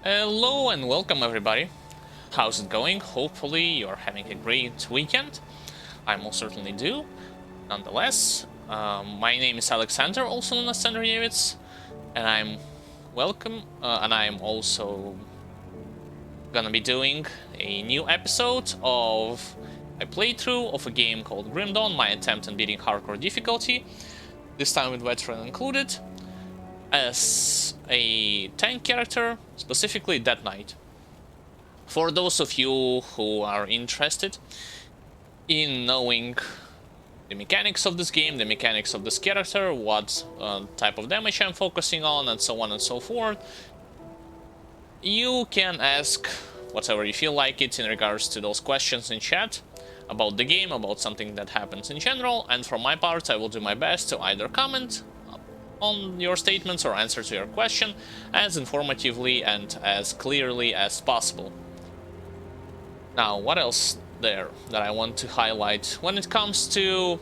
Hello and welcome everybody. How's it going? Hopefully you're having a great weekend. I most certainly do. Nonetheless, my name is Alexander, also known as Sandrjevits, and I'm and I'm also gonna be doing a new episode of a playthrough of a game called Grim Dawn, my attempt on beating hardcore difficulty, this time with veteran included, as a tank character, specifically Death Knight. For those of you who are interested in knowing the mechanics of this game, the mechanics of this character, what type of damage I'm focusing on, and so on and so forth, you can ask whatever you feel like it in regards to those questions in chat about the game, about something that happens in general, and for my part I will do my best to either comment on your statements or answer to your question as informatively and as clearly as possible. Now, what else there that I want to highlight? When it comes to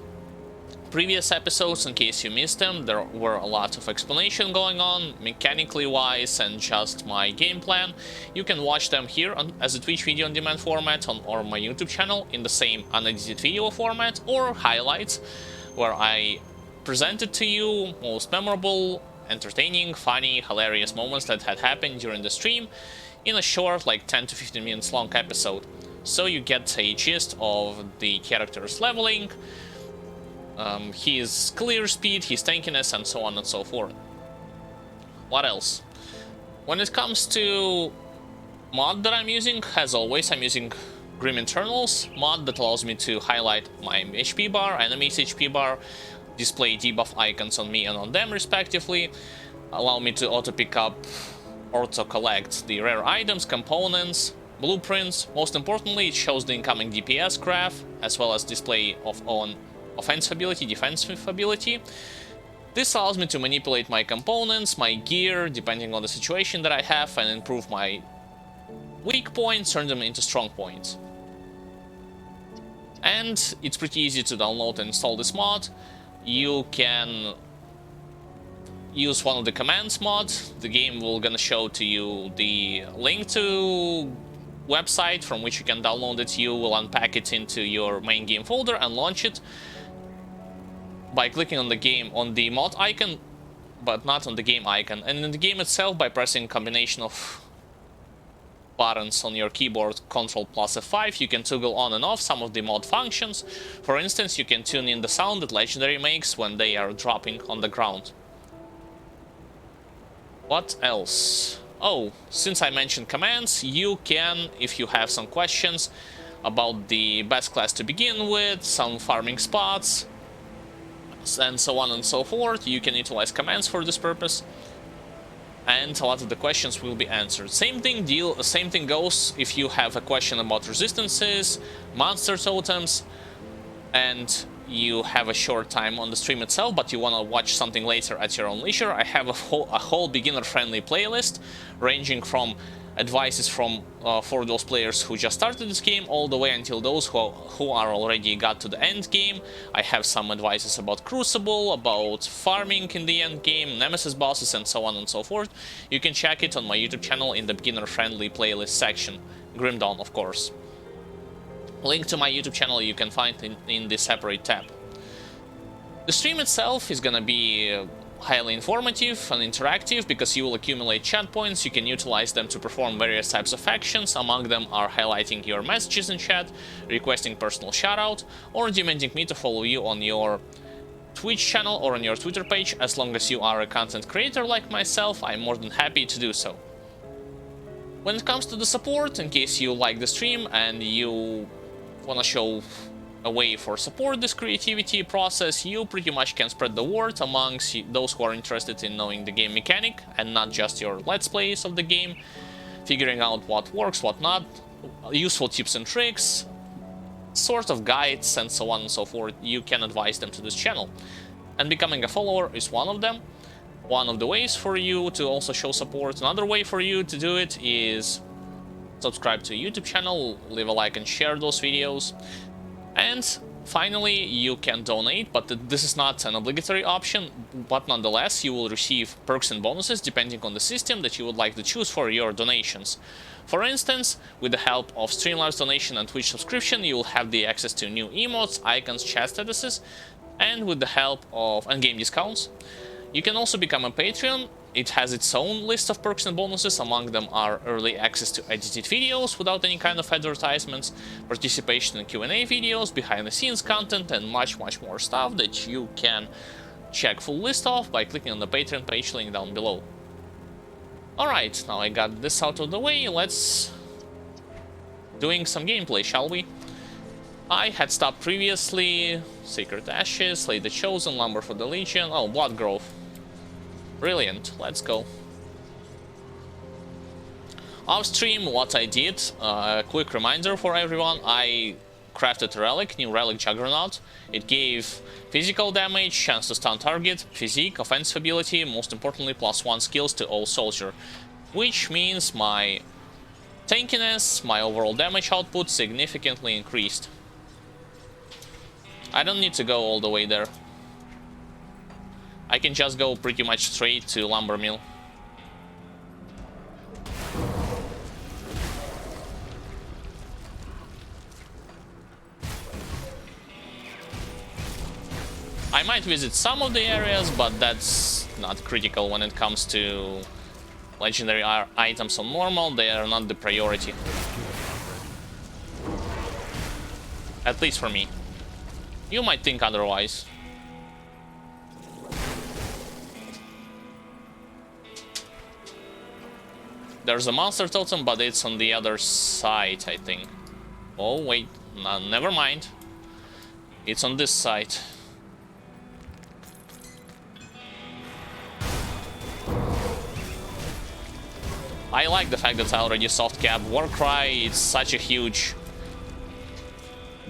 previous episodes, in case you missed them, there were a lot of explanation going on, mechanically wise, and just my game plan. You can watch them here as a Twitch video on demand format or my YouTube channel in the same unedited video format, or highlights, where I presented to you most memorable, entertaining, funny, hilarious moments that had happened during the stream in a short, like 10 to 15 minutes long episode. So you get a gist of the character's leveling, his clear speed, his tankiness, and so on and so forth. What else? When it comes to mod that I'm using, as always, I'm using Grim Internals mod that allows me to highlight my HP bar, enemy's HP bar, display debuff icons on me and on them respectively, allow me to auto-pick up, auto-collect the rare items, components, blueprints. Most importantly, it shows the incoming DPS graph, as well as display of offensive ability, defensive ability. This allows me to manipulate my components, my gear, depending on the situation that I have, and improve my weak points, turn them into strong points. And it's pretty easy to download and install this mod. You can use one of the commands mod. The game will gonna show to you the link to website from which you can download it. You will unpack it into your main game folder and launch it by clicking on the mod icon, but not on the game icon, and in the game itself by pressing a combination of buttons on your keyboard, Ctrl plus F5, you can toggle on and off some of the mod functions. For instance, you can tune in the sound that Legendary makes when they are dropping on the ground. What else? Oh, since I mentioned commands, you can, if you have some questions about the best class to begin with, some farming spots, and so on and so forth, you can utilize commands for this purpose, and a lot of the questions will be answered. Same thing goes if you have a question about resistances, monster totems, and you have a short time on the stream itself, but you want to watch something later at your own leisure. I have a whole beginner-friendly playlist, ranging from advices for those players who just started this game, all the way until those who are already got to the end game. I have some advices about Crucible, about farming in the end game, Nemesis bosses, and so on and so forth. You can check it on my YouTube channel in the beginner-friendly playlist section. Grim Dawn, of course. Link to my YouTube channel you can find in the separate tab. The stream itself is gonna be highly informative and interactive because you will accumulate chat points. You can utilize them to perform various types of actions. Among them are highlighting your messages in chat, requesting personal shoutout, or demanding me to follow you on your Twitch channel or on your Twitter page. As long as you are a content creator like myself, I'm more than happy to do so. When it comes to the support, in case you like the stream and you want to show a way for support this creativity process, you pretty much can spread the word amongst those who are interested in knowing the game mechanic and not just your let's plays of the game, figuring out what works, what not, useful tips and tricks, sort of guides, and so on and so forth. You can advise them to this channel, and becoming a follower is one of them. One of the ways for you to also show support. Another way for you to do it is subscribe to a YouTube channel, leave a like and share those videos. And Finally, you can donate, but this is not an obligatory option, but nonetheless, you will receive perks and bonuses depending on the system that you would like to choose for your donations. For instance, with the help of Streamlabs donation and Twitch subscription, you will have the access to new emotes, icons, chat statuses, and with the help of in-game discounts. You can also become a Patreon. It has its own list of perks and bonuses. Among them are early access to edited videos without any kind of advertisements, participation in Q&A videos, behind-the-scenes content, and much more stuff that you can check full list of by clicking on the Patreon page link down below. Alright, now I got this out of the way, let's doing some gameplay, shall we? I had stopped previously. Sacred Ashes, Slay the Chosen, Lumber for the Legion. Oh, Blood Grove. Brilliant, let's go. Off stream, what I did, a quick reminder for everyone, I crafted a relic, new relic Juggernaut. It gave physical damage, chance to stun target, physique, offensive ability, most importantly +1 skills to all soldier. Which means my tankiness, my overall damage output significantly increased. I don't need to go all the way there. I can just go pretty much straight to Lumber Mill. I might visit some of the areas, but that's not critical when it comes to legendary items on normal. They are not the priority. At least for me. You might think otherwise. There's a monster totem, but it's on the other side, I think. Oh, wait. No, never mind. It's on this side. I like the fact that I already soft cap Warcry. It's such a huge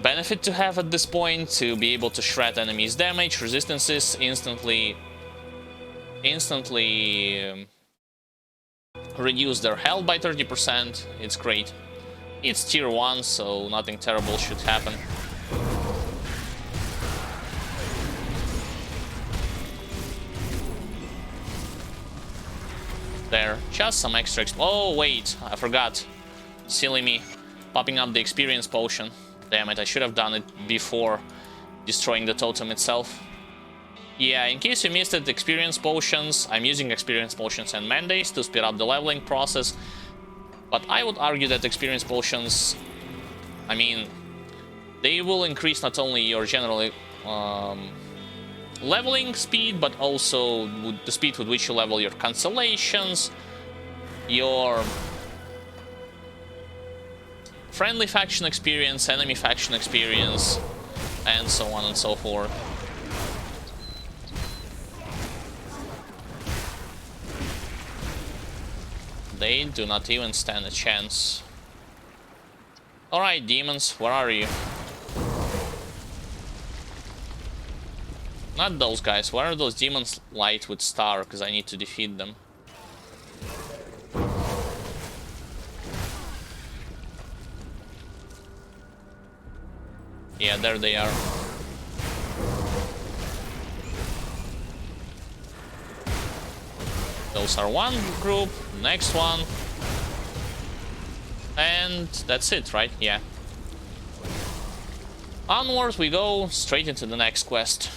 benefit to have at this point, to be able to shred enemies' damage, resistances, instantly reduce their health by 30%. It's great. It's tier 1, so nothing terrible should happen. There, just some extra oh wait, I forgot. Silly me. Popping up the experience potion. Damn it, I should have done it before destroying the totem itself. Yeah, in case you missed it, experience potions. I'm using experience potions and mandates to speed up the leveling process. But I would argue that experience potions, I mean, they will increase not only your general leveling speed, but also the speed with which you level your constellations, your friendly faction experience, enemy faction experience, and so on and so forth. They do not even stand a chance. Alright, demons, where are you? Not those guys. Where are those demons light with star? Because I need to defeat them. Yeah, there they are. Those are one group, next one. And that's it, right? Yeah. Onwards we go, straight into the next quest.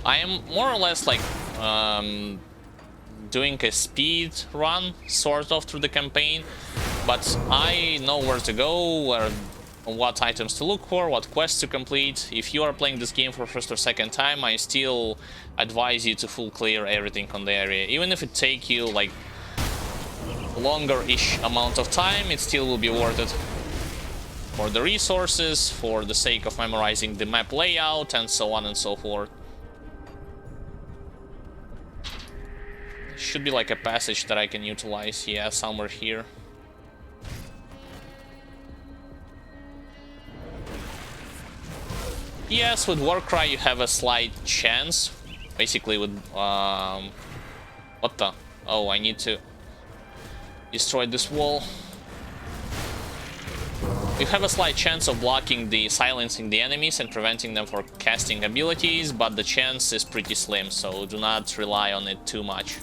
I am more or less like doing a speed run, sort of, through the campaign, but I know where to go, what items to look for, what quests to complete. If you are playing this game for first or second time, I still advise you to full clear everything on the area. Even if it take you like longer-ish amount of time, it still will be worth it. For the resources, for the sake of memorizing the map layout, and so on and so forth. Should be like a passage that I can utilize, yeah, somewhere here. Yes, with Warcry you have a slight chance Basically with what the? Oh, I need to destroy this wall. You have a slight chance of blocking the silencing the enemies and preventing them from casting abilities, but the chance is pretty slim, so do not rely on it too much.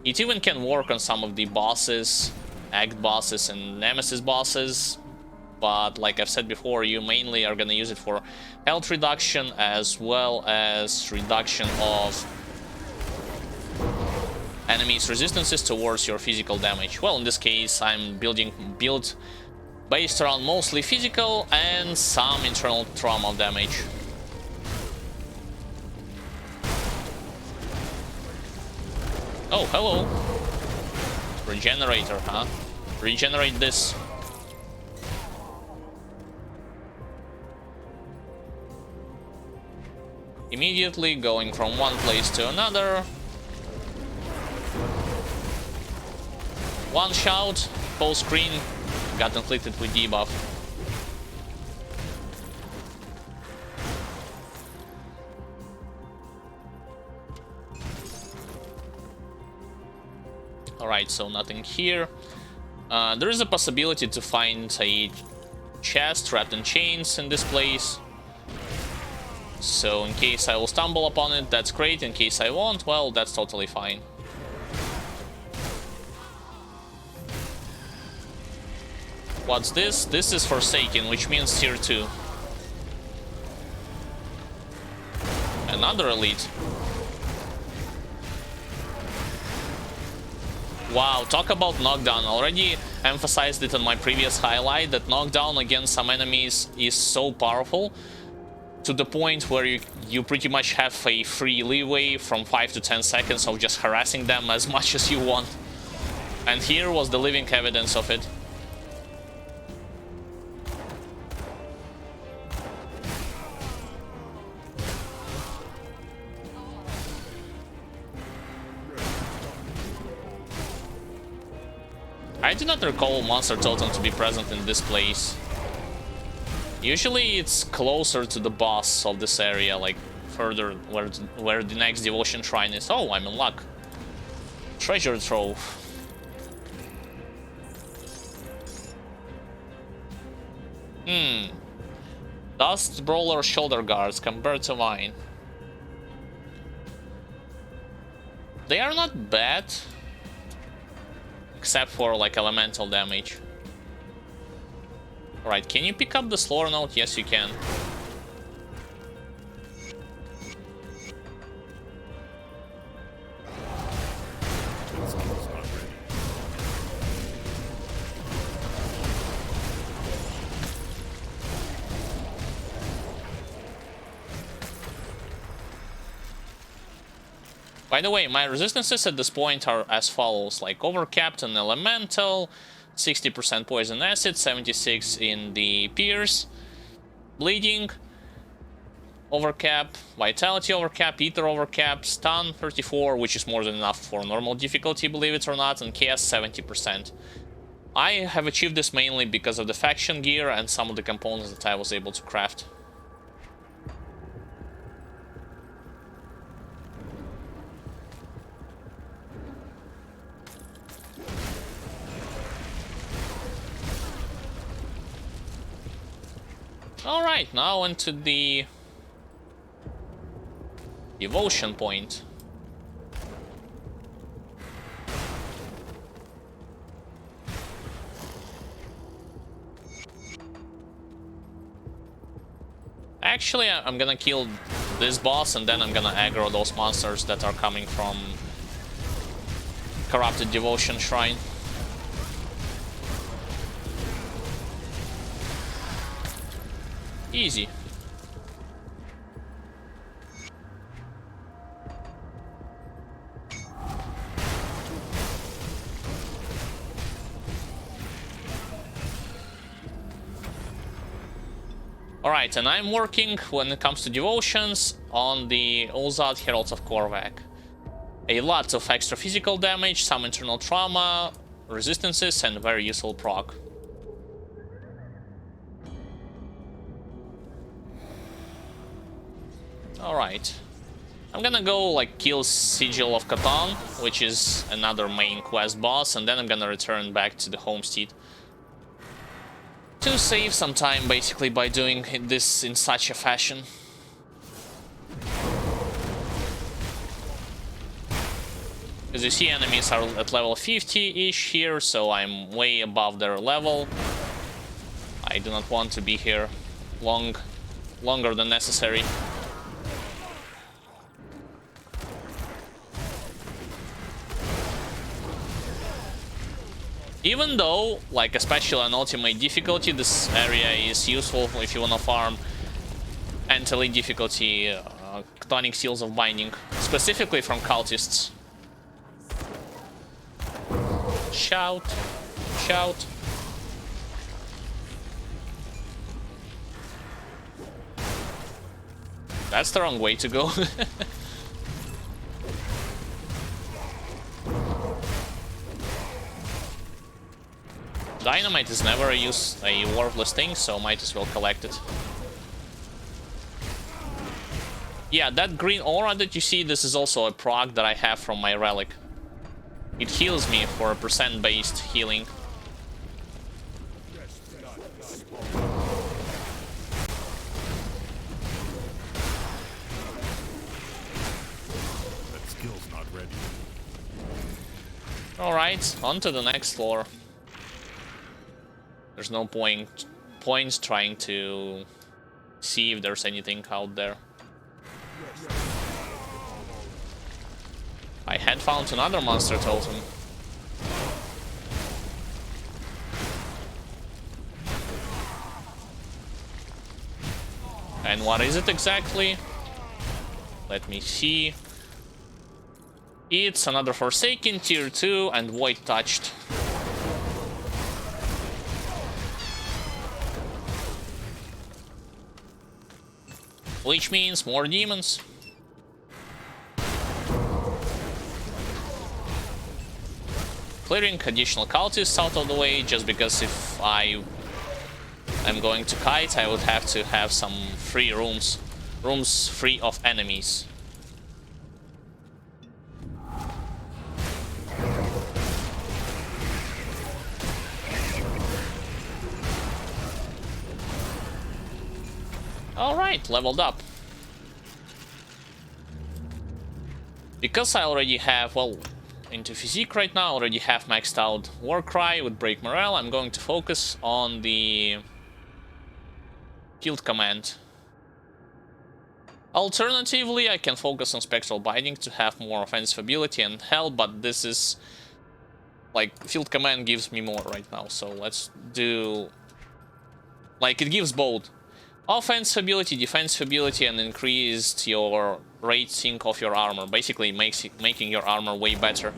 It even can work on some of the bosses, act bosses and nemesis bosses, but like I've said before, you mainly are gonna use it for health reduction as well as reduction of enemies' resistances towards your physical damage. Well, in this case, I'm building build based around mostly physical and some internal trauma damage. Oh, hello. Regenerator, huh? Regenerate this. Immediately going from one place to another. One shout, full screen, got inflicted with debuff. Alright, so nothing here. There is a possibility to find a chest wrapped in chains in this place. So in case I will stumble upon it, that's great. In case I won't, well, that's totally fine. What's this? This is Forsaken, which means tier 2. Another elite. Wow, talk about knockdown. Already emphasized it on my previous highlight that knockdown against some enemies is so powerful to the point where you pretty much have a free leeway from 5 to 10 seconds of just harassing them as much as you want. And here was the living evidence of it. I do not recall Monster Totem to be present in this place. Usually it's closer to the boss of this area, like further where the next devotion shrine is. Oh, I'm in luck. Treasure trove. Dust Brawler shoulder guards compared to mine. They are not bad. Except for like elemental damage. Alright, can you pick up the slower note? Yes, you can. By the way, my resistances at this point are as follows, like overcapped and elemental, 60% poison acid, 76 in the pierce, bleeding, overcap, vitality overcap, ether overcap, stun 34, which is more than enough for normal difficulty, believe it or not, and chaos 70%. I have achieved this mainly because of the faction gear and some of the components that I was able to craft. Alright, now into the devotion point. Actually, I'm gonna kill this boss and then I'm gonna aggro those monsters that are coming from Corrupted Devotion Shrine. Easy. Alright, and I'm working, when it comes to devotions, on the Ulzad Heralds of Korvac. A lot of extra physical damage, some internal trauma, resistances, and very useful proc. Alright. I'm gonna go like kill Sigil of Catan, which is another main quest boss, and then I'm gonna return back to the homestead. To save some time basically by doing this in such a fashion. As you see, enemies are at level 50-ish here, so I'm way above their level. I do not want to be here longer than necessary. Even though, like, especially on ultimate difficulty, this area is useful if you wanna farm anti-elite difficulty Chthonic Seals of Binding, specifically from cultists. Shout, shout. That's the wrong way to go. Dynamite is never a worthless thing, so might as well collect it. Yeah, that green aura that you see, this is also a proc that I have from my relic. It heals me for a percent-based healing. That skill's not ready. Alright, on to the next floor. There's no point trying to see if there's anything out there. I had found another monster totem. And what is it exactly? Let me see. It's another Forsaken, tier 2, and Void Touched. Which means more demons. Clearing additional cultists out of the way, just because if I am going to kite, I would have to have some free rooms free of enemies. Alright, leveled up. Because I already have, well, into physique right now, already have maxed out Warcry with Break Morale, I'm going to focus on the Field Command. Alternatively, I can focus on Spectral Binding to have more offensive ability and health, but this is... like, Field Command gives me more right now, so let's do... like, it gives both. Offensive ability, defensive ability, and increased your rating of your armor. Basically making your armor way better.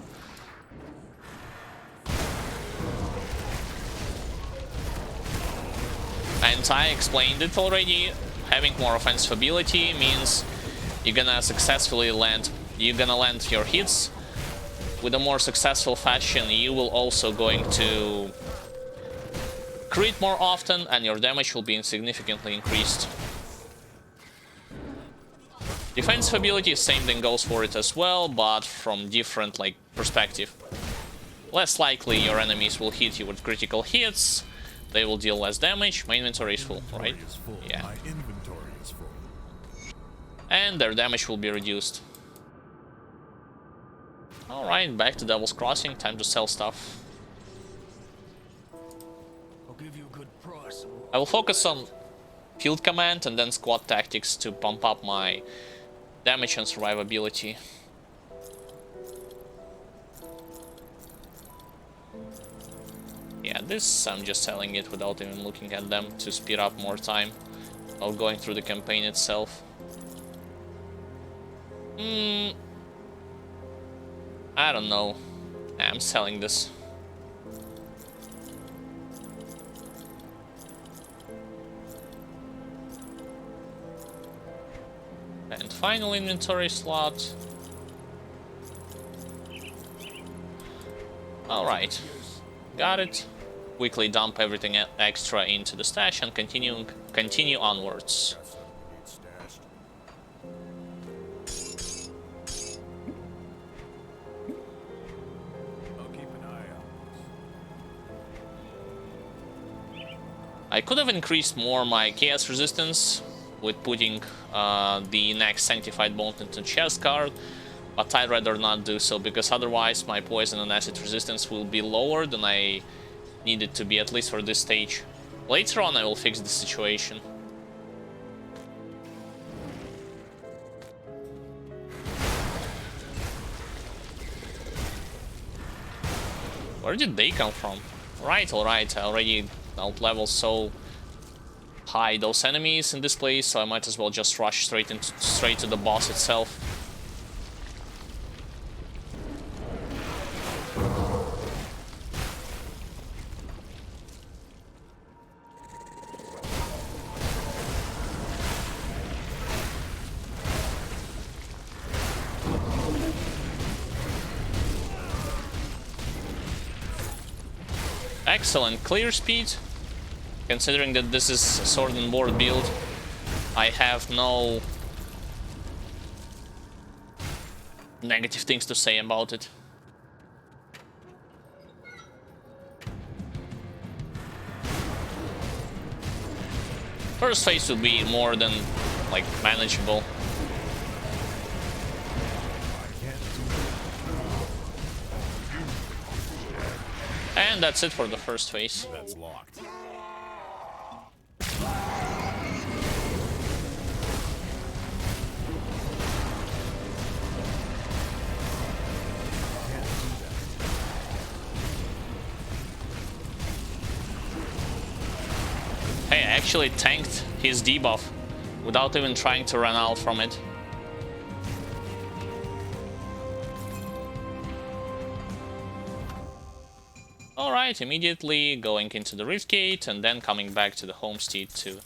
And I explained it already. Having more offensive ability means you're gonna successfully land. You're gonna land your hits with a more successful fashion. You will also going to crit more often, and your damage will be significantly increased. Defensive ability, same thing goes for it as well, but from different like perspective. Less likely your enemies will hit you with critical hits. They will deal less damage. My inventory is full, right? Yeah. My inventory is full. And their damage will be reduced. Alright, back to Devil's Crossing. Time to sell stuff. I will focus on Field Command and then Squad Tactics to pump up my damage and survivability. Yeah, this I'm just selling it without even looking at them to speed up more time while going through the campaign itself. I don't know. I'm selling this. And final inventory slot. Alright, got it. Quickly dump everything extra into the stash and continue onwards. I could have increased more my chaos resistance with putting the next sanctified bond into chest card, but I'd rather not do so, because otherwise my poison and acid resistance will be lower than I need it to be, at least for this stage. Later on I will fix the situation. Where did they come from? Right, alright, I already out-leveled so high those enemies in this place, so I might as well just rush straight to the boss itself. Excellent clear speed. Considering that this is a sword and board build, I have no negative things to say about it. First phase will be more than like manageable. And that's it for the first phase. That's locked. Hey, I actually tanked his debuff without even trying to run out from it. Alright, immediately going into the Rift Gate and then coming back to the homestead to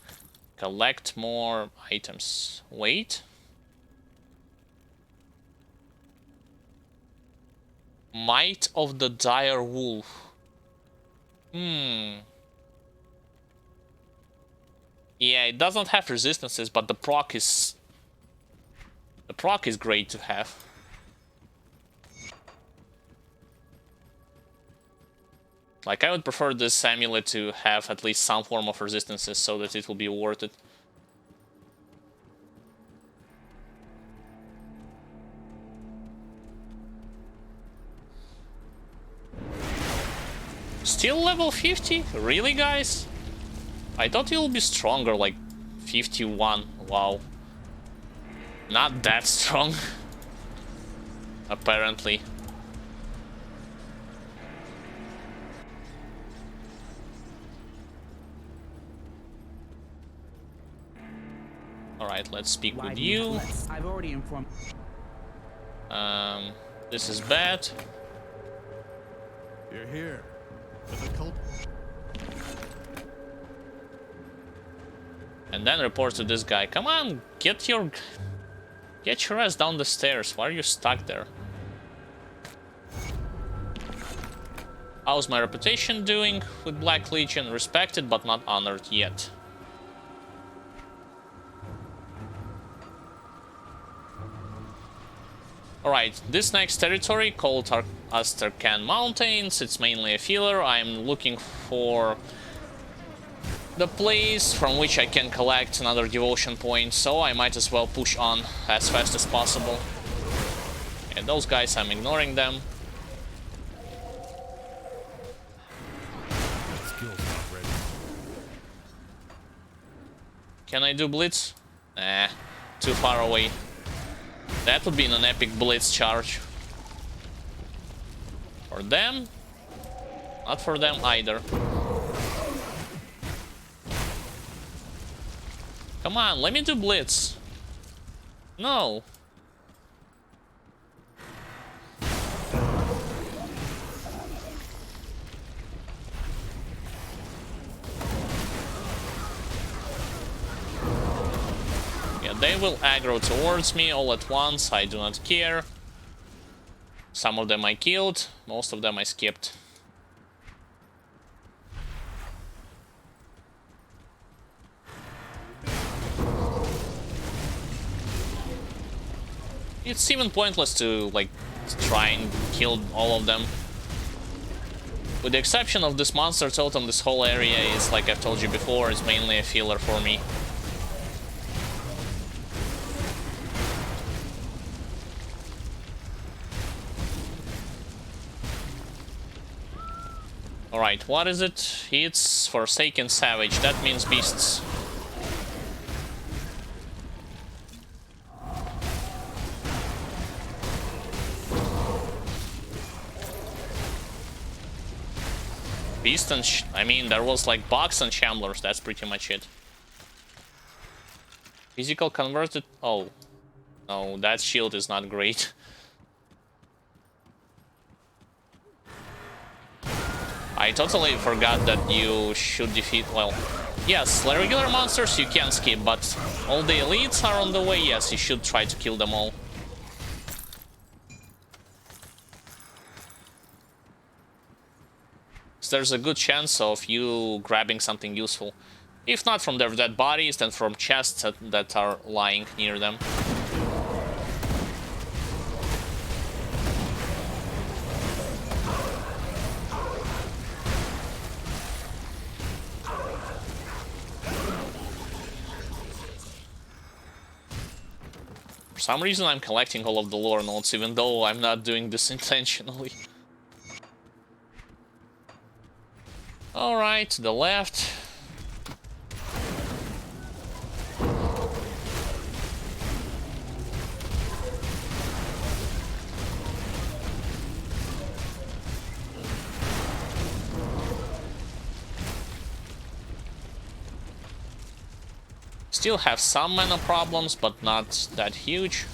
collect more items. Wait. Might of the Dire Wolf. Yeah, it doesn't have resistances, but the proc is great to have. Like, I would prefer this amulet to have at least some form of resistances so that it will be worth it. Still level 50? Really, guys? I thought you'll be stronger, like 51. Wow. Not that strong. Apparently. Alright, let's speak with you. I've already informed. This is bad. You're here. For the cult. And then report to this guy. Come on, get your ass down the stairs. Why are you stuck there? How's my reputation doing with Black Legion? Respected but not honored yet. Alright, this next territory called Astercan Mountains, it's mainly a filler. I'm looking for the place from which I can collect another devotion point, so I might as well push on as fast as possible. And those guys, I'm ignoring them. Skill's not ready. Can I do blitz? Nah, too far away. That would be an epic blitz charge. For them? Not for them either. Come on, let me do blitz. No. Yeah, they will aggro towards me all at once, I do not care. Some of them I killed, most of them I skipped. It's even pointless to, like, try and kill all of them. With the exception of this monster totem, this whole area is, like I've told you before, is mainly a filler for me. Alright, what is it? It's Forsaken Savage. That means beasts. Beast and I mean, there was like bugs and shamblers. That's pretty much it. Physical converted. Oh, no, that shield is not great. I totally forgot that you should defeat. Well, yes, regular monsters you can skip, but all the elites are on the way. Yes, you should try to kill them all. There's a good chance of you grabbing something useful. If not from their dead bodies, then from chests that are lying near them. For some reason I'm collecting all of the lore notes, even though I'm not doing this intentionally. Alright, to the left. Still have some mana problems, but not that huge.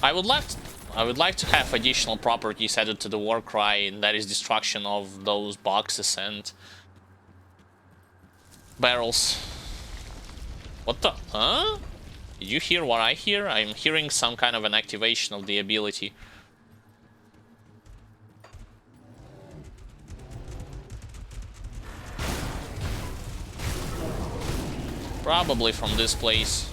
I would like to have additional properties added to the Warcry, and that is destruction of those boxes and barrels. What the? Huh? Did you hear what I hear? I'm hearing some kind of an activation of the ability. Probably from this place.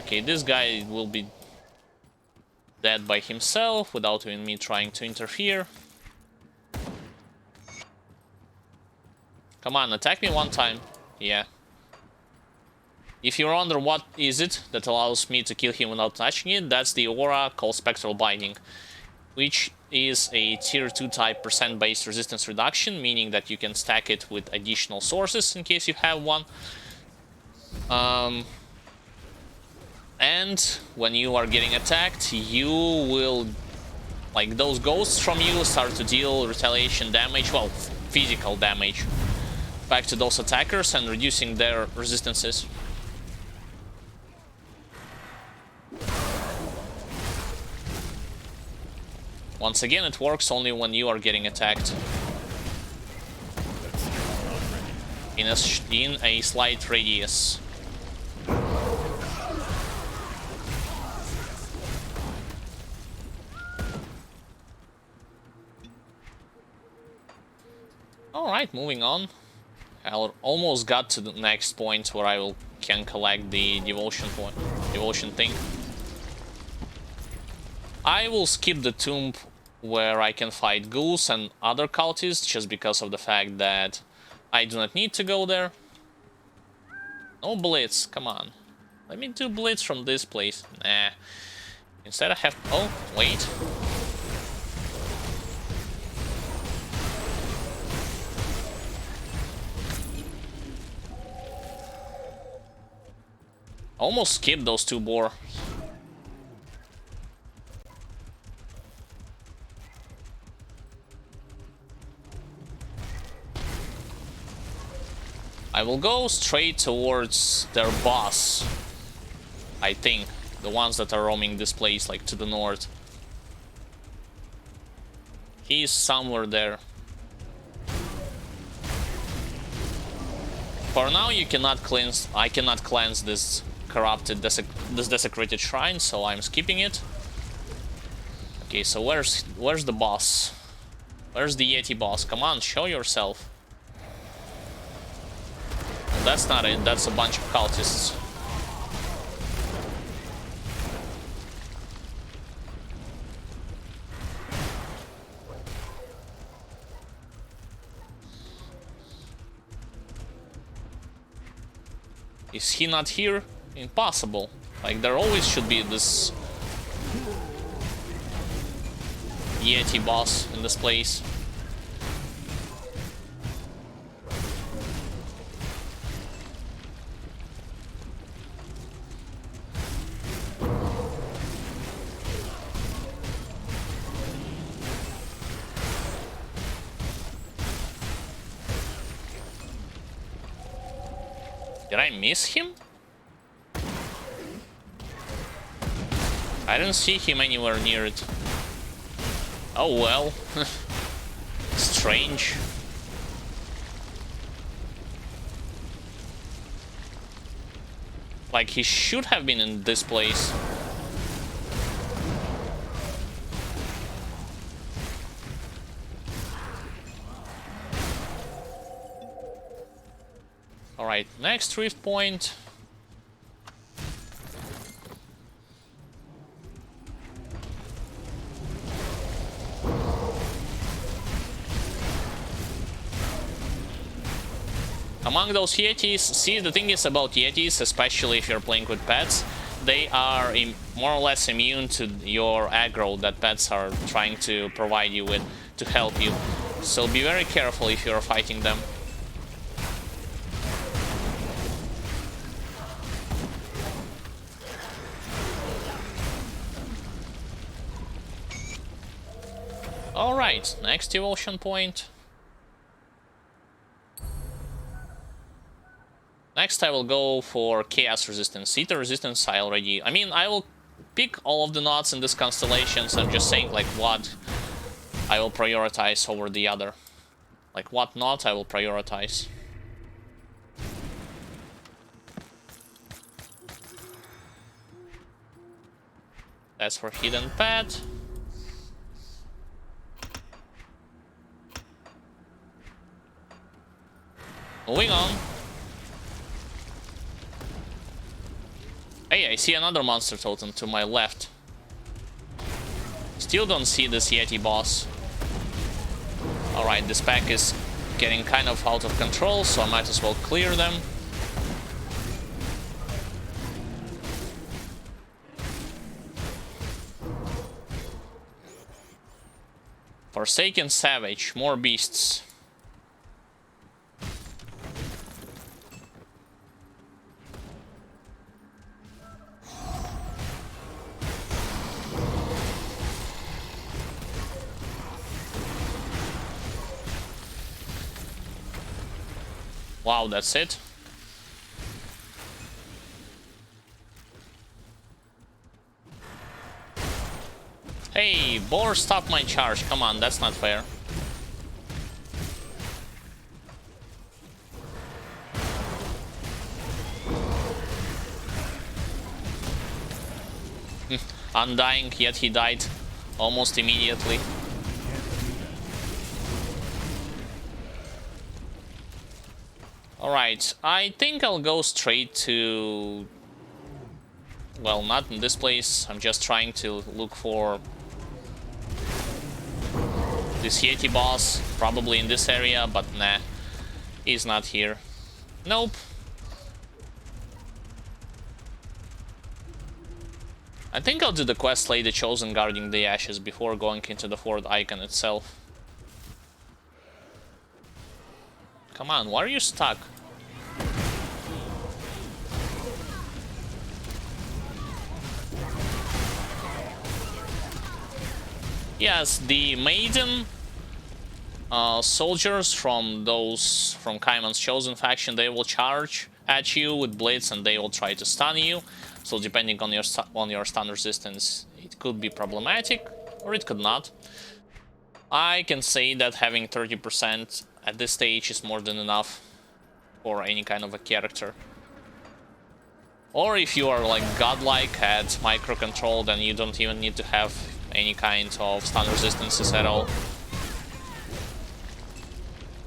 Okay, this guy will be dead by himself without even me trying to interfere. Come on, attack me one time. Yeah. If you're wondering what is it that allows me to kill him without touching it, that's the aura called Spectral Binding, which is a tier 2 type percent based resistance reduction, meaning that you can stack it with additional sources in case you have one. And when you are getting attacked, you will, like, those ghosts from you start to deal retaliation damage, well, physical damage, back to those attackers and reducing their resistances. Once again, it works only when you are getting attacked. In a slight radius. Alright, moving on. I almost got to the next point where I can collect the devotion thing. I will skip the tomb where I can fight ghouls and other cultists just because of the fact that I do not need to go there. No blitz, come on. Let me do blitz from this place. Nah. Instead I have... Oh, wait. Almost skipped those two boar. I will go straight towards their boss. I think. The ones that are roaming this place, like to the north. He's somewhere there. For now, you cannot cleanse. I cannot cleanse this corrupted, this desecrated shrine, so I'm skipping it. Okay, so where's the boss? Where's the Yeti boss? Come on, show yourself. Well, that's not it. That's a bunch of cultists. Is he not here? Impossible. Like, there always should be this Yeti boss in this place. Did I miss him? I didn't see him anywhere near it. Oh well. Strange. Like, he should have been in this place. Alright, next rift point. Among those Yetis, see, the thing is about Yetis, especially if you're playing with pets, they are more or less immune to your aggro that pets are trying to provide you with to help you. So be very careful if you're fighting them. Alright, next devotion point. Next I will go for Chaos Resistance. Ether Resistance I will pick all of the knots in this constellation, so I'm just saying like what I will prioritize over the other. Like what knot I will prioritize. That's for Hidden Pet. Moving on. Hey, I see another monster totem to my left. Still don't see this Yeti boss. Alright, this pack is getting kind of out of control, so I might as well clear them. Forsaken Savage, more beasts. Wow, that's it. Hey, Boar, stop my charge. Come on, that's not fair. Undying, yet he died almost immediately. Alright, I think I'll go straight to... Well, not in this place. I'm just trying to look for this Yeti boss, probably in this area, but nah, he's not here. Nope. I think I'll do the quest Lady Chosen guarding the ashes before going into the fourth icon itself. Come on, why are you stuck? Yes, the maiden soldiers from Kaiman's chosen faction, they will charge at you with blitz and they will try to stun you. So depending on your stun resistance, it could be problematic or it could not. I can say that having 30% at this stage is more than enough. for any kind of a character. Or if you are like godlike at micro-control, then you don't even need to have any kind of stun resistances at all.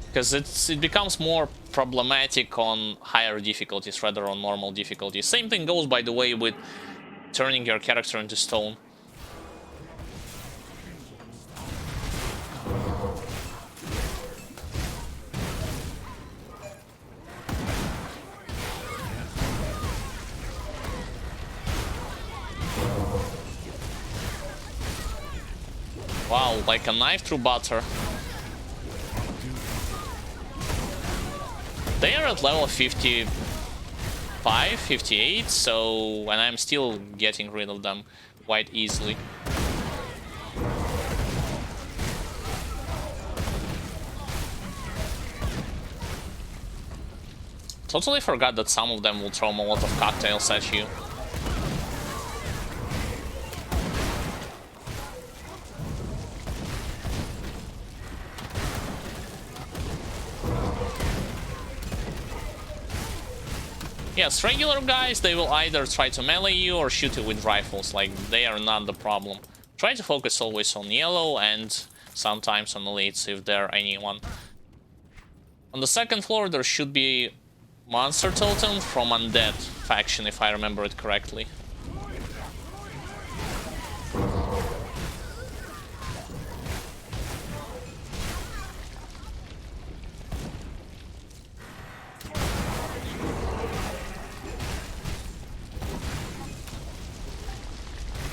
Because it becomes more problematic on higher difficulties rather on normal difficulties. Same thing goes, by the way, with turning your character into stone. Wow, like a knife through butter. They are at level 55, 58, so... and I'm still getting rid of them quite easily. Totally forgot that some of them will throw a lot of cocktails at you. Yes, regular guys, they will either try to melee you or shoot you with rifles, like, they are not the problem. Try to focus always on yellow and sometimes on elites if there are anyone. On the second floor there should be monster totem from undead faction, if I remember it correctly.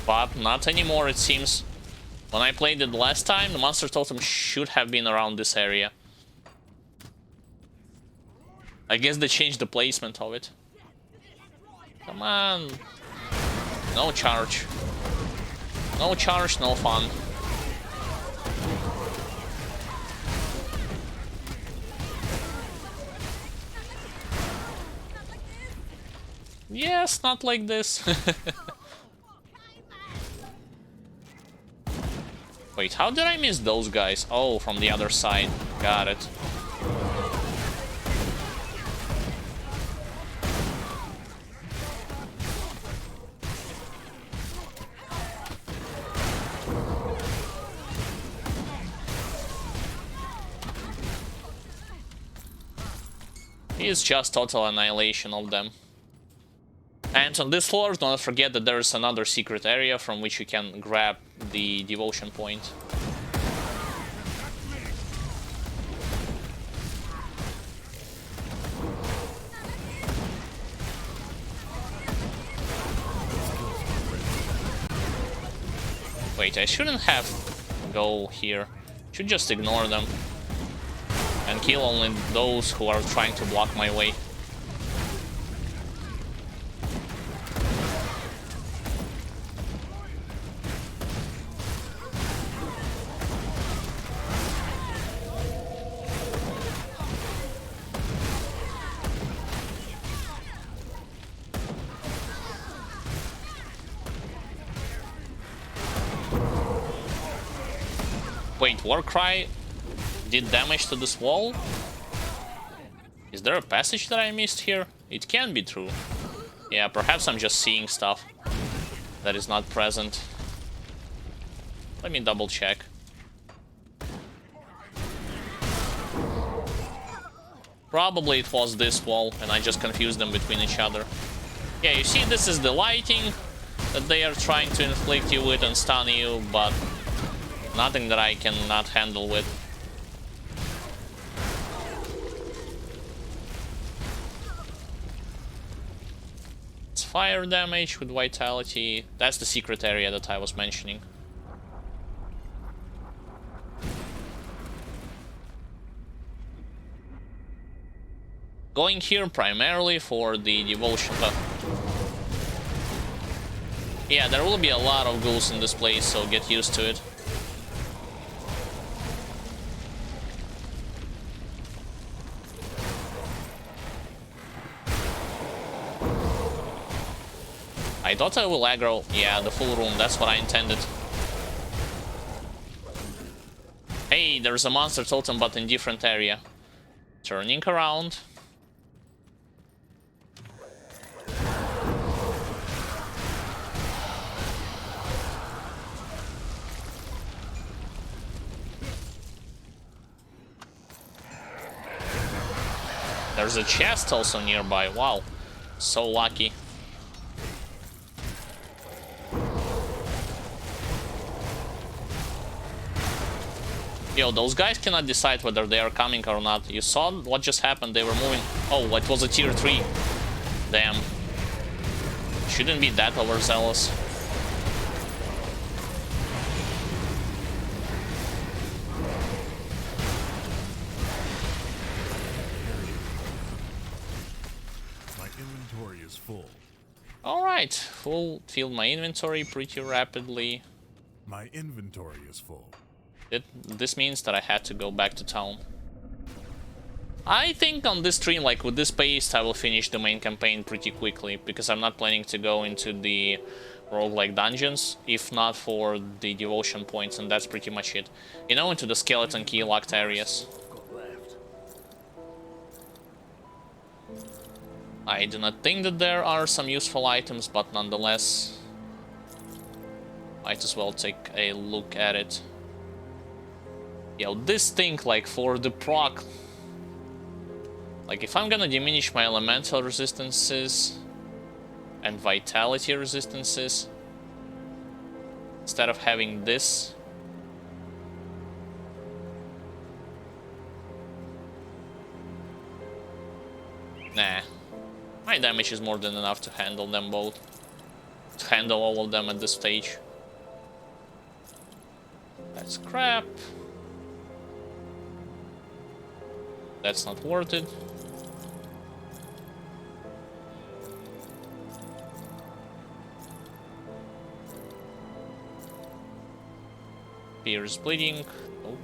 But not anymore, it seems. When I played it last time, the monster totem should have been around this area. I guess they changed the placement of it. Come on. No charge. No charge, no fun. Yes, not like this. Wait, how did I miss those guys? Oh, from the other side. Got it. It's just total annihilation of them. And on this floor, do not forget that there is another secret area from which you can grab the devotion point. Wait, I shouldn't have go here. Should just ignore them and kill only those who are trying to block my way. Wait, Warcry did damage to this wall? Is there a passage that I missed here? It can be true. Yeah, perhaps I'm just seeing stuff that is not present. Let me double check. Probably it was this wall and I just confused them between each other. Yeah, you see, this is the lighting that they are trying to inflict you with and stun you, but nothing that I cannot handle with. It's fire damage with vitality. That's the secret area that I was mentioning. Going here primarily for the devotion. Yeah, there will be a lot of ghouls in this place, so get used to it. I thought I will aggro, yeah, the full room, that's what I intended. Hey, there's a monster totem, but in different area. Turning around. There's a chest also nearby. Wow. So lucky. Yo, those guys cannot decide whether they are coming or not. You saw what just happened? They were moving. Oh, it was a tier 3. Damn. Shouldn't be that overzealous. My inventory is full. Alright, fill my inventory pretty rapidly. My inventory is full. This means that I had to go back to town. I think on this stream, like with this pace, I will finish the main campaign pretty quickly, because I'm not planning to go into the roguelike dungeons, if not for the devotion points, and that's pretty much it. You know, into the skeleton key locked areas. I do not think that there are some useful items, but nonetheless, might as well take a look at it. Yo, this thing, like, for the proc... Like, if I'm gonna diminish my elemental resistances and vitality resistances, instead of having this... Nah. My damage is more than enough to handle them both. To handle all of them at this stage. That's crap. That's not worth it. Fear is bleeding. Nope.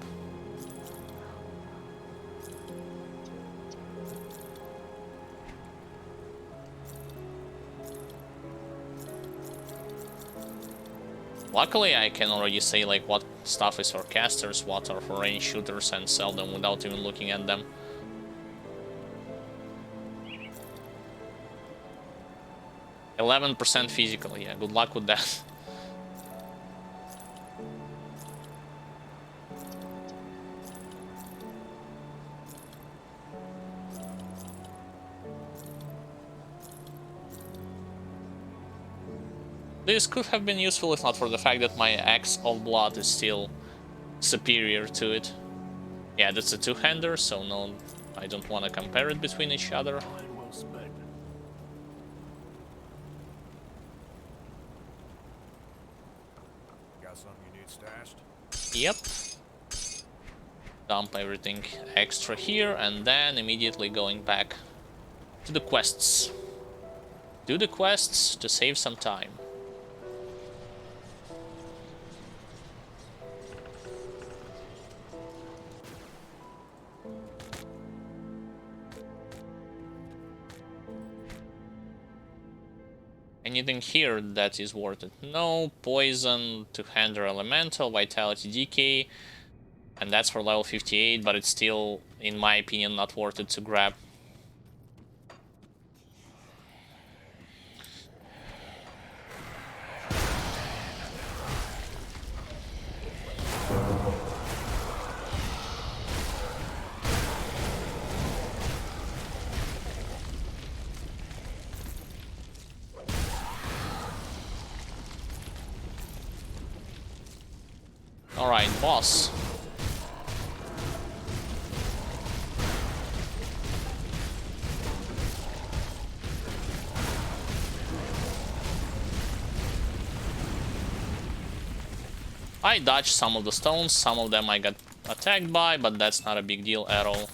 Luckily, I can already say like what stuff is for casters, what are for range shooters, and sell them without even looking at them. %11 physical, yeah, good luck with that. This could have been useful if not for the fact that my Axe of Blood is still superior to it. Yeah, that's a two-hander, so no, I don't want to compare it between each other. Got something you need stashed? Yep. Dump everything extra here, and then immediately going back to the quests. Do the quests to save some time. Anything here that is worth it? No. Poison, two-hander elemental, vitality decay, and that's for level 58, but it's still, in my opinion, not worth it to grab. Alright, boss. I dodged some of the stones, some of them I got attacked by, but that's not a big deal at all.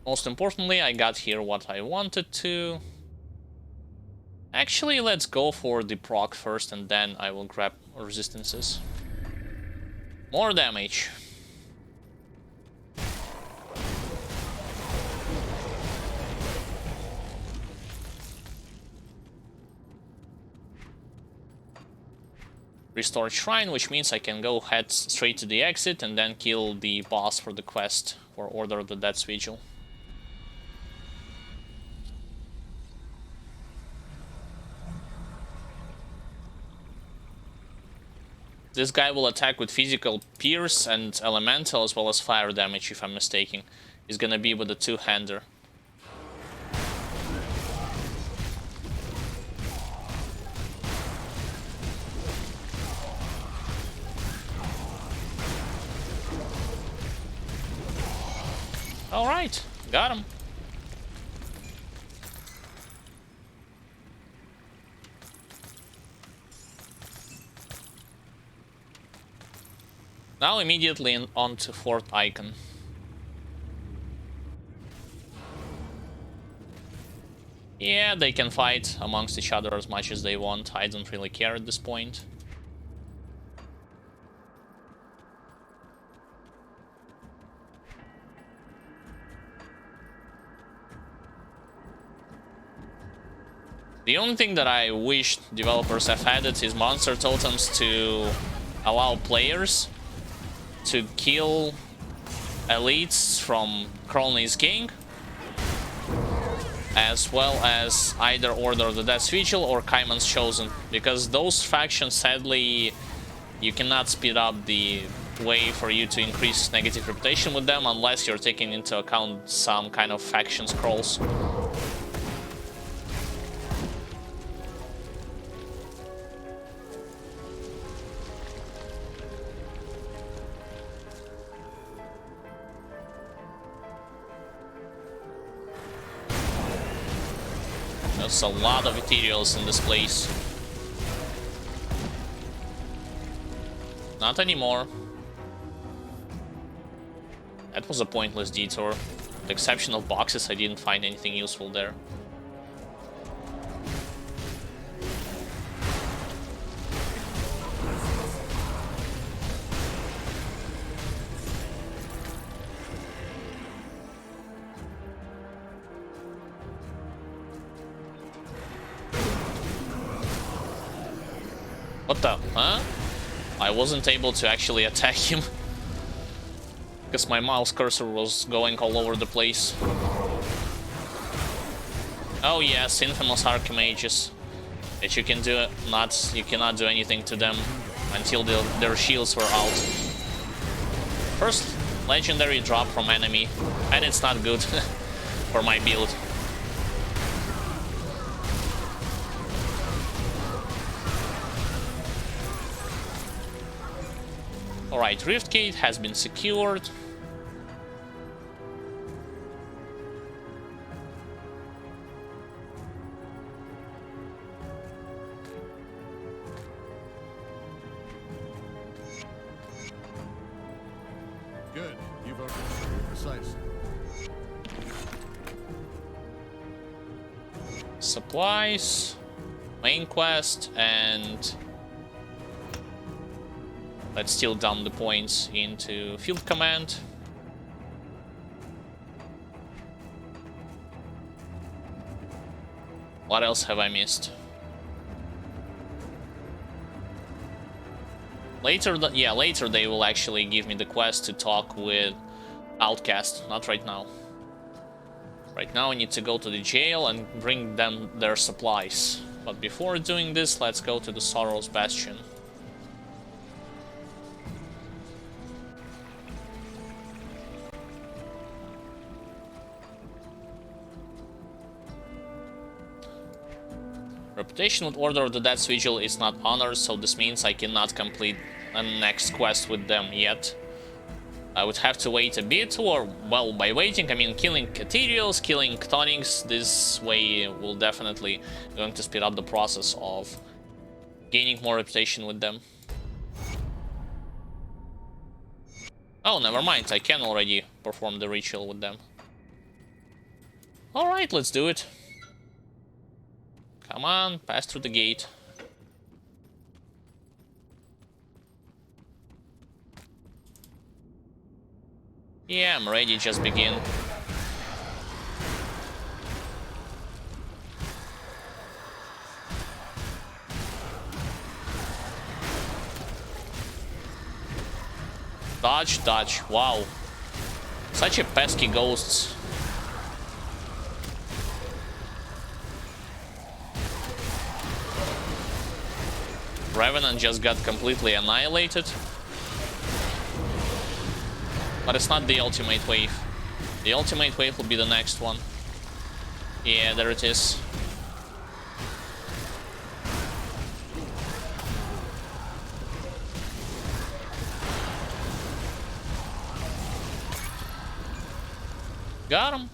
Most importantly, I got here what I wanted to. Actually, let's go for the proc first, and then I will grab resistances. More damage. Restore Shrine, which means I can go head straight to the exit and then kill the boss for the quest or Order of the Death's Vigil. This guy will attack with physical pierce and elemental as well as fire damage, if I'm mistaken. He's gonna be with a two-hander. Alright, got him. Now immediately on to fourth icon. Yeah, they can fight amongst each other as much as they want. I don't really care at this point. The only thing that I wish developers have added is monster totems to allow players to kill elites from Crowley's King, as well as either Order of the Death's Vigil or Kaiman's Chosen, because those factions, sadly, you cannot speed up the way for you to increase negative reputation with them unless you're taking into account some kind of faction scrolls. There's a lot of materials in this place. Not anymore. That was a pointless detour. With the exception of boxes, I didn't find anything useful there. What the? Huh? I wasn't able to actually attack him because my mouse cursor was going all over the place. Oh yes, infamous archmages. That you can do you cannot do anything to them until their shields were out. First legendary drop from enemy, and it's not good for my build. Alright, Rift Gate has been secured. Good. You've opened very precise. Supplies, main quest, and let's still dump the points into field command. What else have I missed? Later, later they will actually give me the quest to talk with Outcast, not right now. Right now I need to go to the jail and bring them their supplies. But before doing this, let's go to the Sorrow's Bastion. Reputation with Order of the Death's Vigil is not honored, so this means I cannot complete a next quest with them yet. I would have to wait a bit, or, well, by waiting I mean killing Cathedrals, killing Tonics. This way will definitely going to speed up the process of gaining more reputation with them. Oh, never mind, I can already perform the ritual with them. Alright, let's do it. Come on, pass through the gate. Yeah, I'm ready, just begin. Dodge, dodge, wow. Such a pesky ghosts. Revenant just got completely annihilated. But it's not the ultimate wave. The ultimate wave will be the next one. Yeah, there it is. Got him.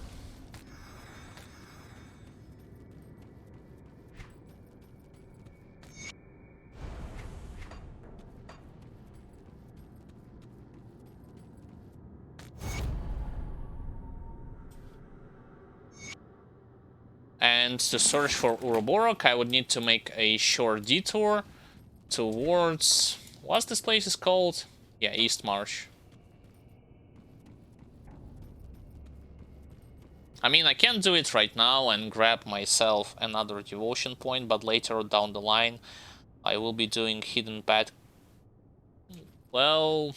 And to search for Ouroboros, I would need to make a short detour towards... What's this place is called? Yeah, East Marsh. I mean, I can do it right now and grab myself another devotion point, but later down the line, I will be doing hidden path. Well,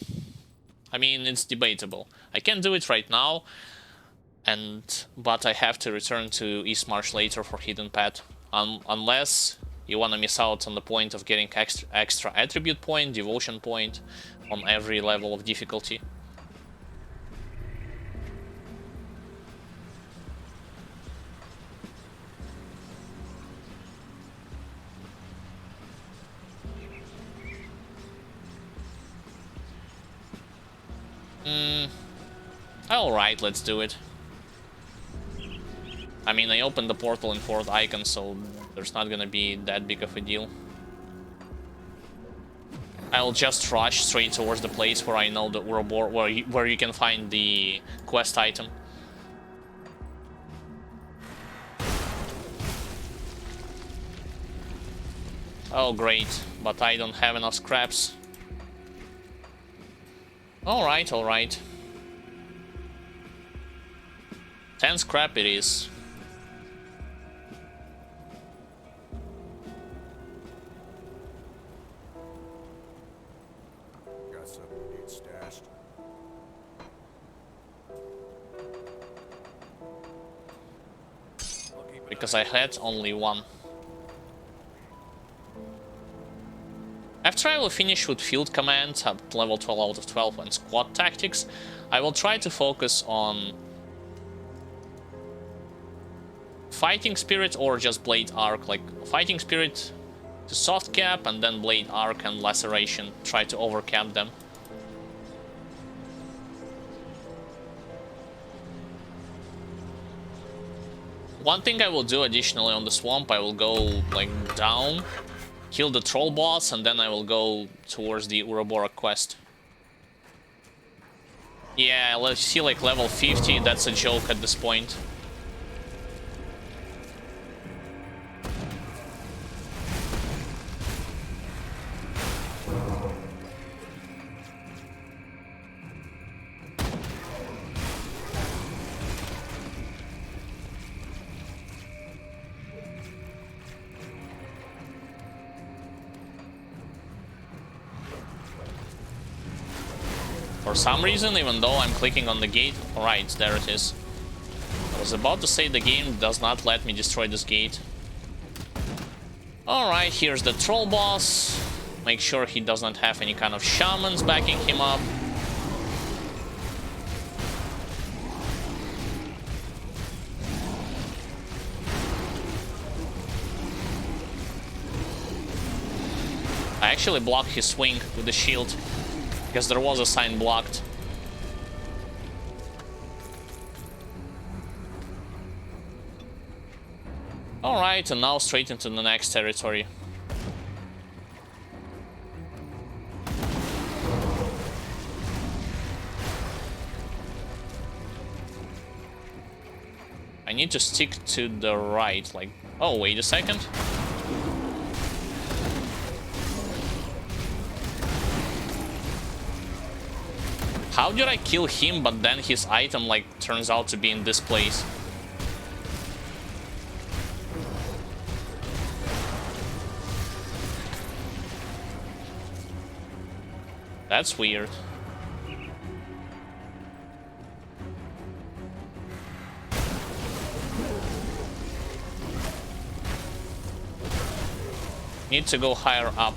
I mean, it's debatable. I can do it right now, but I have to return to East Marsh later for hidden path, unless you want to miss out on the point of getting extra attribute point, devotion point on every level of difficulty. Alright, let's do it. I mean, I opened the portal in 4th icon, so there's not gonna be that big of a deal. I'll just rush straight towards the place where I know the Ouroboros, where you can find the quest item. Oh great, but I don't have enough scraps. Alright, alright. 10 scrap it is. Got something you need stashed. Because I had only one. After I will finish with field commands at level 12 out of 12 and squad tactics, I will try to focus on fighting spirit or just blade arc, like fighting spirit to soft cap and then blade arc and laceration, try to overcap them. One thing I will do additionally on the swamp, I will go like down, kill the troll boss, and then I will go towards the Ouroboros quest. Yeah, let's see, like level 50, that's a joke at this point. For some reason, even though I'm clicking on the gate... Alright, there it is. I was about to say the game does not let me destroy this gate. Alright, here's the troll boss. Make sure he does not have any kind of shamans backing him up. I actually blocked his swing with the shield, because there was a sign blocked. Alright, and now straight into the next territory. I need to stick to the right, like... Oh, wait a second. How did I kill him, but then his item, like, turns out to be in this place? That's weird. Need to go higher up.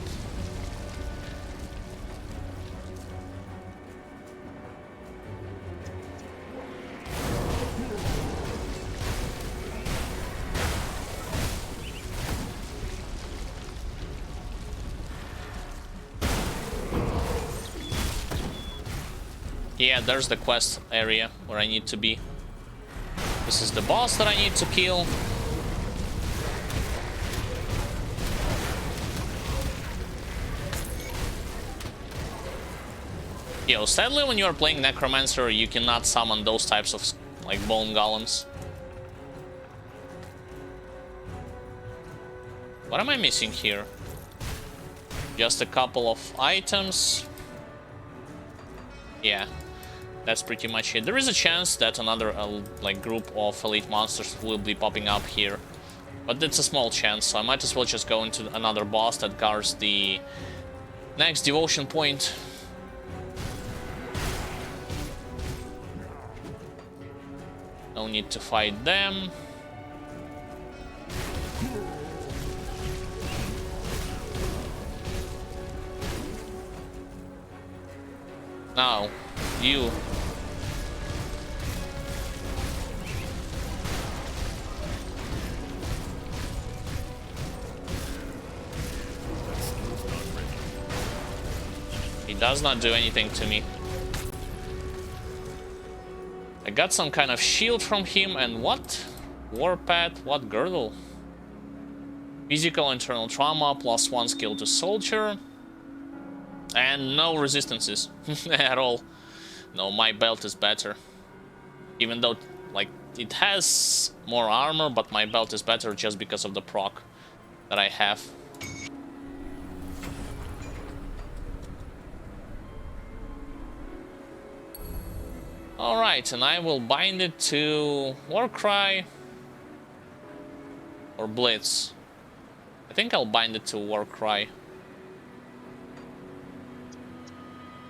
Yeah, there's the quest area where I need to be. This is the boss that I need to kill. Yo, sadly when you're playing Necromancer, you cannot summon those types of, like, bone golems. What am I missing here? Just a couple of items. Yeah, that's pretty much it. There is a chance that another like group of elite monsters will be popping up here, but it's a small chance, so I might as well just go into another boss that guards the next devotion point. No need to fight them. Now, you. He does not do anything to me. I got some kind of shield from him, and what? Warpath, what girdle? Physical internal trauma, +1 skill to soldier. And no resistances at all. No, my belt is better. Even though, like, it has more armor, but my belt is better just because of the proc that I have. Alright, and I will bind it to Warcry or Blitz. I think I'll bind it to Warcry.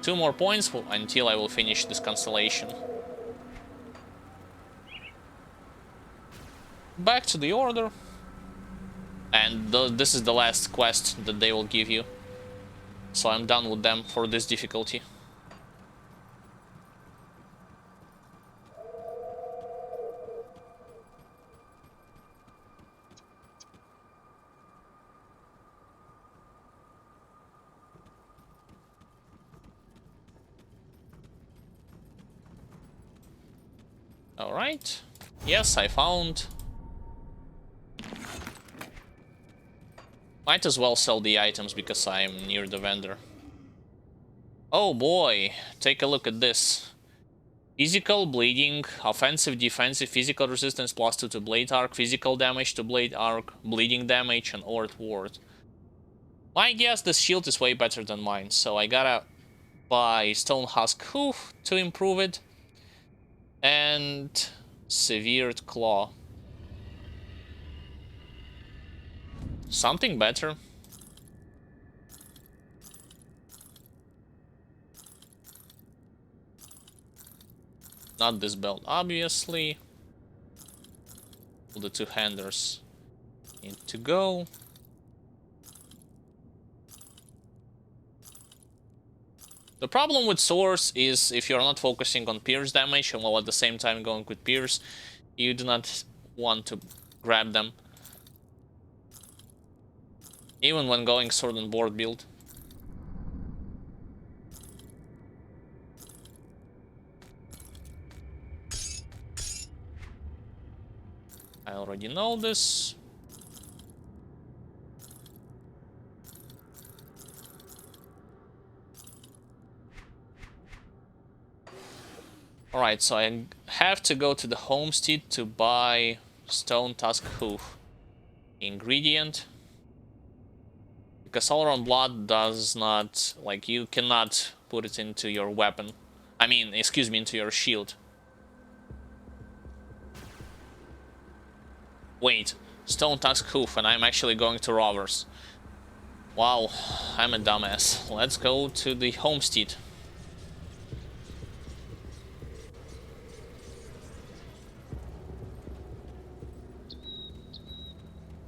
2 more points until I will finish this constellation. Back to the order. And this is the last quest that they will give you. So I'm done with them for this difficulty. Alright. Yes, I found. Might as well sell the items because I'm near the vendor. Oh boy, take a look at this. Physical, bleeding, offensive, defensive, physical resistance +2 to blade arc, physical damage to blade arc, bleeding damage, and Earth ward. My guess this shield is way better than mine, so I gotta buy Stone Husk Hoof to improve it. And Severed Claw. Something better. Not this belt, obviously. All the 2-handers need to go. The problem with swords is if you're not focusing on pierce damage and while at the same time going with pierce, you do not want to grab them. Even when going sword and board build. I already know this. Alright, so I have to go to the homestead to buy Stone Tusk Hoof ingredient. Because all-around blood does not, like, you cannot put it into your weapon. I mean, excuse me, into your shield. Wait, Stone Tusk Hoof, and I'm actually going to Rovers. Wow, I'm a dumbass. Let's go to the homestead.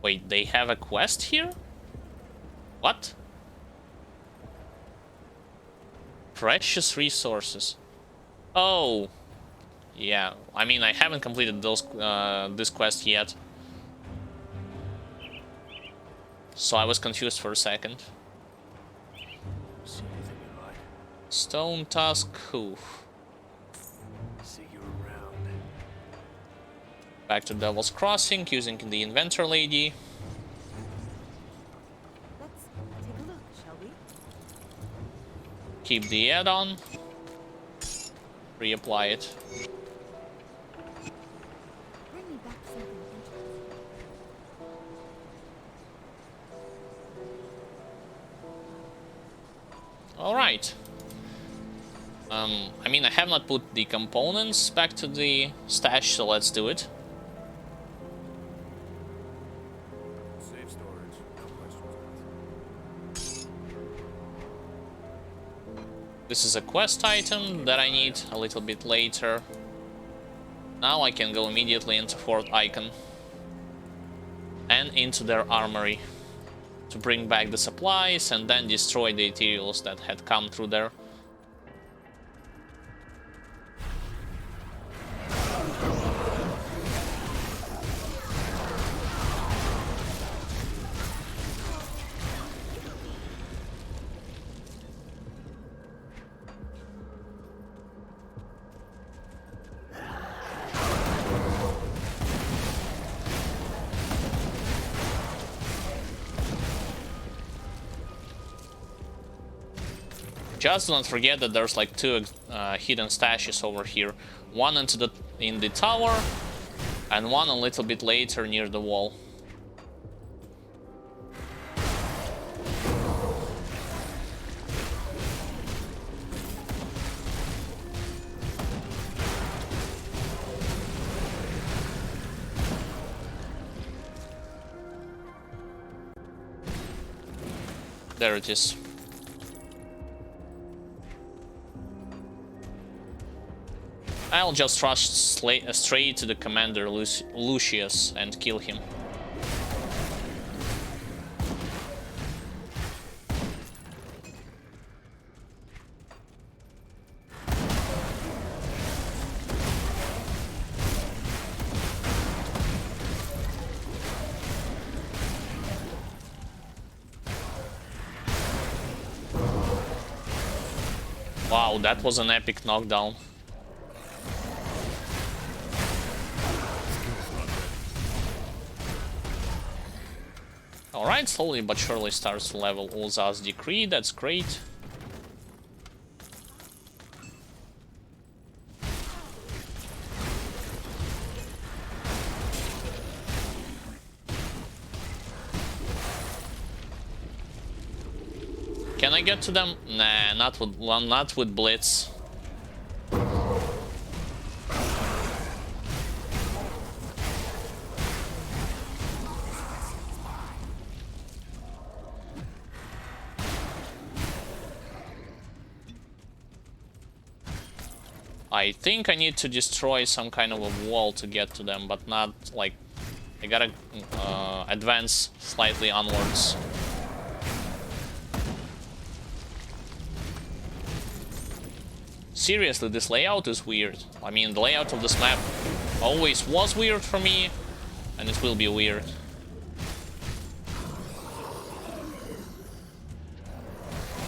Wait, they have a quest here? What? Precious resources. Oh. Yeah, I mean, I haven't completed those this quest yet. So I was confused for a second. Stone Tusk Hoof. Back to Devil's Crossing using the inventor lady. Let's take a look, shall we? Keep the add-on. Reapply it. Bring me back something interesting. Alright. I mean, I have not put the components back to the stash, so let's do it. Safe storage. No questions asked. This is a quest item that I need a little bit later. Now I can go immediately into Fort Icon and into their armory to bring back the supplies and then destroy the materials that had come through there. Just don't forget that there's like two hidden stashes over here. One in the tower, and one a little bit later near the wall. There it is. I'll just rush straight to the commander Lucius and kill him. Wow, that was an epic knockdown. Alright, slowly but surely starts to level Ulza's Decree, that's great. Can I get to them? Nah, not with Blitz. I think I need to destroy some kind of a wall to get to them, but not like... I gotta advance slightly onwards. Seriously, this layout is weird. I mean, the layout of this map always was weird for me, and it will be weird.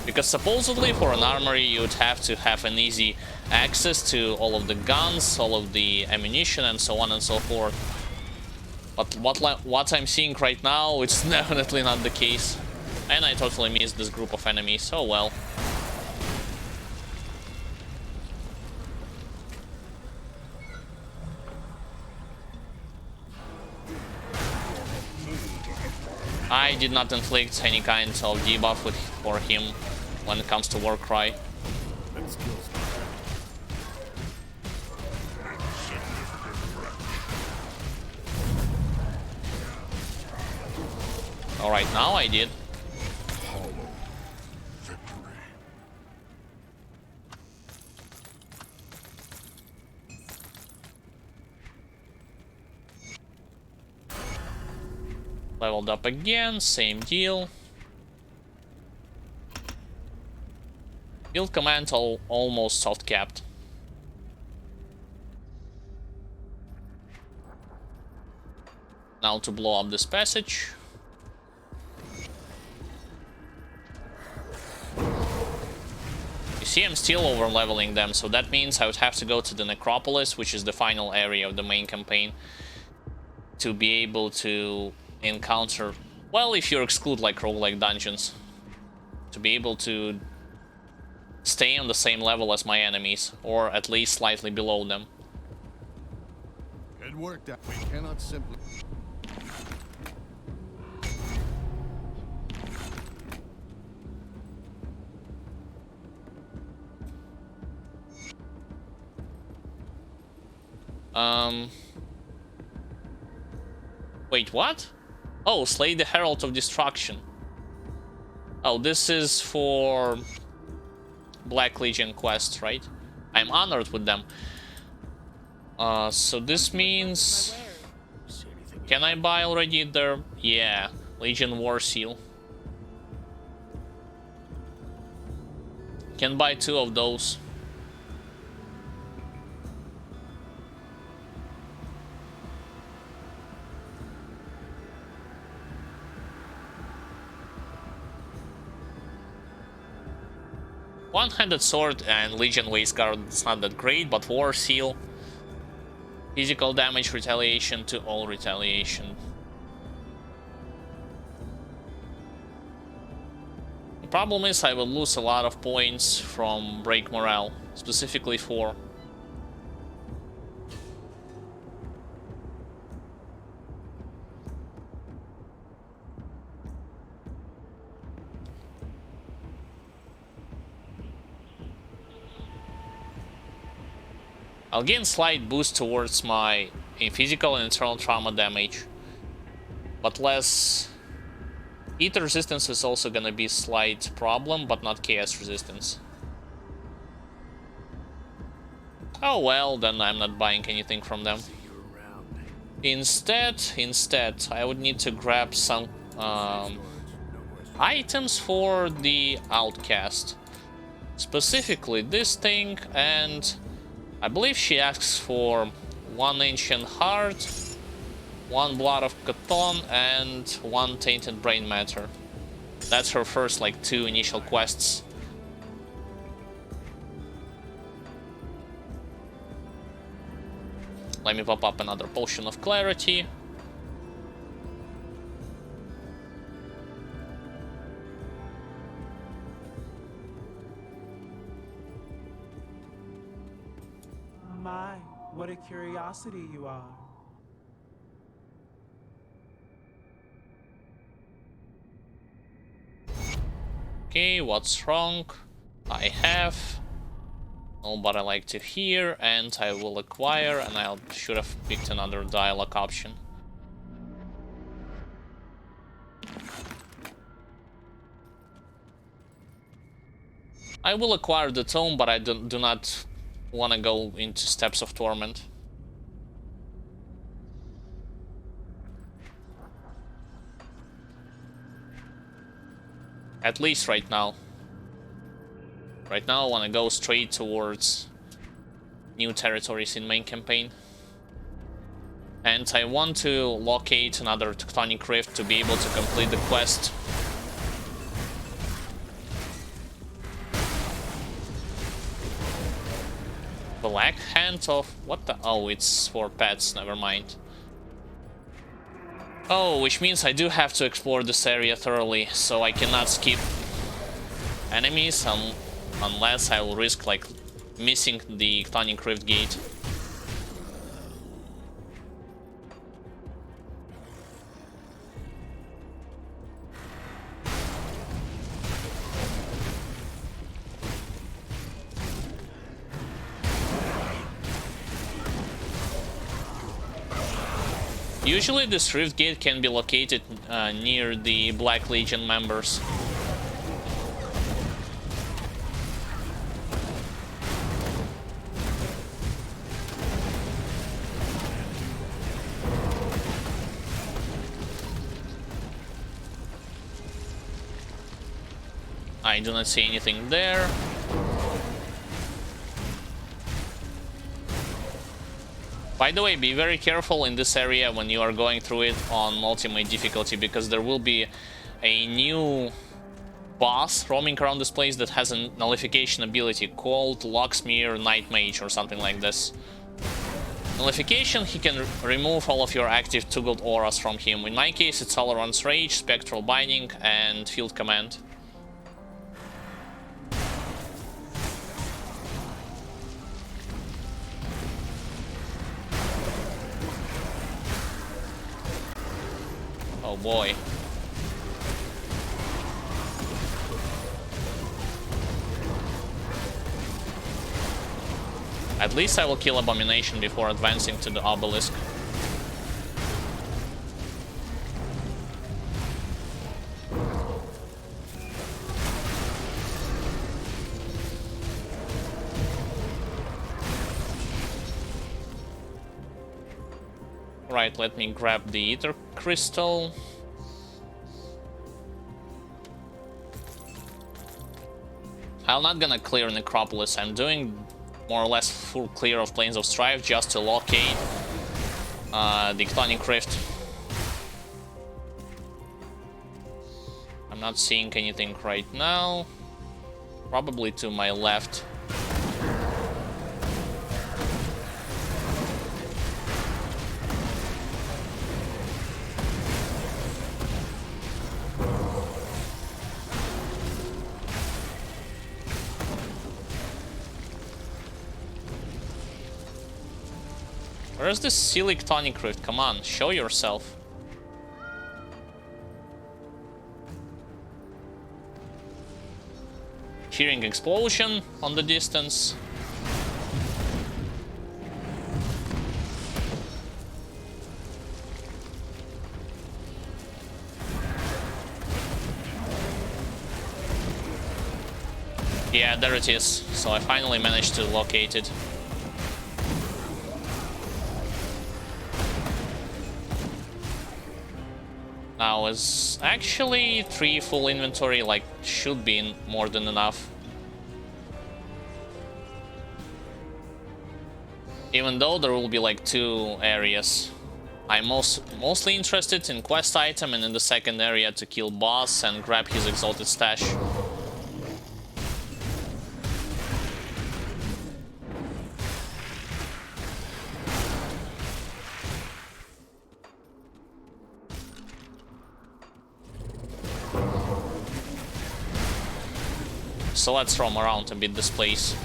Because supposedly for an armory you would have to have an easy access to all of the guns, all of the ammunition, and so on and so forth. But what I'm seeing right now, it's definitely not the case. And I totally missed this group of enemies, oh well. I did not inflict any kind of debuff for him when it comes to Warcry. Alright, now I did. Leveled up again, same deal. Build command almost soft capped. Now to blow up this passage. You see, I'm still over leveling them, so that means I would have to go to the Necropolis, which is the final area of the main campaign, to be able to encounter, well, if you exclude like roguelike dungeons, to be able to stay on the same level as my enemies, or at least slightly below them. Good work, Dad. We cannot simply... Wait, what? Oh, slay the Herald of Destruction. Oh, this is for Black Legion quests, right? I'm honored with them. So this means... Can I buy already their... Yeah, Legion War Seal. Can buy 2 of those. One-handed sword and Legion Waist Guard, it's not that great, but War Seal. Physical damage retaliation to all retaliation. The problem is I will lose a lot of points from Break Morale, specifically 4. I'll gain slight boost towards my physical and internal trauma damage, but less. Heat resistance is also gonna be a slight problem, but not chaos resistance. Oh well, then I'm not buying anything from them. Instead, I would need to grab some items for the Outcast. Specifically this thing, and I believe she asks for 1 Ancient Heart, 1 Blood of Cthon, and 1 Tainted Brain Matter. That's her first, like, 2 initial quests. Let me pop up another Potion of Clarity. My, what a curiosity you are. Okay, what's wrong? I have all but I like to hear, and I will acquire, and I should have picked another dialogue option. I will acquire the tome, but I do not want to go into Steps of Torment. At least right now. Right now I want to go straight towards new territories in main campaign. And I want to locate another Tectonic Rift to be able to complete the quest. Black Hand of... what the... oh, it's for pets, never mind. Oh, which means I do have to explore this area thoroughly, so I cannot skip enemies unless I will risk, like, missing the Tectonic Rift gate. Usually this Rift Gate can be located near the Black Legion members. I do not see anything there. By the way, be very careful in this area when you are going through it on ultimate difficulty, because there will be a new boss roaming around this place that has a nullification ability called Locksmere Night Mage or something like this. Nullification, he can remove all of your active toggled auras from him. In my case, it's Tolerance Rage, Spectral Binding, and Field Command. Oh boy. At least I will kill Abomination before advancing to the Obelisk. Right, let me grab the Ether Crystal. I'm not gonna clear Necropolis, I'm doing more or less full clear of Plains of Strife just to locate the Ictonic Rift. I'm not seeing anything right now. Probably to my left. Where's this silly Ictonic Rift? Come on, show yourself. Hearing explosion on the distance. Yeah, there it is. So I finally managed to locate it. Now is actually 3 full inventory, like, should be more than enough. Even though there will be like 2 areas. I'm mostly interested in quest item and in the second area to kill boss and grab his exalted stash. So let's roam around a bit this place.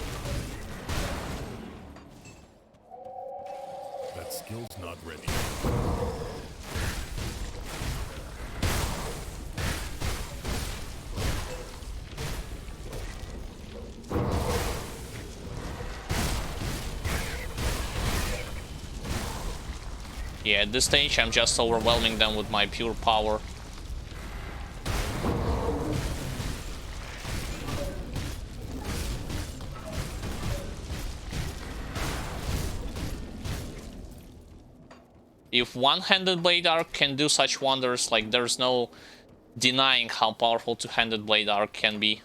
That skill's not ready. Yeah, at this stage I'm just overwhelming them with my pure power. If one-handed Blade Arc can do such wonders, like, there's no denying how powerful two-handed Blade Arc can be.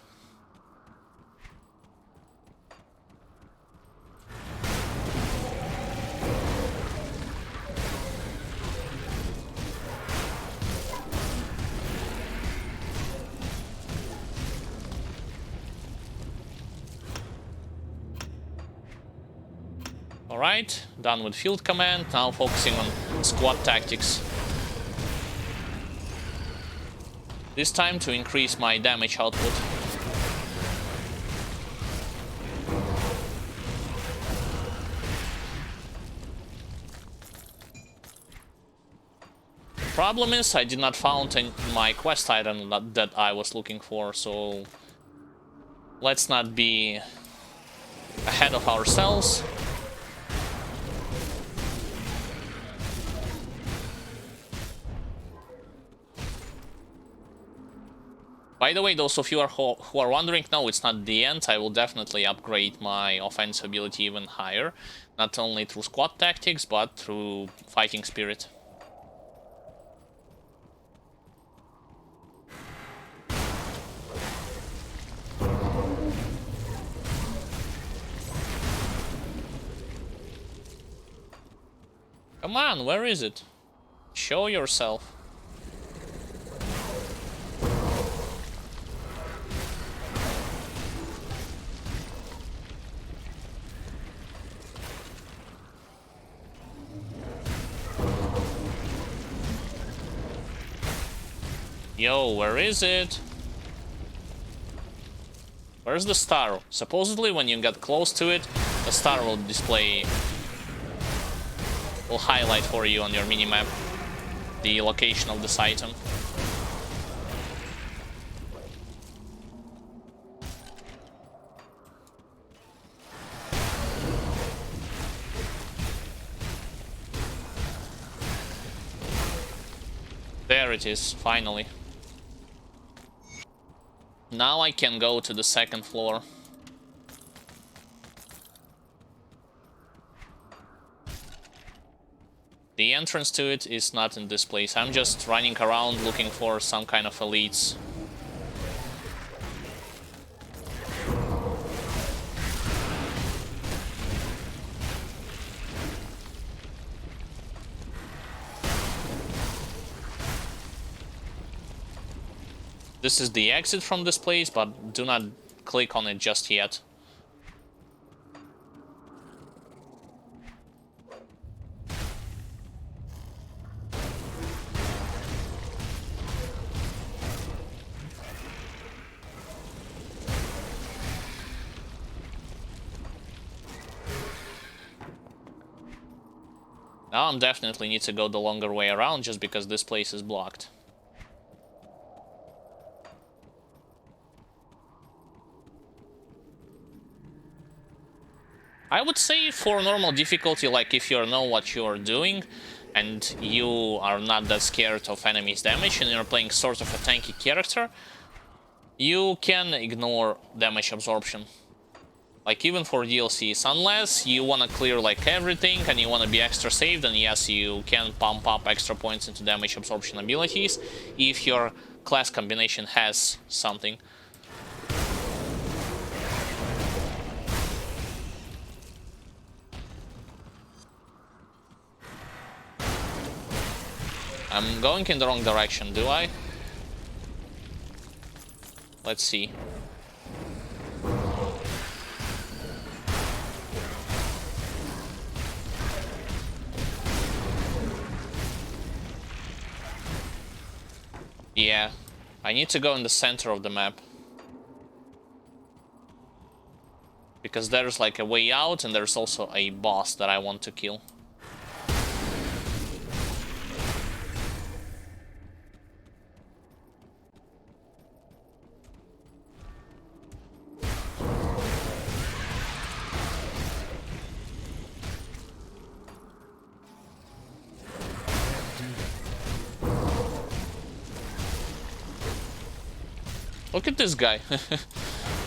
Alright, done with field command, now focusing on squad tactics. This time to increase my damage output. Problem is, I did not found my quest item that I was looking for, so let's not be ahead of ourselves. By the way, those of you who are wondering, no, it's not the end. I will definitely upgrade my offensive ability even higher. Not only through squad tactics, but through fighting spirit. Come on, where is it? Show yourself. Yo, where is it? Where's the star? Supposedly when you get close to it, the star will display, will highlight for you on your minimap the location of this item. There it is, finally. Now I can go to the second floor. The entrance to it is not in this place. I'm just running around looking for some kind of elites. This is the exit from this place, but do not click on it just yet. Now I'm definitely need to go the longer way around just because this place is blocked. I would say for normal difficulty, like if you know what you're doing and you are not that scared of enemies' damage and you're playing sort of a tanky character, you can ignore damage absorption. Like even for DLCs, unless you want to clear like everything and you want to be extra safe, then yes, you can pump up extra points into damage absorption abilities if your class combination has something. I'm going in the wrong direction, do I? Let's see. Yeah, I need to go in the center of the map. Because there's like a way out and there's also a boss that I want to kill. Look at this guy.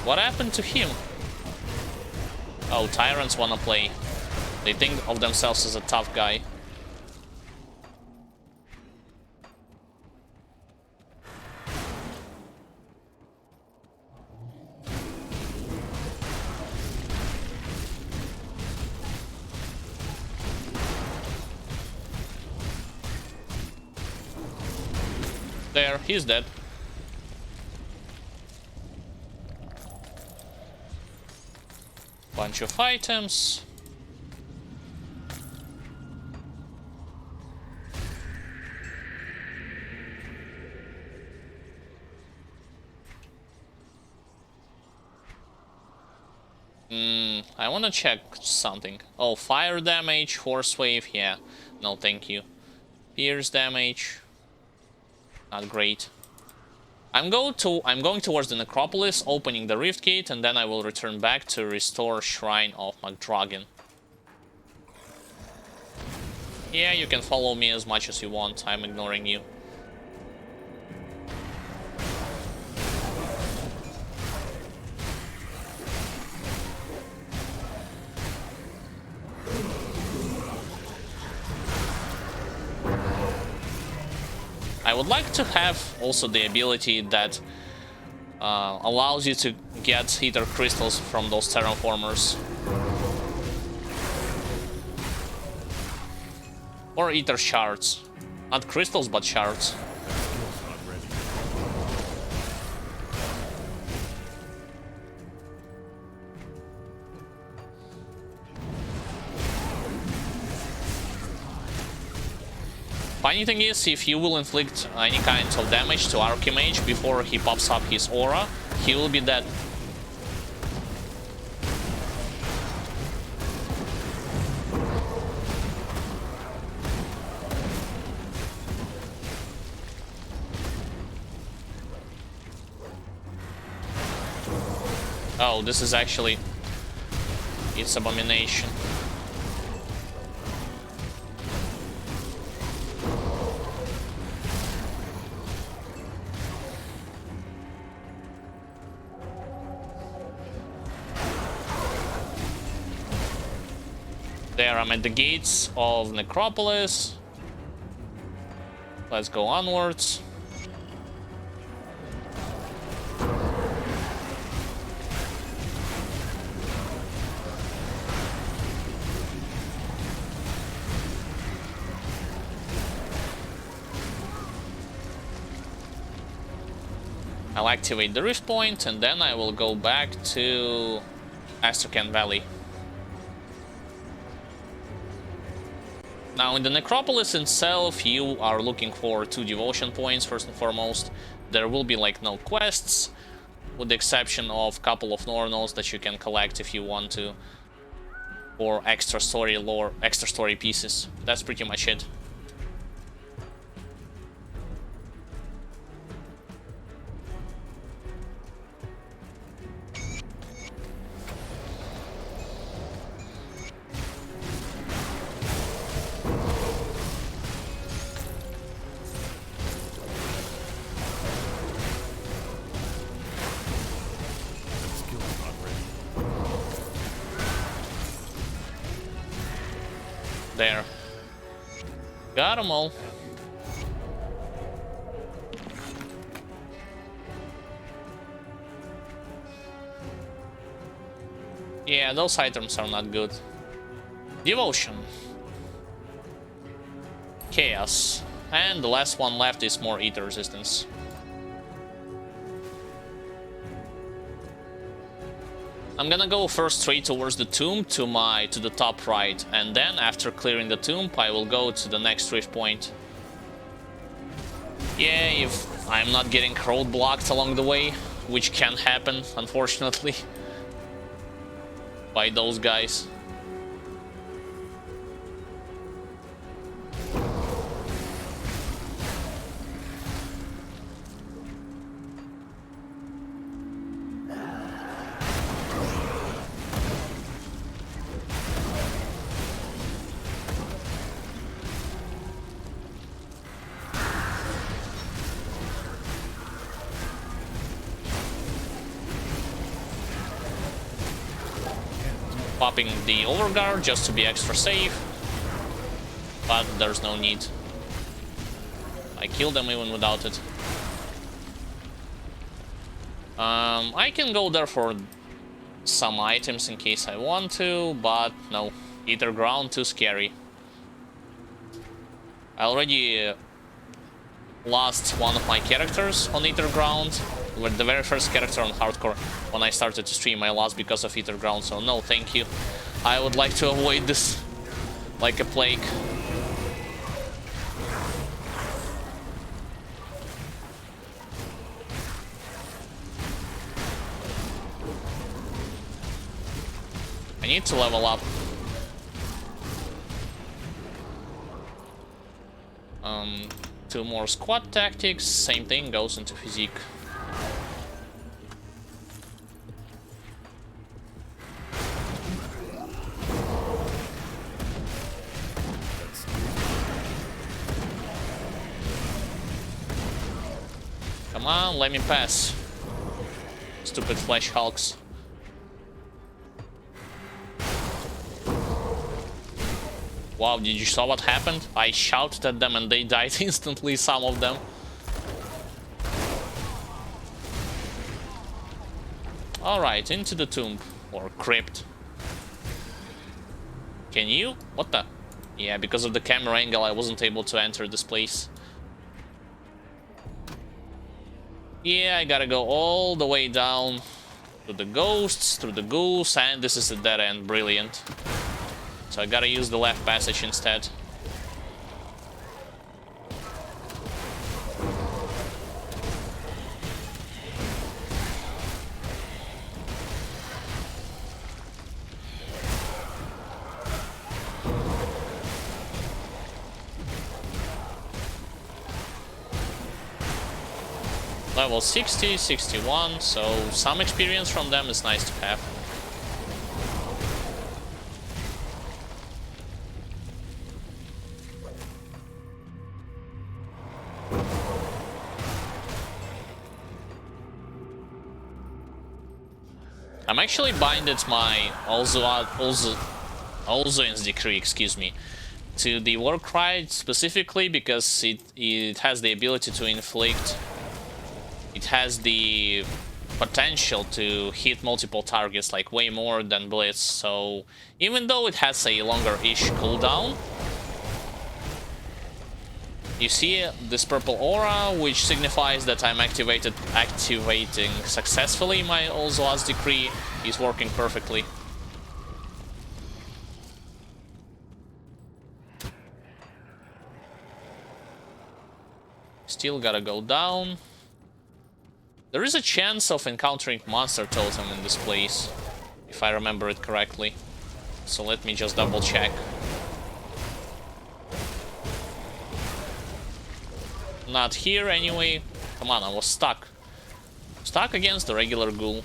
What happened to him? Oh, tyrants wanna play. They think of themselves as a tough guy. There, he's dead. Bunch of items. I want to check something. Oh, fire damage, horse wave, yeah. No, thank you. Pierce damage. Not great. I'm going towards the necropolis, opening the rift gate, and then I will return back to restore Shrine of McDragon. Yeah, you can follow me as much as you want. I'm ignoring you. I would like to have also the ability that allows you to get ether crystals from those terraformers. Or ether shards. Not crystals, but shards. Funny thing is, if you will inflict any kind of damage to Archimage before he pops up his aura, he will be dead. Oh, this is actually... It's Abomination. There, I'm at the gates of Necropolis. Let's go onwards. I'll activate the Rift Point, and then I will go back to Astrakhan Valley. Now, in the Necropolis itself, you are looking for 2 devotion points, first and foremost. There will be, like, no quests, with the exception of a couple of Nornos that you can collect if you want to, or extra story lore, extra story pieces. That's pretty much it. There. Got them all. Yeah, those items are not good. Devotion. Chaos. And the last one left is more Ether resistance. I'm gonna go first straight towards the tomb to the top right, and then after clearing the tomb I will go to the next rift point. Yeah, if I'm not getting roadblocked along the way, which can happen, unfortunately, by those guys. Popping the overguard just to be extra safe, but there's no need. I killed them even without it. I can go there for some items in case I want to, but no. Ether Ground, too scary. I already lost one of my characters on Ether Ground. With the very first character on hardcore when I started to stream, I lost because of Ether Ground, so no thank you. I would like to avoid this like a plague. I need to level up. 2 more squad tactics, same thing goes into physique. Come on, let me pass. Stupid flesh hulks. Wow, did you saw what happened? I shouted at them and they died instantly, some of them. Alright, into the tomb. Or crypt. Can you? What the? Yeah, because of the camera angle I wasn't able to enter this place. Yeah, I gotta go all the way down to the ghosts, through the ghouls, and this is a dead end. Brilliant. So I gotta use the left passage instead. Level 60, 61, so some experience from them is nice to have. I'm actually binded my Olzuin's decree, excuse me, to the war cry specifically because it has the ability to inflict. It has the potential to hit multiple targets, like way more than Blitz, so even though it has a longer-ish cooldown, you see this purple aura, which signifies that I'm activating successfully my Olzua's decree, is working perfectly. Still gotta go down. There is a chance of encountering monster totem in this place, if I remember it correctly. So let me just double check. Not here anyway. Come on, I was stuck. Stuck against the regular ghoul.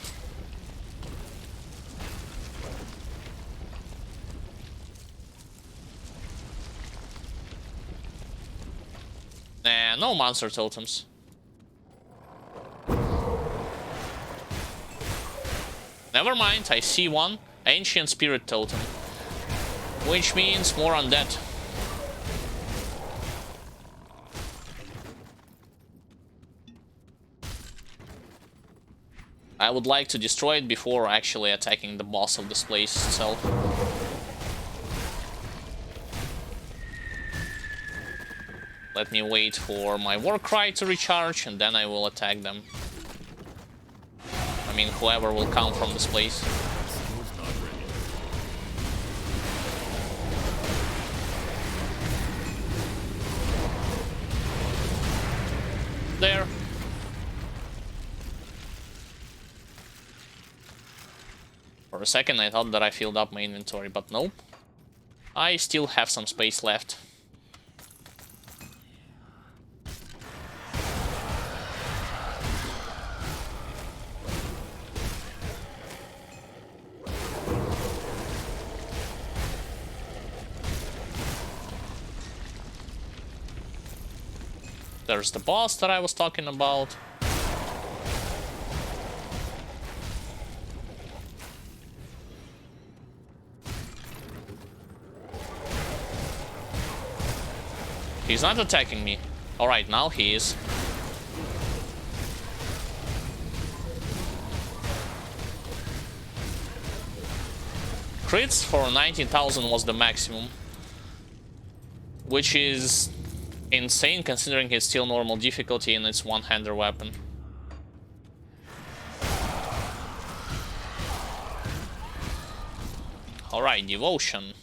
Nah, no monster totems. Never mind, I see one. Ancient Spirit Totem. Which means more undead. I would like to destroy it before actually attacking the boss of this place itself. Let me wait for my war cry to recharge and then I will attack them. I mean, whoever will come from this place. There. For a second I thought that I filled up my inventory, but nope. I still have some space left. There's the boss that I was talking about. He's not attacking me. Alright, now he is. Crits for 19,000 was the maximum. Which is insane considering it's still normal difficulty and it's one-hander weapon. Alright, devotion.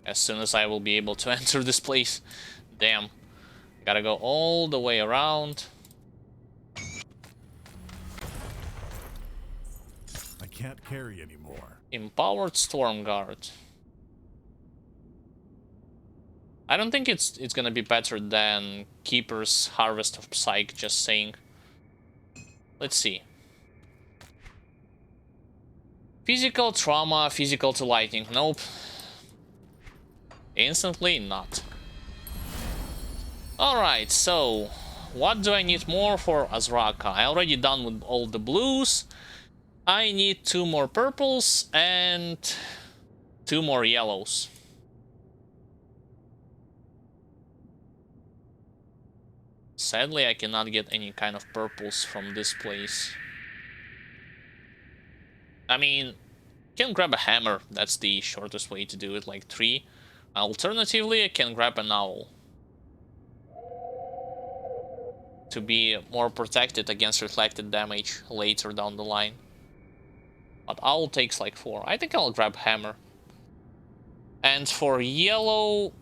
As soon as I will be able to enter this place. Damn. Gotta go all the way around. I can't carry anymore. Empowered Storm Guard. I don't think it's gonna be better than Keeper's Harvest of Psych, just saying. Let's see. Physical trauma, physical to lightning. Nope. Instantly not. Alright, so what do I need more for Azraka? I already done with all the blues. I need 2 more purples and 2 more yellows. Sadly, I cannot get any kind of purples from this place. I mean, can grab a hammer. That's the shortest way to do it, like 3. Alternatively, I can grab an owl to be more protected against reflected damage later down the line. But owl takes like 4. I think I'll grab hammer. And for yellow,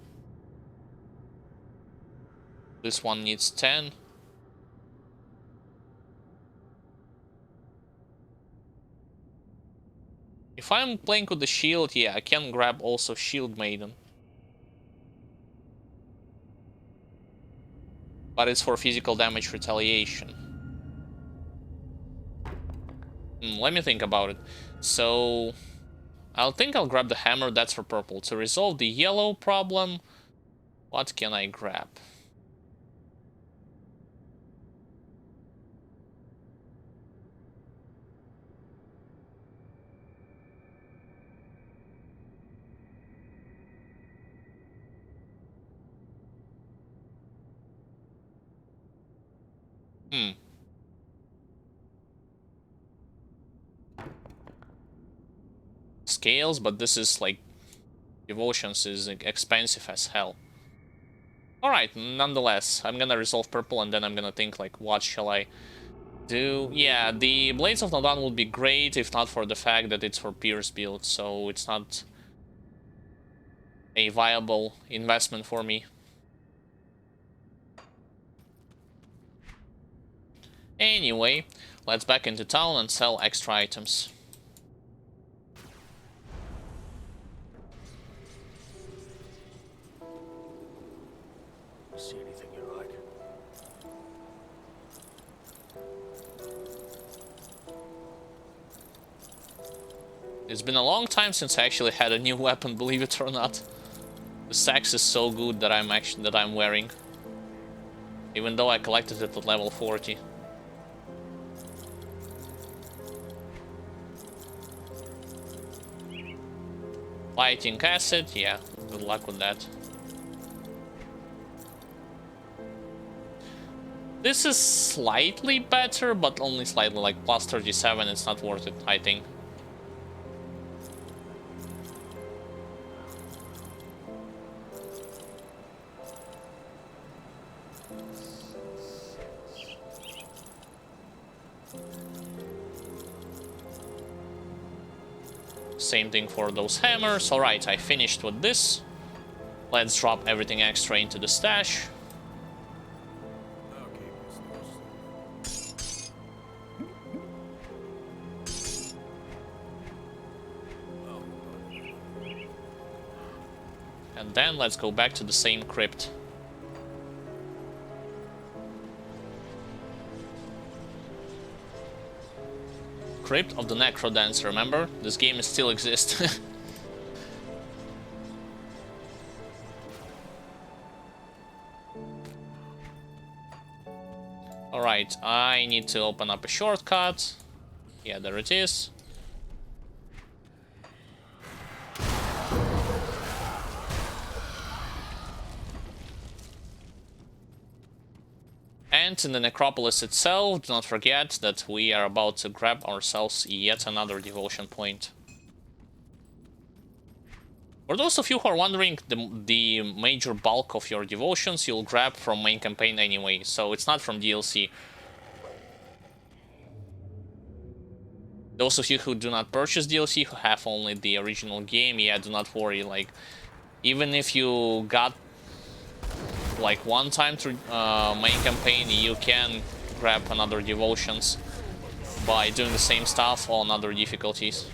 this one needs 10. If I'm playing with the shield, yeah, I can grab also Shield Maiden. but it's for physical damage retaliation. Let me think about it. So I'll grab the hammer. That's for purple. To resolve the yellow problem, what can I grab? Scales, but this is like devotions is expensive as hell. Alright, nonetheless, I'm gonna resolve purple and then I'm gonna think like what shall I do? Yeah, the Blades of Nadan would be great if not for the fact that it's for Pierce build, so it's not a viable investment for me. Anyway, let's back into town and sell extra items. See anything you like? It's been a long time since I actually had a new weapon, believe it or not. The sax is so good that I'm wearing, even though I collected it at level 40. Lighting acid, yeah, good luck with that. This is slightly better, but only slightly, like plus 37, it's not worth it, I think. Same thing for those hammers. Alright, I finished with this. Let's drop everything extra into the stash. And then let's go back to the same crypt. Crypt of the Necrodance, remember? This game still exists. Alright, I need to open up a shortcut. Yeah, there it is. And in the necropolis itself, do not forget that we are about to grab ourselves yet another devotion point. For those of you who are wondering, the major bulk of your devotions you'll grab from main campaign anyway, so it's not from DLC. Those of you who do not purchase DLC, who have only the original game, yeah, do not worry, like, even if you got like one time through main campaign, you can grab another devotions by doing the same stuff on other difficulties.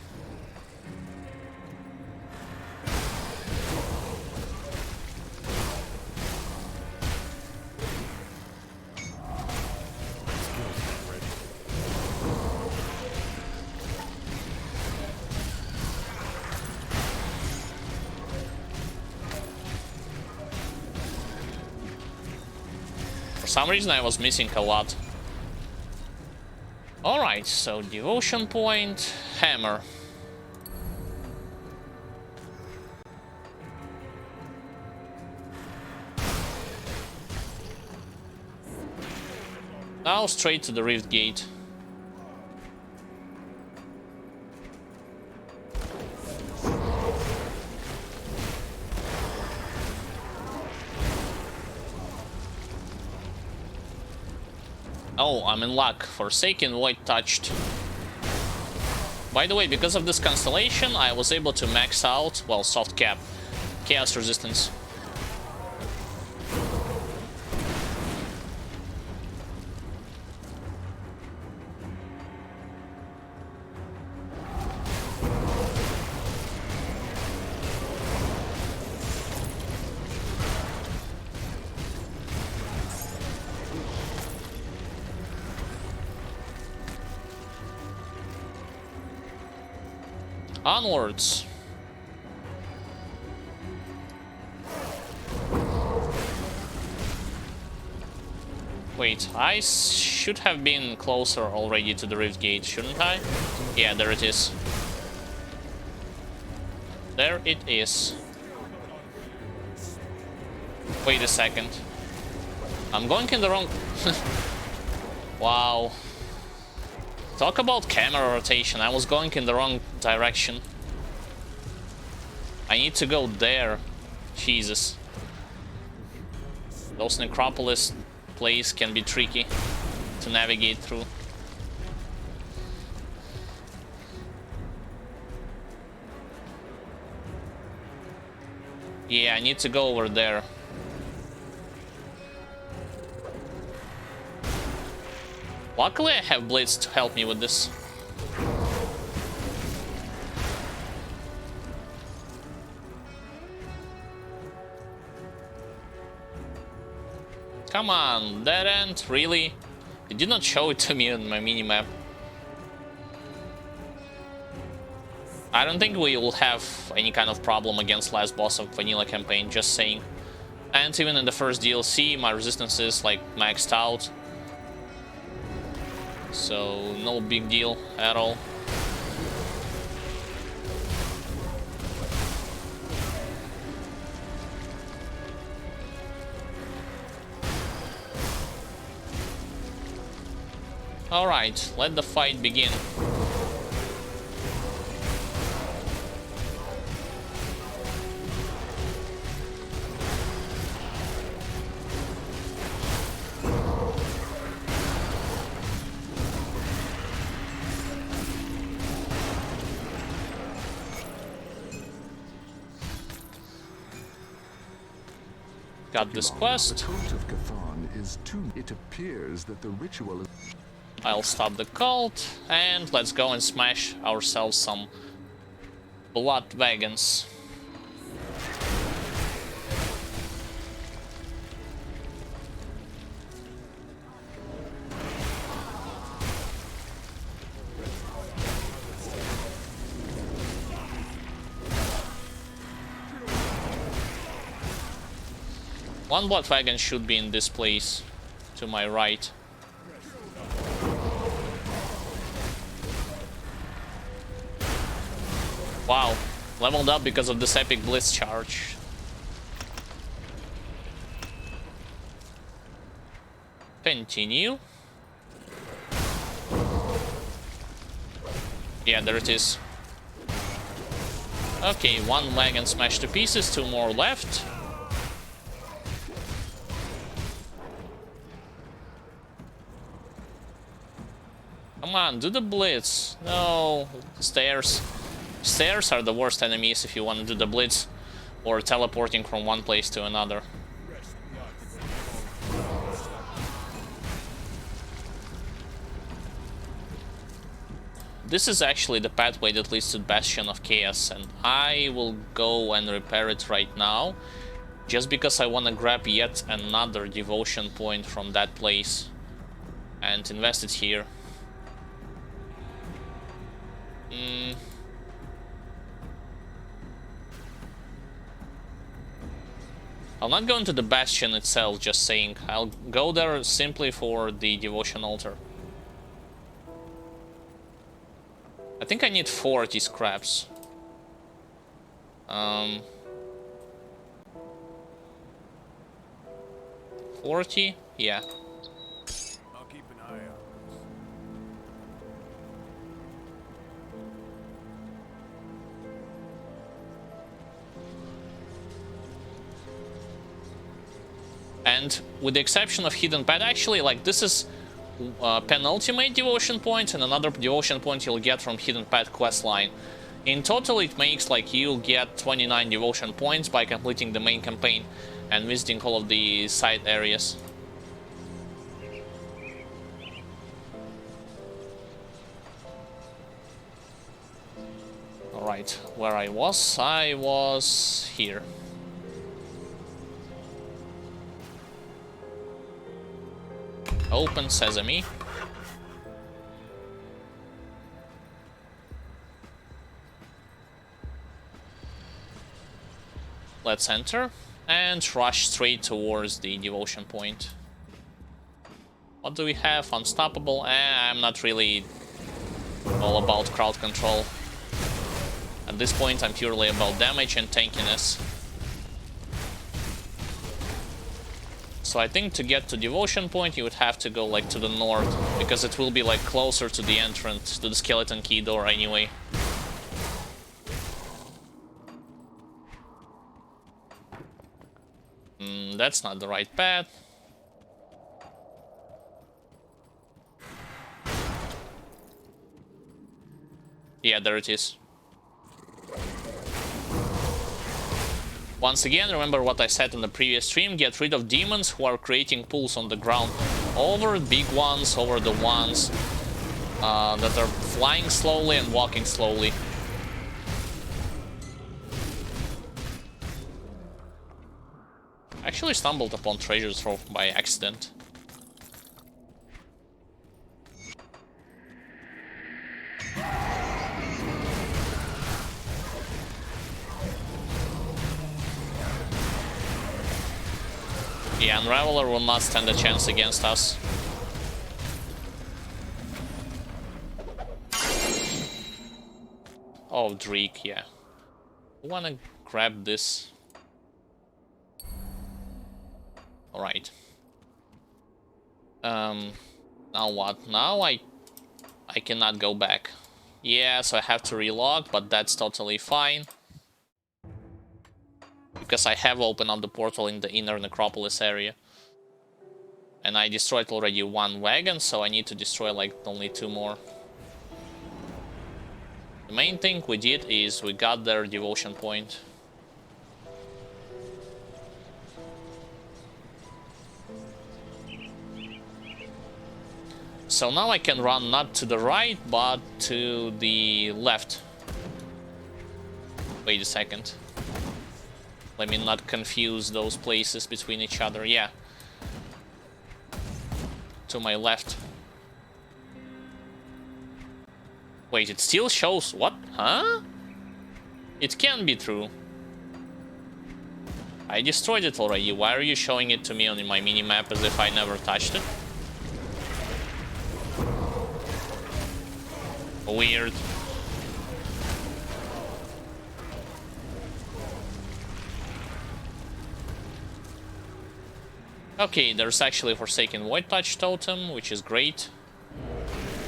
For some reason I was missing a lot. Alright, so devotion point, hammer. Now straight to the Rift Gate. Oh, I'm in luck. Forsaken Void touched. By the way, because of this constellation, I was able to max out, well, soft cap, chaos resistance. Onwards. Wait, I should have been closer already to the Rift Gate, shouldn't I? Yeah, there it is. There it is. Wait a second. I'm going in the wrong... Wow. Talk about camera rotation. I was going in the wrong direction. I need to go there. Jesus. Those necropolis places can be tricky to navigate through. Yeah, I need to go over there. Luckily, I have Blitz to help me with this. Come on, dead end, really? It did not show it to me on my minimap. I don't think we will have any kind of problem against last boss of vanilla campaign, just saying. And even in the first DLC, my resistance is like maxed out. So, no big deal at all. Alright, let the fight begin. Got this quest. The cult of Cthon is too. It appears that the ritual is... I'll stop the cult, and let's go and smash ourselves some blood wagons. One blood wagon should be in this place, to my right. Wow, leveled up because of this epic blitz charge. Continue. Yeah, there it is. Okay, one wagon smashed to pieces, two more left. Come on, do the blitz. No, stairs. Stairs are the worst enemies if you want to do the blitz or teleporting from one place to another. This is actually the pathway that leads to the Bastion of Chaos, and I will go and repair it right now, just because I want to grab yet another devotion point from that place and invest it here. I'll not go into the Bastion itself, just saying. I'll go there simply for the devotion altar. I think I need 40 scraps. 40? Yeah. I'll keep an eye out. And with the exception of Hidden Path, actually, like, this is penultimate devotion point and another devotion point you'll get from Hidden Path questline. In total, it makes like you'll get 29 devotion points by completing the main campaign and visiting all of the side areas. Alright, where I was here. Open sesame. Let's enter and rush straight towards the devotion point. What do we have? Unstoppable? I'm not really all about crowd control. At this point, I'm purely about damage and tankiness. So I think to get to devotion point, you would have to go like to the north, because it will be like closer to the entrance, to the skeleton key door anyway. That's not the right path. Yeah, there it is. Once again, remember what I said in the previous stream, get rid of demons who are creating pools on the ground. Over big ones, over the ones that are flying slowly and walking slowly. I actually stumbled upon treasure trove by accident. The Unraveler will not stand a chance against us. Oh, Dreek, yeah. I wanna grab this. Alright. Now what? Now I cannot go back. Yeah, so I have to relog, but that's totally fine. Because I have opened up the portal in the inner necropolis area. And I destroyed already one wagon, so I need to destroy like only 2 more. The main thing we did is we got their devotion point. So now I can run not to the right, but to the left. Wait a second. Let me not confuse those places between each other. Yeah. To my left. Wait, it still shows... What? Huh? It can be true. I destroyed it already. Why are you showing it to me on my minimap as if I never touched it? Weird. Okay, there's actually a Forsaken Void Touch totem, which is great.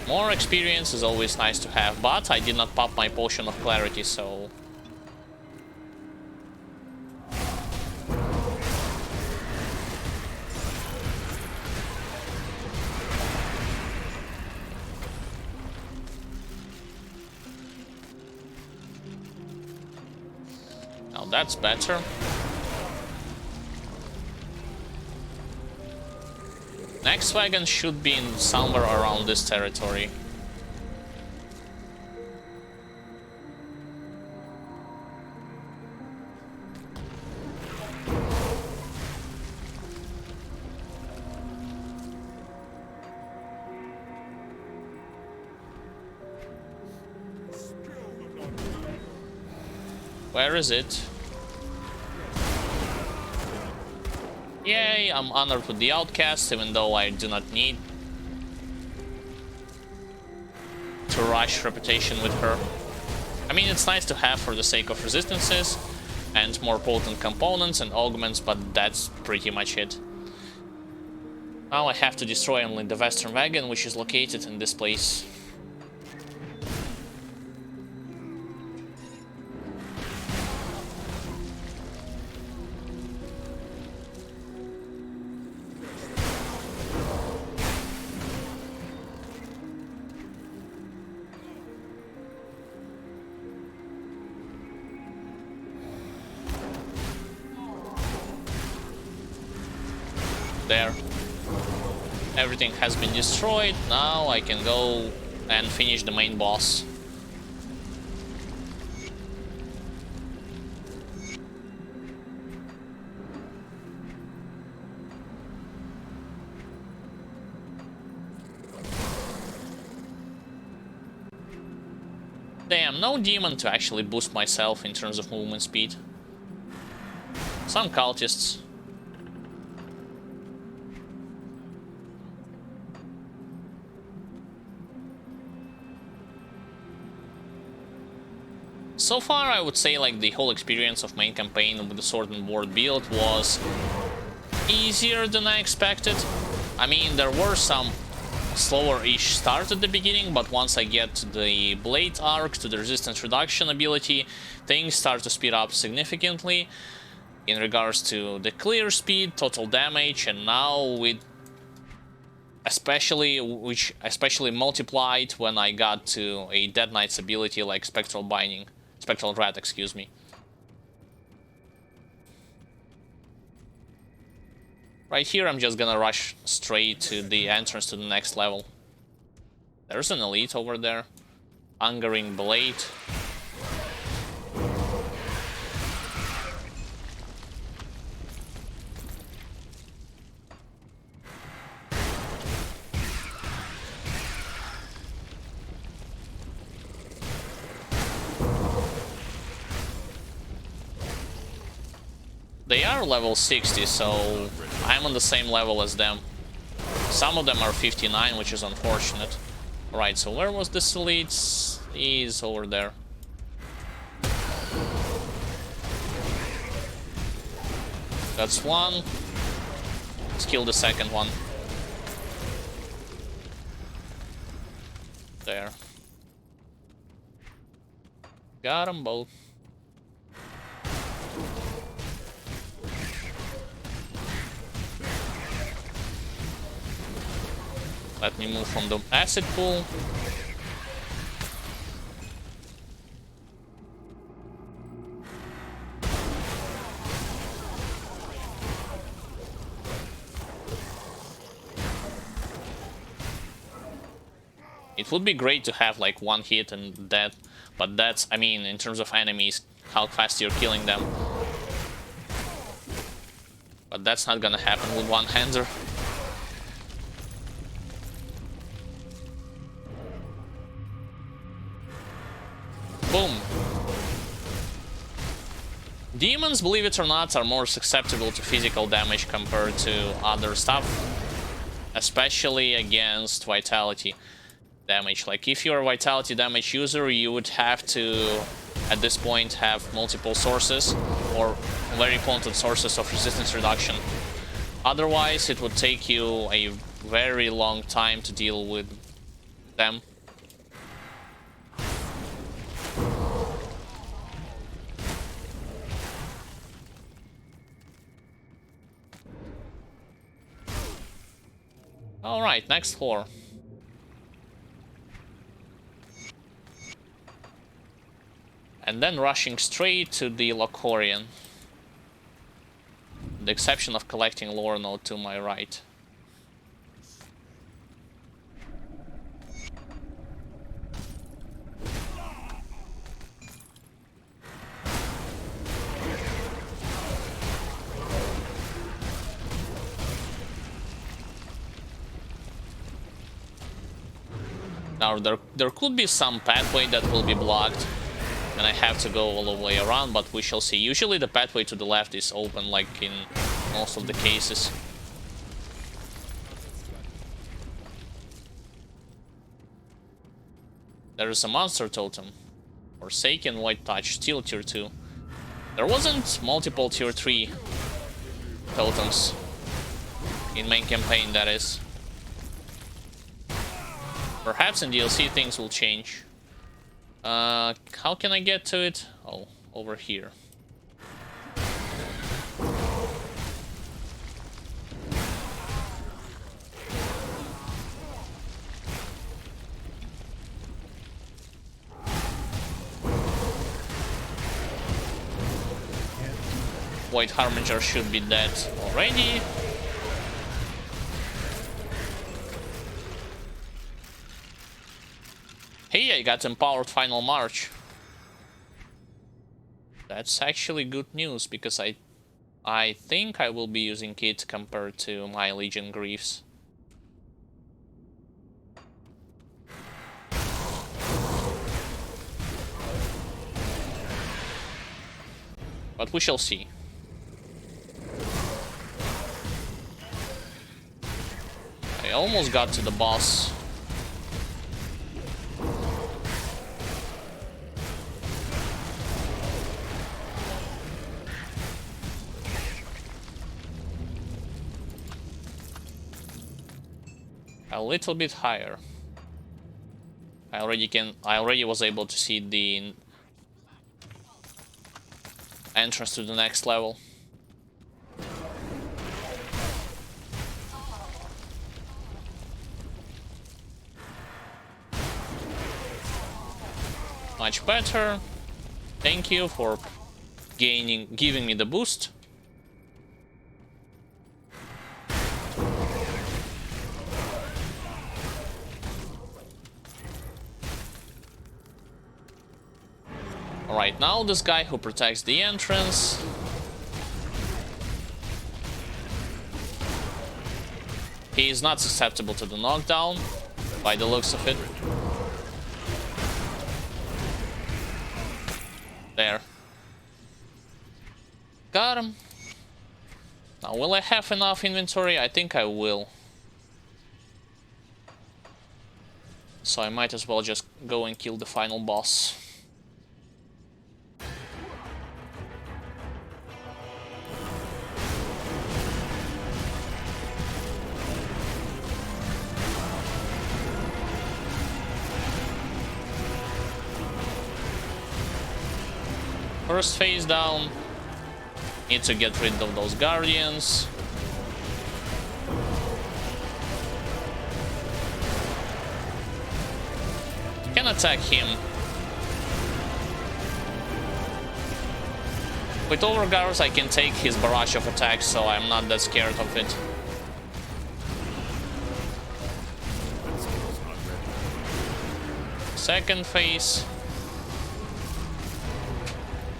More experience is always nice to have, but I did not pop my Potion of Clarity, so... Now that's better. Next wagon should be in somewhere around this territory. Where is it? Yay, I'm honored with the outcast, even though I do not need to rush reputation with her. I mean, it's nice to have for the sake of resistances and more potent components and augments, but that's pretty much it. Now I have to destroy only the western wagon, which is located in this place. There. Everything has been destroyed. Now I can go and finish the main boss. Damn, no demon to actually boost myself in terms of movement speed. Some cultists. So far, I would say like the whole experience of main campaign with the sword and board build was easier than I expected. I mean, there were some slower-ish start at the beginning, but once I get to the blade arc, to the resistance reduction ability, things start to speed up significantly in regards to the clear speed, total damage, and now with especially multiplied when I got to a Dead Knight's ability like Spectral Rat, excuse me. Right here, I'm just gonna rush straight to the entrance to the next level. There's an elite over there. Hungering Blade. They are level 60, so I'm on the same level as them. Some of them are 59, which is unfortunate. Right, so where was this elite? He's over there. That's one. Let's kill the second one. There. Got them both. Let me move from the acid pool. It would be great to have like one hit and dead, but that's, I mean, in terms of enemies, how fast you're killing them. But that's not gonna happen with one-hander. Boom. Demons, believe it or not, are more susceptible to physical damage compared to other stuff, especially against vitality damage. Like, if you're a vitality damage user, you would have to, at this point, have multiple sources or very potent sources of resistance reduction. Otherwise, it would take you a very long time to deal with them. Alright, next floor. And then rushing straight to the Locorian. The exception of collecting lore node to my right. Now there could be some pathway that will be blocked and I have to go all the way around, but we shall see. Usually the pathway to the left is open, like in most of the cases. There is a monster totem. Forsaken, White Touch, Steel tier 2. There wasn't multiple tier 3 totems in main campaign, that is. Perhaps in DLC things will change. How can I get to it? Oh, over here. White Harbinger should be dead already. Hey, I got empowered Final March. That's actually good news, because I think I will be using it compared to my Legion Griefs. But we shall see. I almost got to the boss. A little bit higher. I already was able to see the entrance to the next level. Much better. Thank you for giving me the boost. Alright, now this guy who protects the entrance. He is not susceptible to the knockdown, by the looks of it. There. Got him. Now, will I have enough inventory? I think I will. So I might as well just go and kill the final boss. First phase down. Need to get rid of those guardians. Can attack him. With overguards I can take his barrage of attacks, so I'm not that scared of it. Second phase.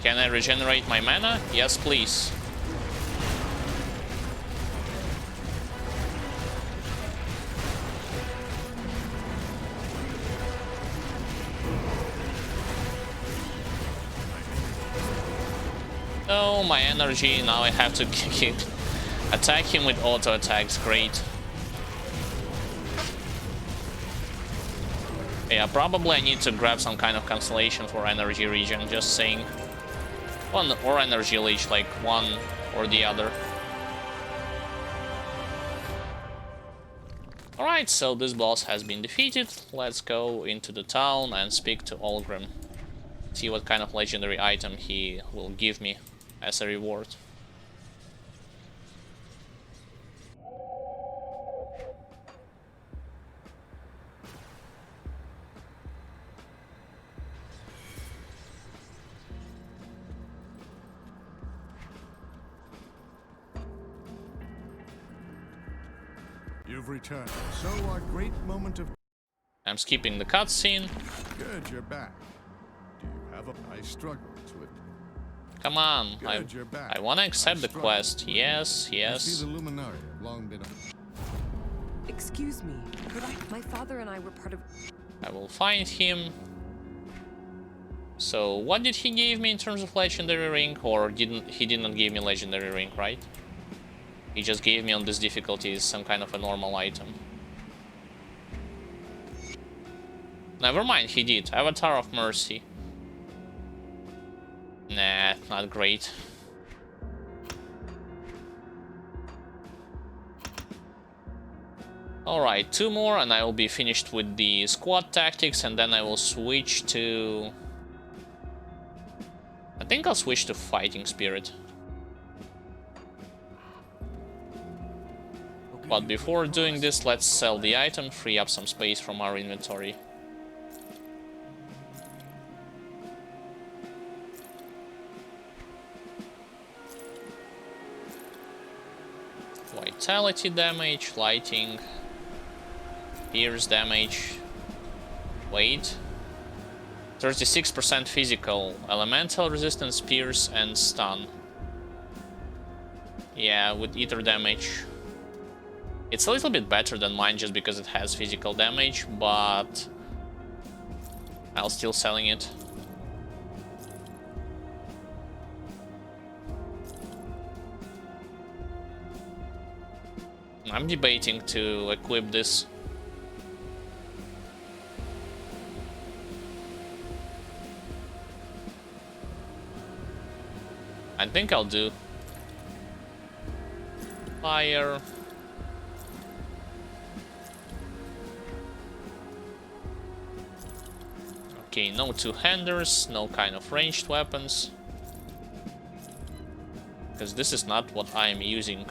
Can I regenerate my mana? Yes, please. Oh, my energy. Now I have to attack him with auto attacks. Great. Yeah, probably I need to grab some kind of cancellation for energy regen, just saying. One or energy leech, like one or the other. Alright, so this boss has been defeated. Let's go into the town and speak to Olgrim. See what kind of legendary item he will give me as a reward. You've returned. So our great moment of... I'm skipping the cutscene. Good, you're back. Do you have a... I struggle to it. Come on, Good, you're back. I want to accept the struggle. quest. Yes, I yes. see the Luminari have long been... Excuse me, could I? My father and I were part of... I will find him. So, what did he give me in terms of legendary ring? Or he didn't give me legendary ring, right? He just gave me on this difficulty some kind of a normal item. Never mind, he did. Avatar of Mercy. Nah, not great. Alright, 2 more and I will be finished with the squad tactics, and then I will switch to... I think I'll switch to Fighting Spirit. But before doing this, let's sell the item, free up some space from our inventory. Vitality damage, lighting, pierce damage. Wait. 36% physical, elemental resistance, pierce, and stun. Yeah, with ether damage. It's a little bit better than mine just because it has physical damage, but I'll still selling it. I'm debating to equip this. I think I'll do fire. Okay, no two-handers, no kind of ranged weapons. Because this is not what I am using.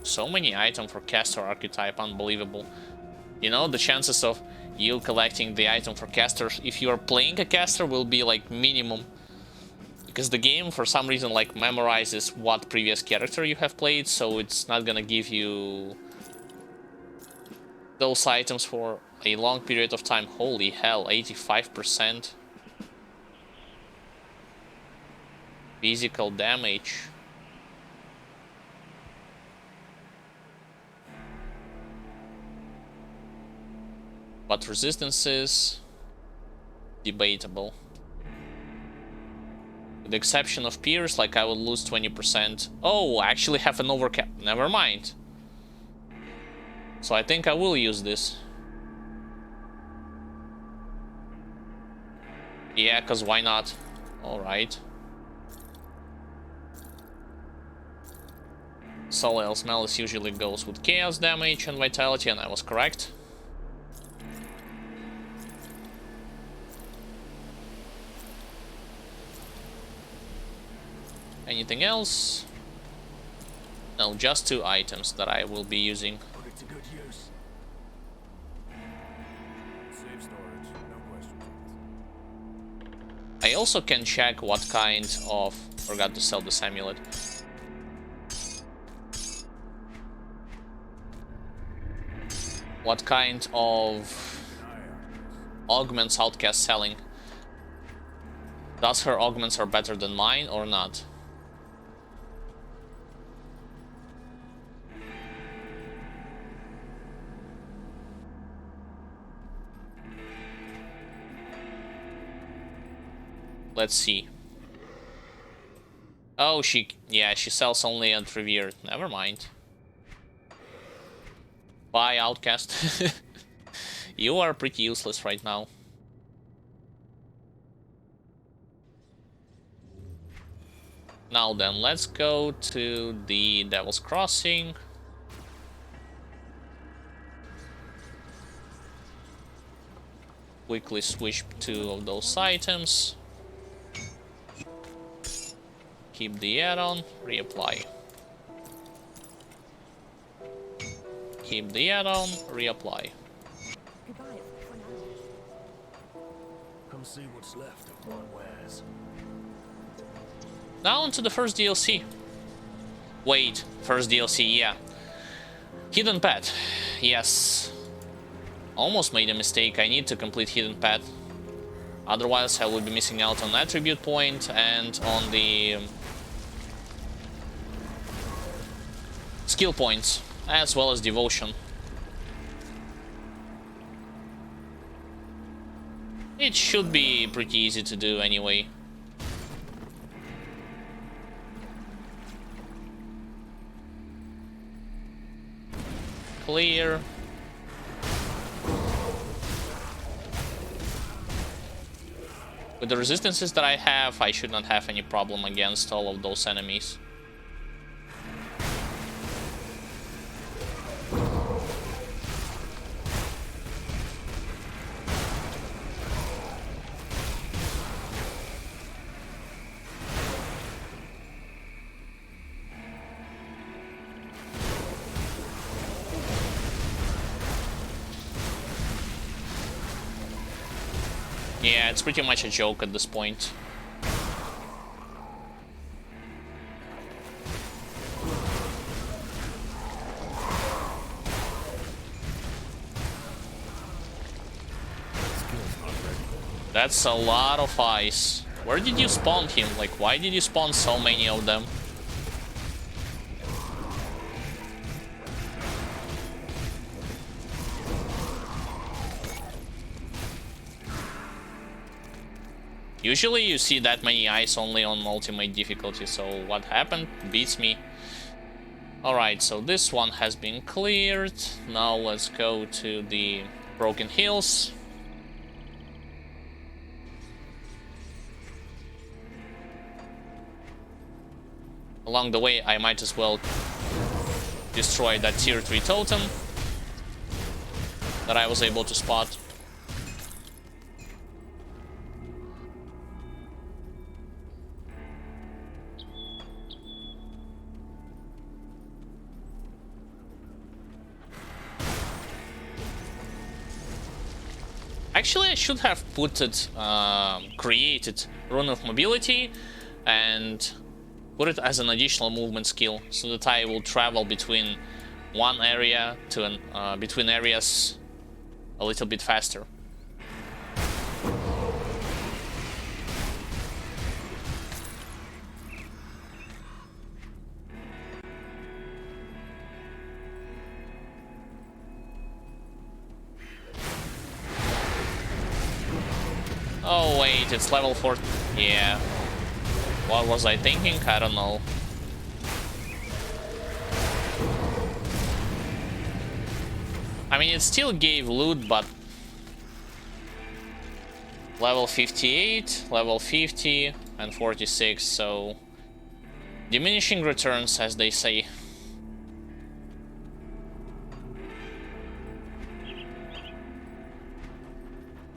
So many items for caster archetype, unbelievable. You know, the chances of you collecting the item for casters if you are playing a caster will be like minimum. Because the game for some reason like memorizes what previous character you have played, so it's not gonna give you those items for a long period of time. Holy hell, 85% physical damage. But resistances, debatable. With the exception of Pierce, like I would lose 20%. Oh, I actually have an overcap. Never mind. So I think I will use this. Yeah, because why not? Alright. Soleil's Malice usually goes with chaos damage and vitality, and I was correct. Anything else? No, just 2 items that I will be using. Put it to good use. Save storage, no questions. I also can check what kind of... Forgot to sell this amulet. What kind of augments Outcast selling? Does her augments are better than mine or not? Let's see. Oh, she sells only at Revere. Never mind. Bye, Outcast. You are pretty useless right now. Now then, let's go to the Devil's Crossing. Quickly switch 2 of those items. Keep the add-on, reapply. Keep the add-on, reapply. Goodbye for now. Come see what's left of my wares. Now onto the first DLC. Wait, first DLC, yeah. Hidden Path, yes. Almost made a mistake, I need to complete Hidden Path. Otherwise I will be missing out on attribute point and on the skill points, as well as devotion. It should be pretty easy to do anyway. Clear. With the resistances that I have, I should not have any problem against all of those enemies. Yeah, it's pretty much a joke at this point. That's a lot of ice. Where did you spawn him? Like, why did you spawn so many of them? Usually you see that many eyes only on ultimate difficulty, so what happened? Beats me. Alright, so this one has been cleared. Now let's go to the Broken Hills. Along the way, I might as well destroy that tier 3 totem that I was able to spot. Actually, I should have created Rune of Mobility and put it as an additional movement skill, so that I will travel between one area to between areas a little bit faster. Oh wait, it's level 4. Yeah. What was I thinking? I don't know. I mean, it still gave loot, but level 58, level 50, and 46, so diminishing returns, as they say.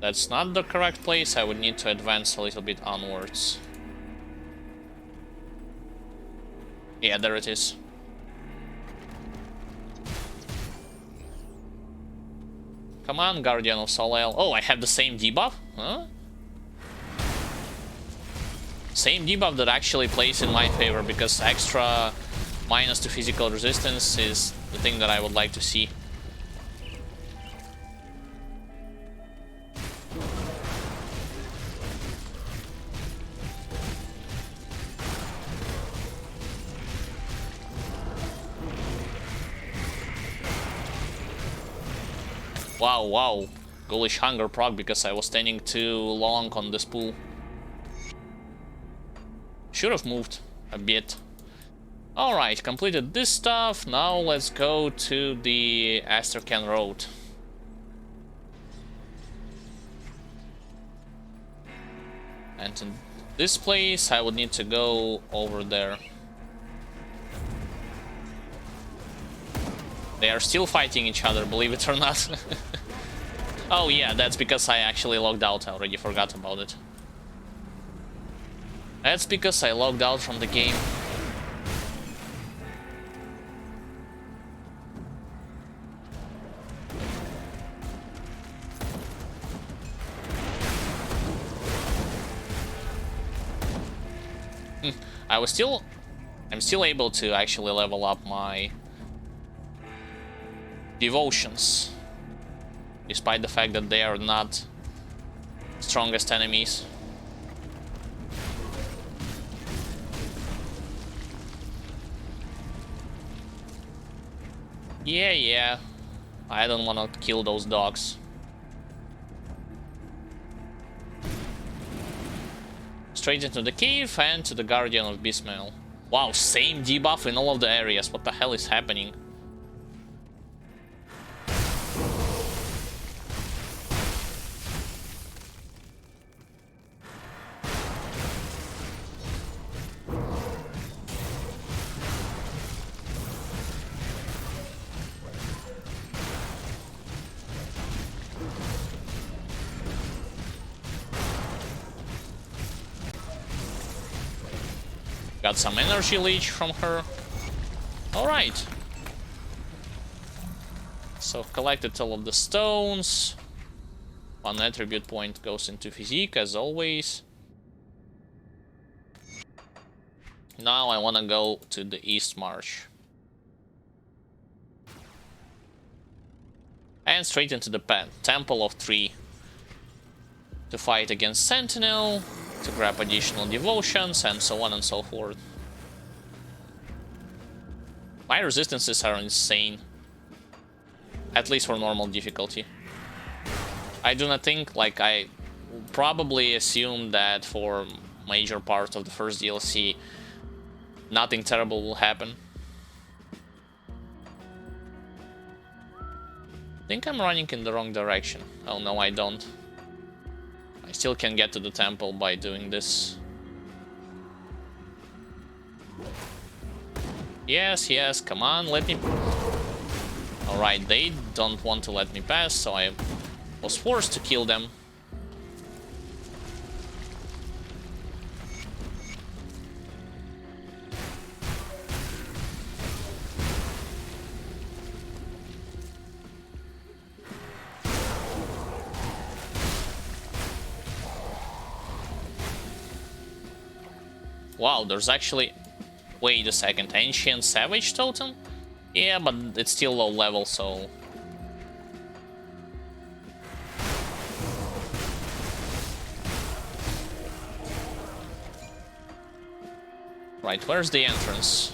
That's not the correct place. I would need to advance a little bit onwards. Yeah, there it is. Come on, Guardian of Soleil. Oh, I have the same debuff? Huh? Same debuff that actually plays in my favor, because extra minus to physical resistance is the thing that I would like to see. Wow, wow. Ghoulish Hunger proc because I was standing too long on this pool. Should have moved a bit. Alright, completed this stuff. Now let's go to the Astrakhan Road. And in this place, I would need to go over there. They are still fighting each other, believe it or not. Oh yeah, that's because I actually logged out. I already forgot about it. That's because I logged out from the game. I'm still able to actually level up my devotions, despite the fact that they are not strongest enemies. Yeah, I don't want to kill those dogs. Straight into the cave and to the Guardian of Bismael. Wow, same debuff in all of the areas. What the hell is happening? Got some energy leech from her. Alright. So collected all of the stones. One attribute point goes into physique as always. Now I want to go to the East March. And straight into the Temple of 3. To fight against Sentinel. To grab additional devotions and so on and so forth. My resistances are insane. At least for normal difficulty. I do not think, like, I probably assume that for major part of the first DLC, nothing terrible will happen. I think I'm running in the wrong direction. Oh no, I don't. I still can get to the temple by doing this. Yes, yes, come on, let me... Alright, they don't want to let me pass, so I was forced to kill them. Wow, there's actually... Wait a second, Ancient Savage Totem? Yeah, but it's still low level, so... Right, where's the entrance?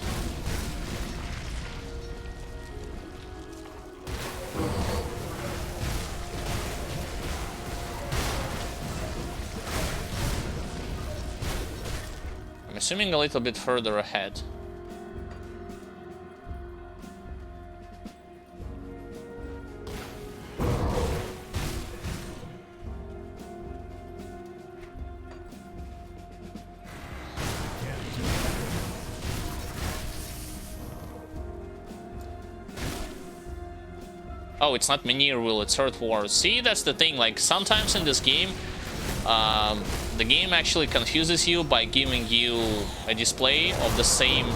I'm assuming a little bit further ahead. Oh, it's not Menhir Wheel, it's Earth War. See, that's the thing, like, sometimes in this game, the game actually confuses you by giving you a display of the same...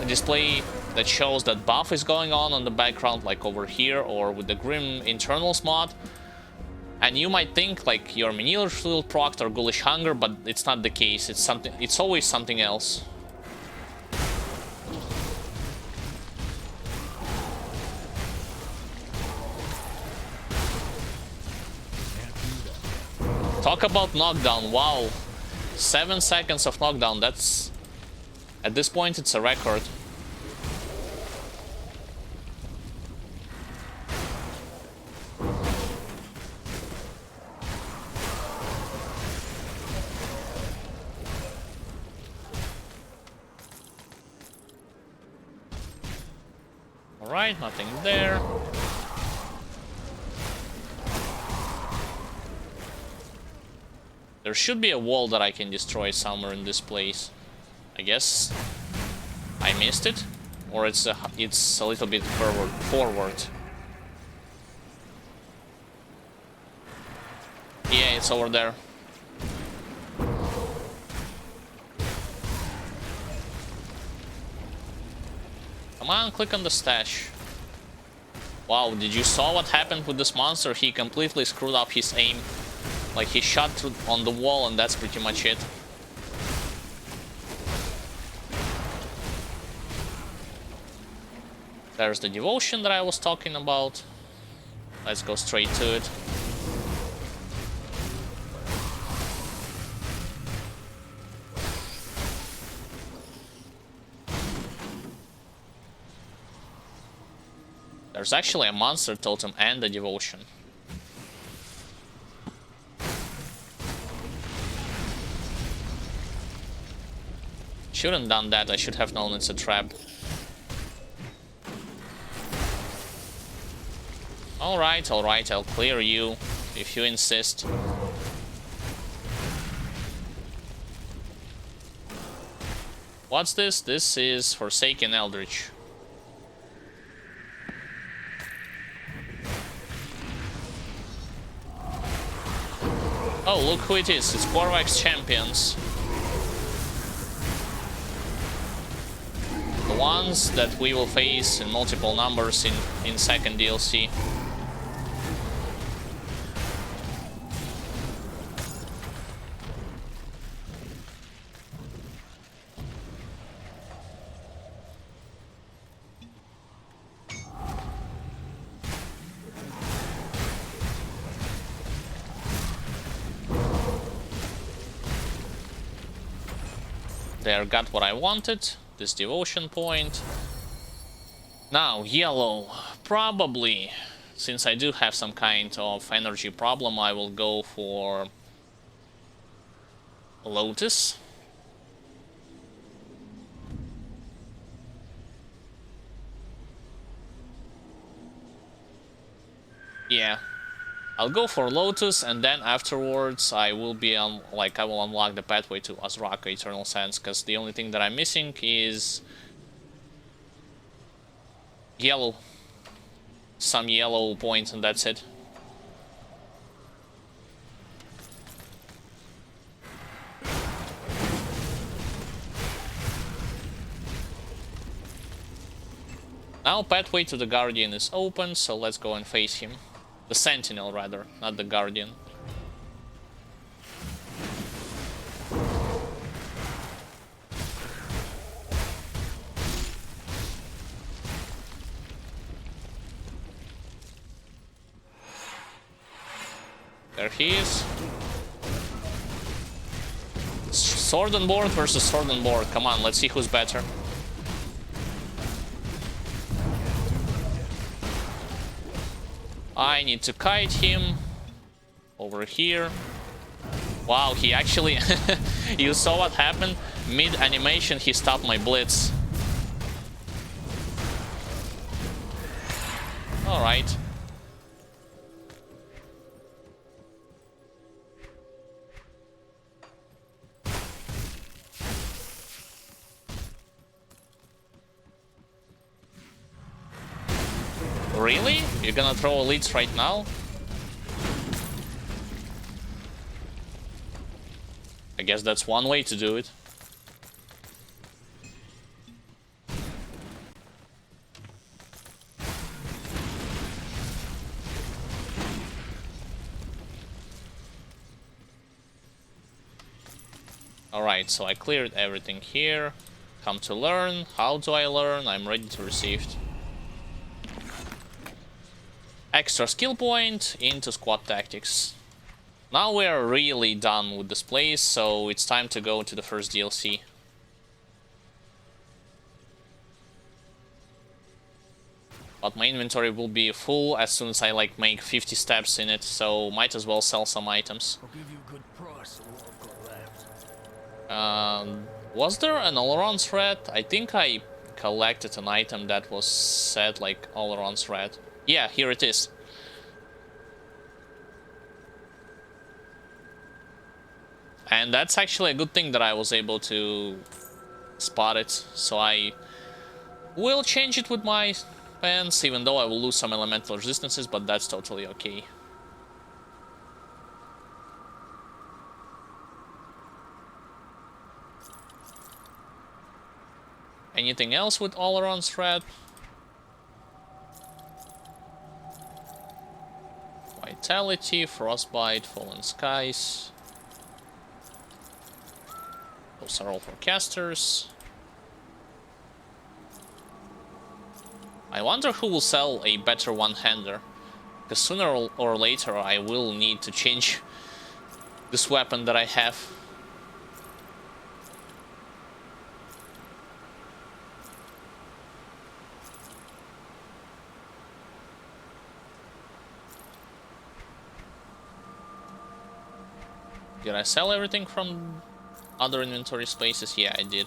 A display that shows that buff is going on the background, like over here, or with the Grim Internals mod. And you might think, like, your Menhir Wheel procced or Ghoulish Hunger, but it's not the case. It's always something else. Talk about knockdown, wow. 7 seconds of knockdown, that's... At this point, it's a record. Alright, nothing there. There should be a wall that I can destroy somewhere in this place. I guess I missed it, or it's a little bit forward. Yeah, it's over there. Come on, click on the stash. Wow, did you saw what happened with this monster? He completely screwed up his aim. Like, he shot through on the wall, and that's pretty much it. There's the devotion that I was talking about. Let's go straight to it. There's actually a monster totem and a devotion. Shouldn't done that, I should have known it's a trap. Alright, alright, I'll clear you, if you insist. What's this? This is Forsaken Eldritch. Oh, look who it is, it's Korvax Champions. The ones that we will face in multiple numbers in second DLC. There, got what I wanted. This devotion point. Now, yellow. Probably. since I do have some kind of energy problem, I will go for Lotus. Yeah, I'll go for Lotus, and then afterwards I will be on, I will unlock the pathway to Azraka Eternal Sands, because the only thing that I'm missing is yellow. Some yellow points, and that's it. Now pathway to the Guardian is open, so let's go and face him. The Sentinel, rather, not the Guardian. There he is. Sword and board versus sword and board. Come on, let's see who's better. I need to kite him over here. Wow, he actually... You saw what happened? Mid-animation, he stopped my blitz. Alright. Really? You're gonna throw elites right now? I guess that's one way to do it. Alright, so I cleared everything here. Come to learn. How do I learn? I'm ready to receive it. Extra skill point into squad tactics. Now we are really done with this place, so it's time to go to the first DLC. But my inventory will be full as soon as I make 50 steps in it, so might as well sell some items. I'll give you a good price for what I've got left. Was there an all-around thread? I think I collected an item that was said all-around thread. Yeah, here it is. And that's actually a good thing that I was able to spot it. So I will change it with my pants, even though I will lose some elemental resistances, but that's totally okay. Anything else with all-around thread? Vitality, Frostbite, Fallen Skies. Those are all for casters. I wonder who will sell a better one-hander. Because sooner or later I will need to change this weapon that I have. Did I sell everything from other inventory spaces? Yeah, I did.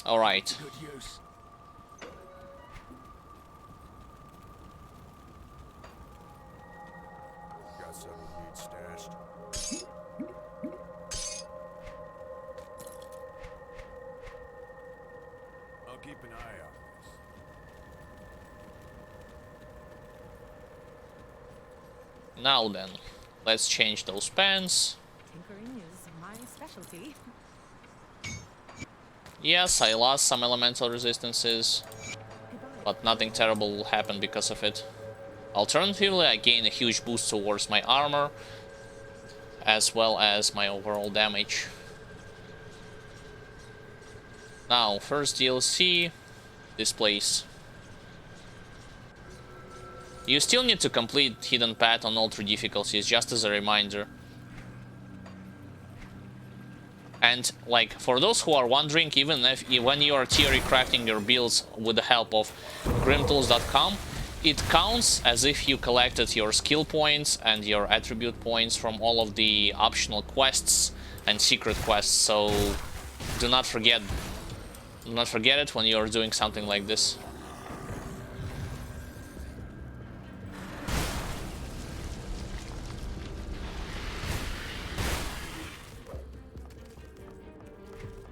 Alright. Good use. Got something you need stashed. I'll keep an eye out. Now then, let's change those pants. Tinkering is my specialty. Yes, I lost some elemental resistances, but nothing terrible will happen because of it. Alternatively, I gain a huge boost towards my armor, as well as my overall damage. Now, first DLC, this place. You still need to complete Hidden Path on all 3 difficulties, just as a reminder. And like for those who are wondering, even if when you are theory crafting your builds with the help of grimtools.com, it counts as if you collected your skill points and your attribute points from all of the optional quests and secret quests. So do not forget it when you are doing something like this.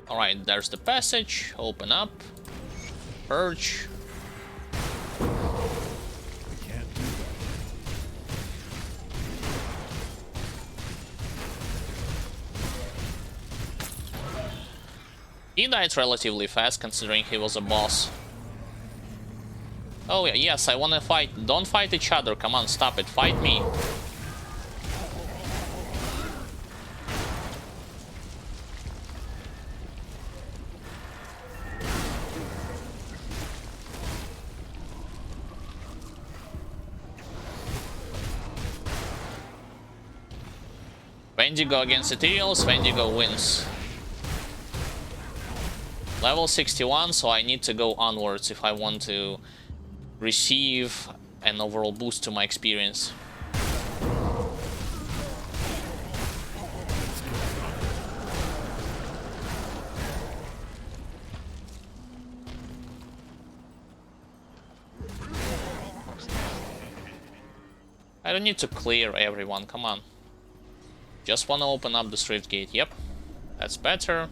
Alright, there's the passage. Open up. Purge. He died relatively fast, considering he was a boss. Oh, yeah, yes, I wanna fight. Don't fight each other. Come on, stop it. Fight me. Wendigo against Ethereals, Wendigo wins. Level 61, so I need to go onwards if I want to receive an overall boost to my experience. I don't need to clear everyone, come on. Just want to open up the Rift Gate, yep. That's better.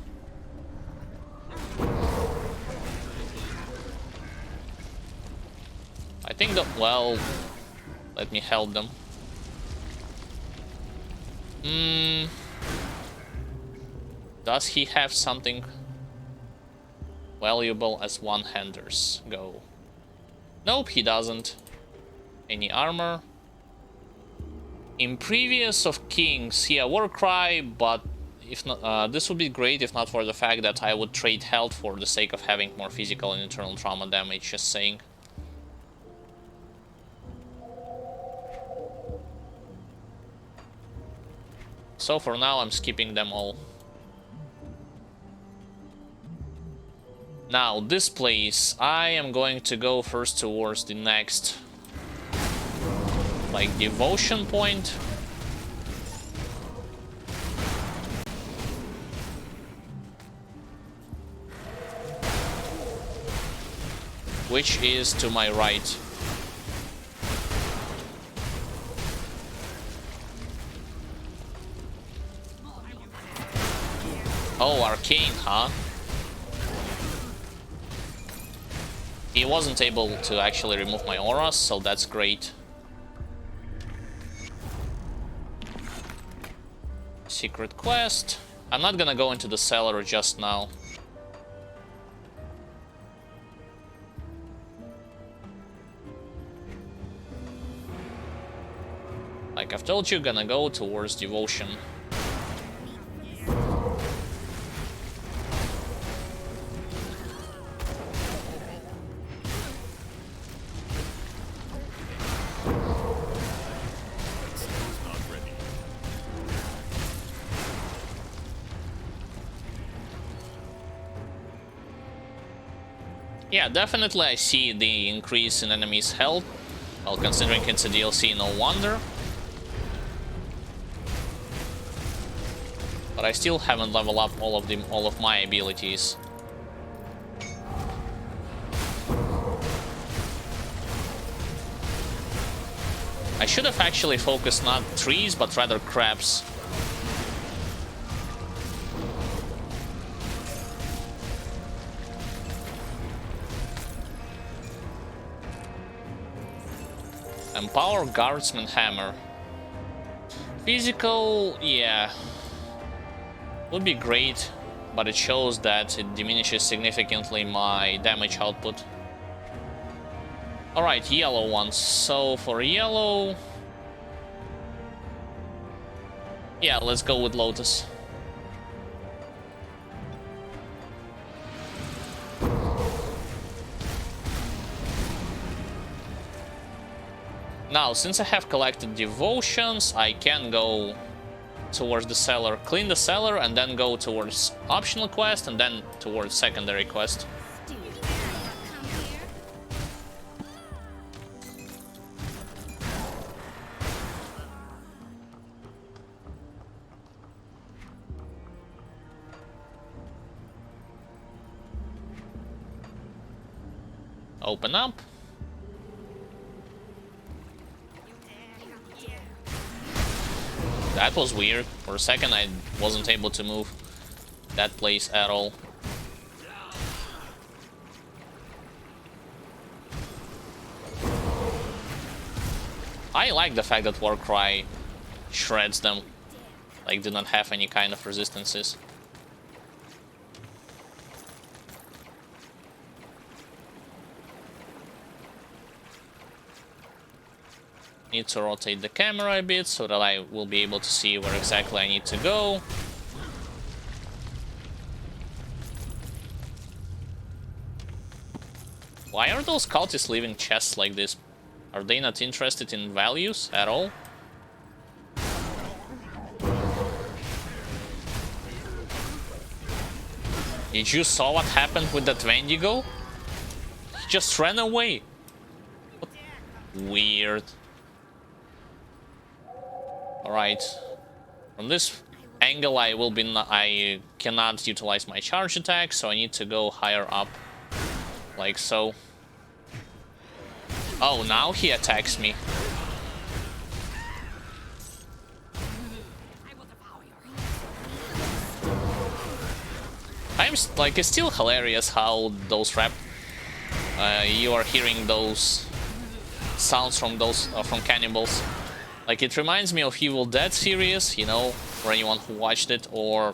I think that, well, let me help them. Does he have something valuable as one-handers? Go. Nope, he doesn't. Any armor? In previous of Kings, yeah, Warcry, but if not, this would be great if not for the fact that I would trade health for the sake of having more physical and internal trauma damage, just saying. So for now, I'm skipping them all. Now, this place, I am going to go first towards the next, like, devotion point. Which is to my right. Oh, arcane, huh? He wasn't able to actually remove my auras, so that's great. Secret quest. I'm not gonna go into the cellar just now. Like I've told you, gonna go towards devotion. Yeah, definitely I see the increase in enemies' health. Well, considering it's a DLC, no wonder. But I still haven't leveled up all of my abilities. I should have actually focused not trees, but rather crabs. Empower Guardsman Hammer. Physical, yeah. Would be great, but it shows that it diminishes significantly my damage output. Alright, yellow ones. So for yellow... yeah, let's go with Lotus. Now, since I have collected devotions, I can go towards the cellar. Clean the cellar and then go towards optional quest and then towards secondary quest. Open up. That was weird. For a second I wasn't able to move that place at all. I like the fact that Warcry shreds them. Like, do not have any kind of resistances. Need to rotate the camera a bit so that I will be able to see where exactly I need to go. Why are those cultists leaving chests like this? Are they not interested in values at all? Did you saw what happened with that Wendigo? He just ran away. What? Weird. Alright, from this angle I cannot utilize my charge attack, so I need to go higher up, like so. Oh, now he attacks me. It's still hilarious how those you are hearing those sounds from from cannibals. Like, it reminds me of Evil Dead series, you know, for anyone who watched it, or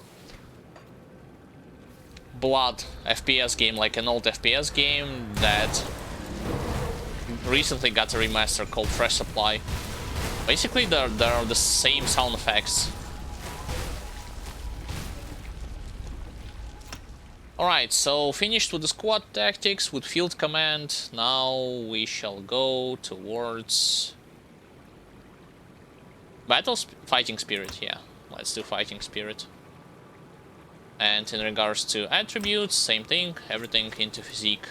Blood FPS game, like an old FPS game that recently got a remaster called Fresh Supply. Basically, there are the same sound effects. Alright, so finished with the squad tactics, with field command. Now we shall go towards... Fighting Spirit, yeah. Let's do Fighting Spirit. And in regards to attributes, same thing, everything into physique.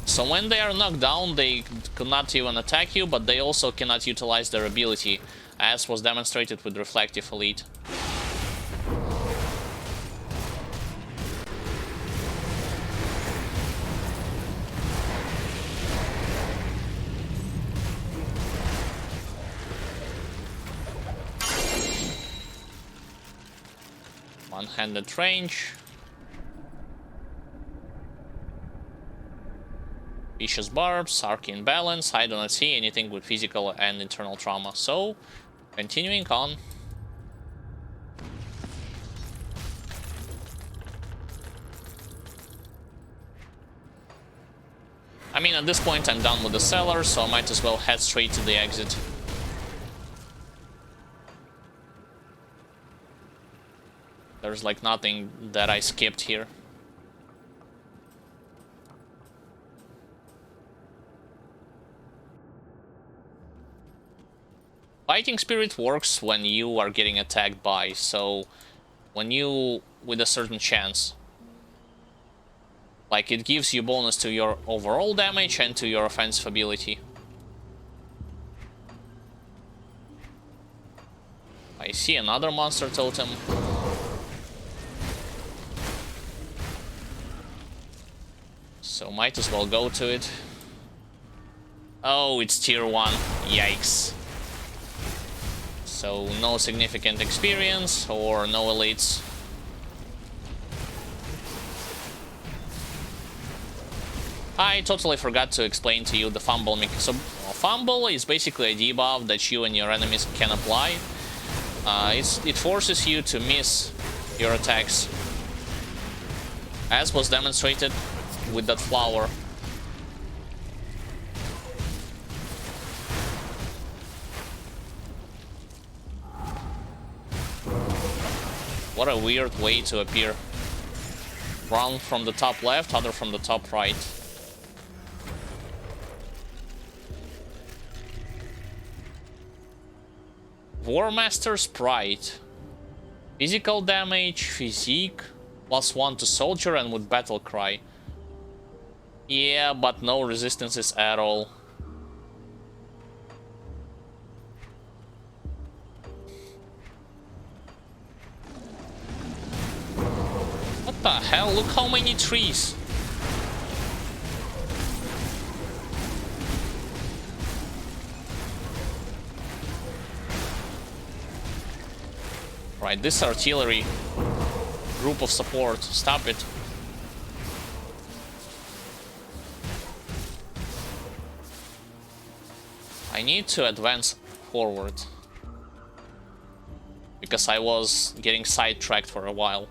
So when they are knocked down, they could not even attack you, but they also cannot utilize their ability, as was demonstrated with Reflective Elite. One-handed range. Vicious barbs, arcane balance. I do not see anything with physical and internal trauma. So, continuing on. I mean, at this point I'm done with the cellar, so I might as well head straight to the exit. There's like nothing that I skipped here. Fighting Spirit works when you are getting attacked by, so when you with a certain chance. Like, it gives you bonus to your overall damage and to your offensive ability. I see another monster totem. So might as well go to it. Oh, it's tier 1. Yikes. So no significant experience or no elites. I totally forgot to explain to you the fumble mechanic. So fumble is basically a debuff that you and your enemies can apply. It forces you to miss your attacks, as was demonstrated with that flower. What a weird way to appear. One from the top left, other from the top right. Warmaster Sprite. Physical damage, physique, +1 to soldier and with battle cry. Yeah, but no resistances at all. What the hell? Look how many trees. Right, this artillery group of support. Stop it. I need to advance forward. Because I was getting sidetracked for a while.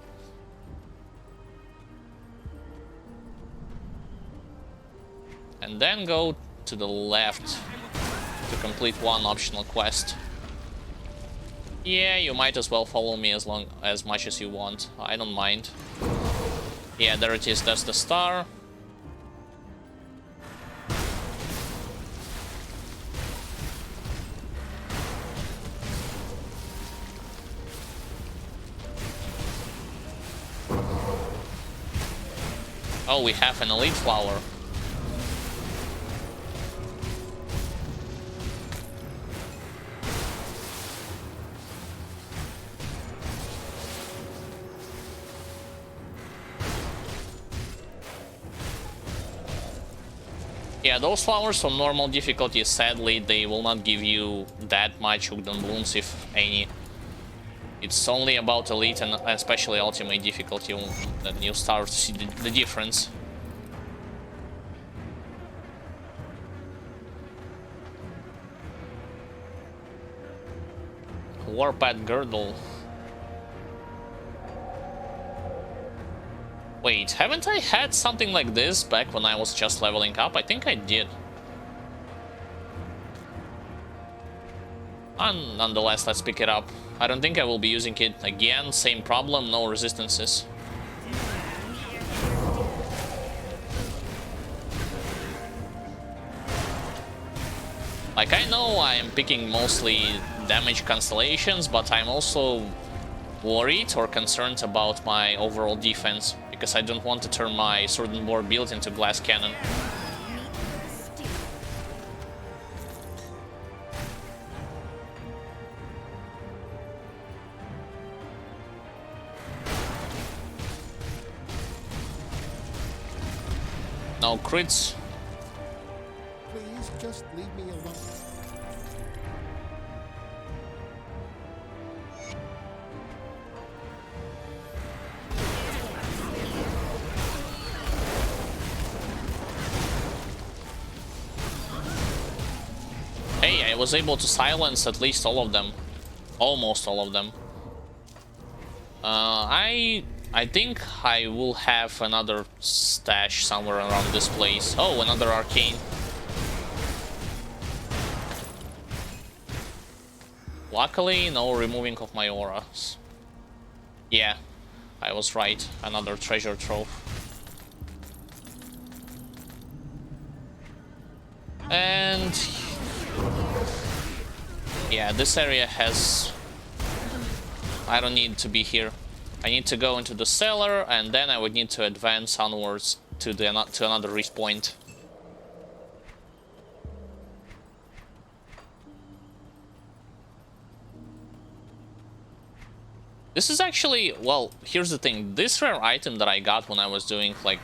And then go to the left to complete one optional quest. Yeah, you might as well follow me as much as you want. I don't mind. Yeah, there it is. That's the star. Oh, we have an elite flower. Yeah, those flowers from normal difficulty, sadly, they will not give you that much hooked on blooms, if any. It's only about elite and especially ultimate difficulty that you start to see the difference. Warpath Girdle. Wait, haven't I had something like this back when I was just leveling up? I think I did. And nonetheless, let's pick it up. I don't think I will be using it again. Same problem, no resistances. Like, I know I am picking mostly damage constellations, but I'm also worried or concerned about my overall defense, because I don't want to turn my sword and board build into glass cannon. No crits. Please just leave me alone. Hey, I was able to silence at least all of them. Almost all of them. I think I will have another stash somewhere around this place. Oh, another arcane. Luckily, no removing of my auras. Yeah, I was right. Another treasure trove. And yeah, this area has... I don't need to be here. I need to go into the cellar, and then I would need to advance onwards to another respawn. This is actually, well, here's the thing. This rare item that I got when I was doing like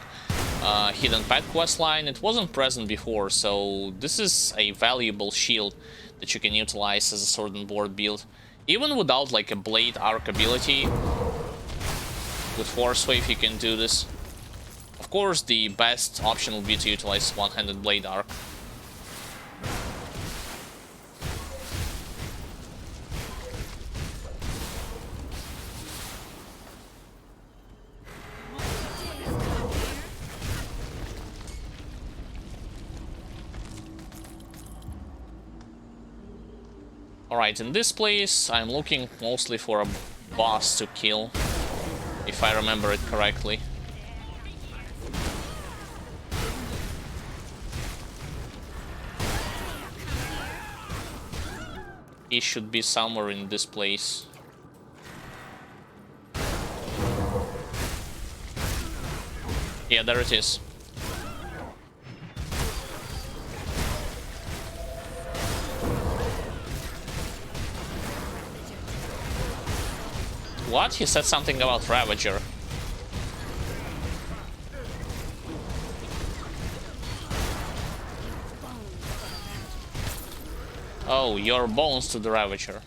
hidden pet quest line, it wasn't present before, so this is a valuable shield that you can utilize as a sword and board build. Even without like a blade arc ability, with force wave you can do this. Of course, the best option would be to utilize one-handed blade arc. Alright, in this place I'm looking mostly for a boss to kill, if I remember it correctly. He should be somewhere in this place. Yeah, there it is. What? He said something about Ravager. Oh, your bones to the Ravager.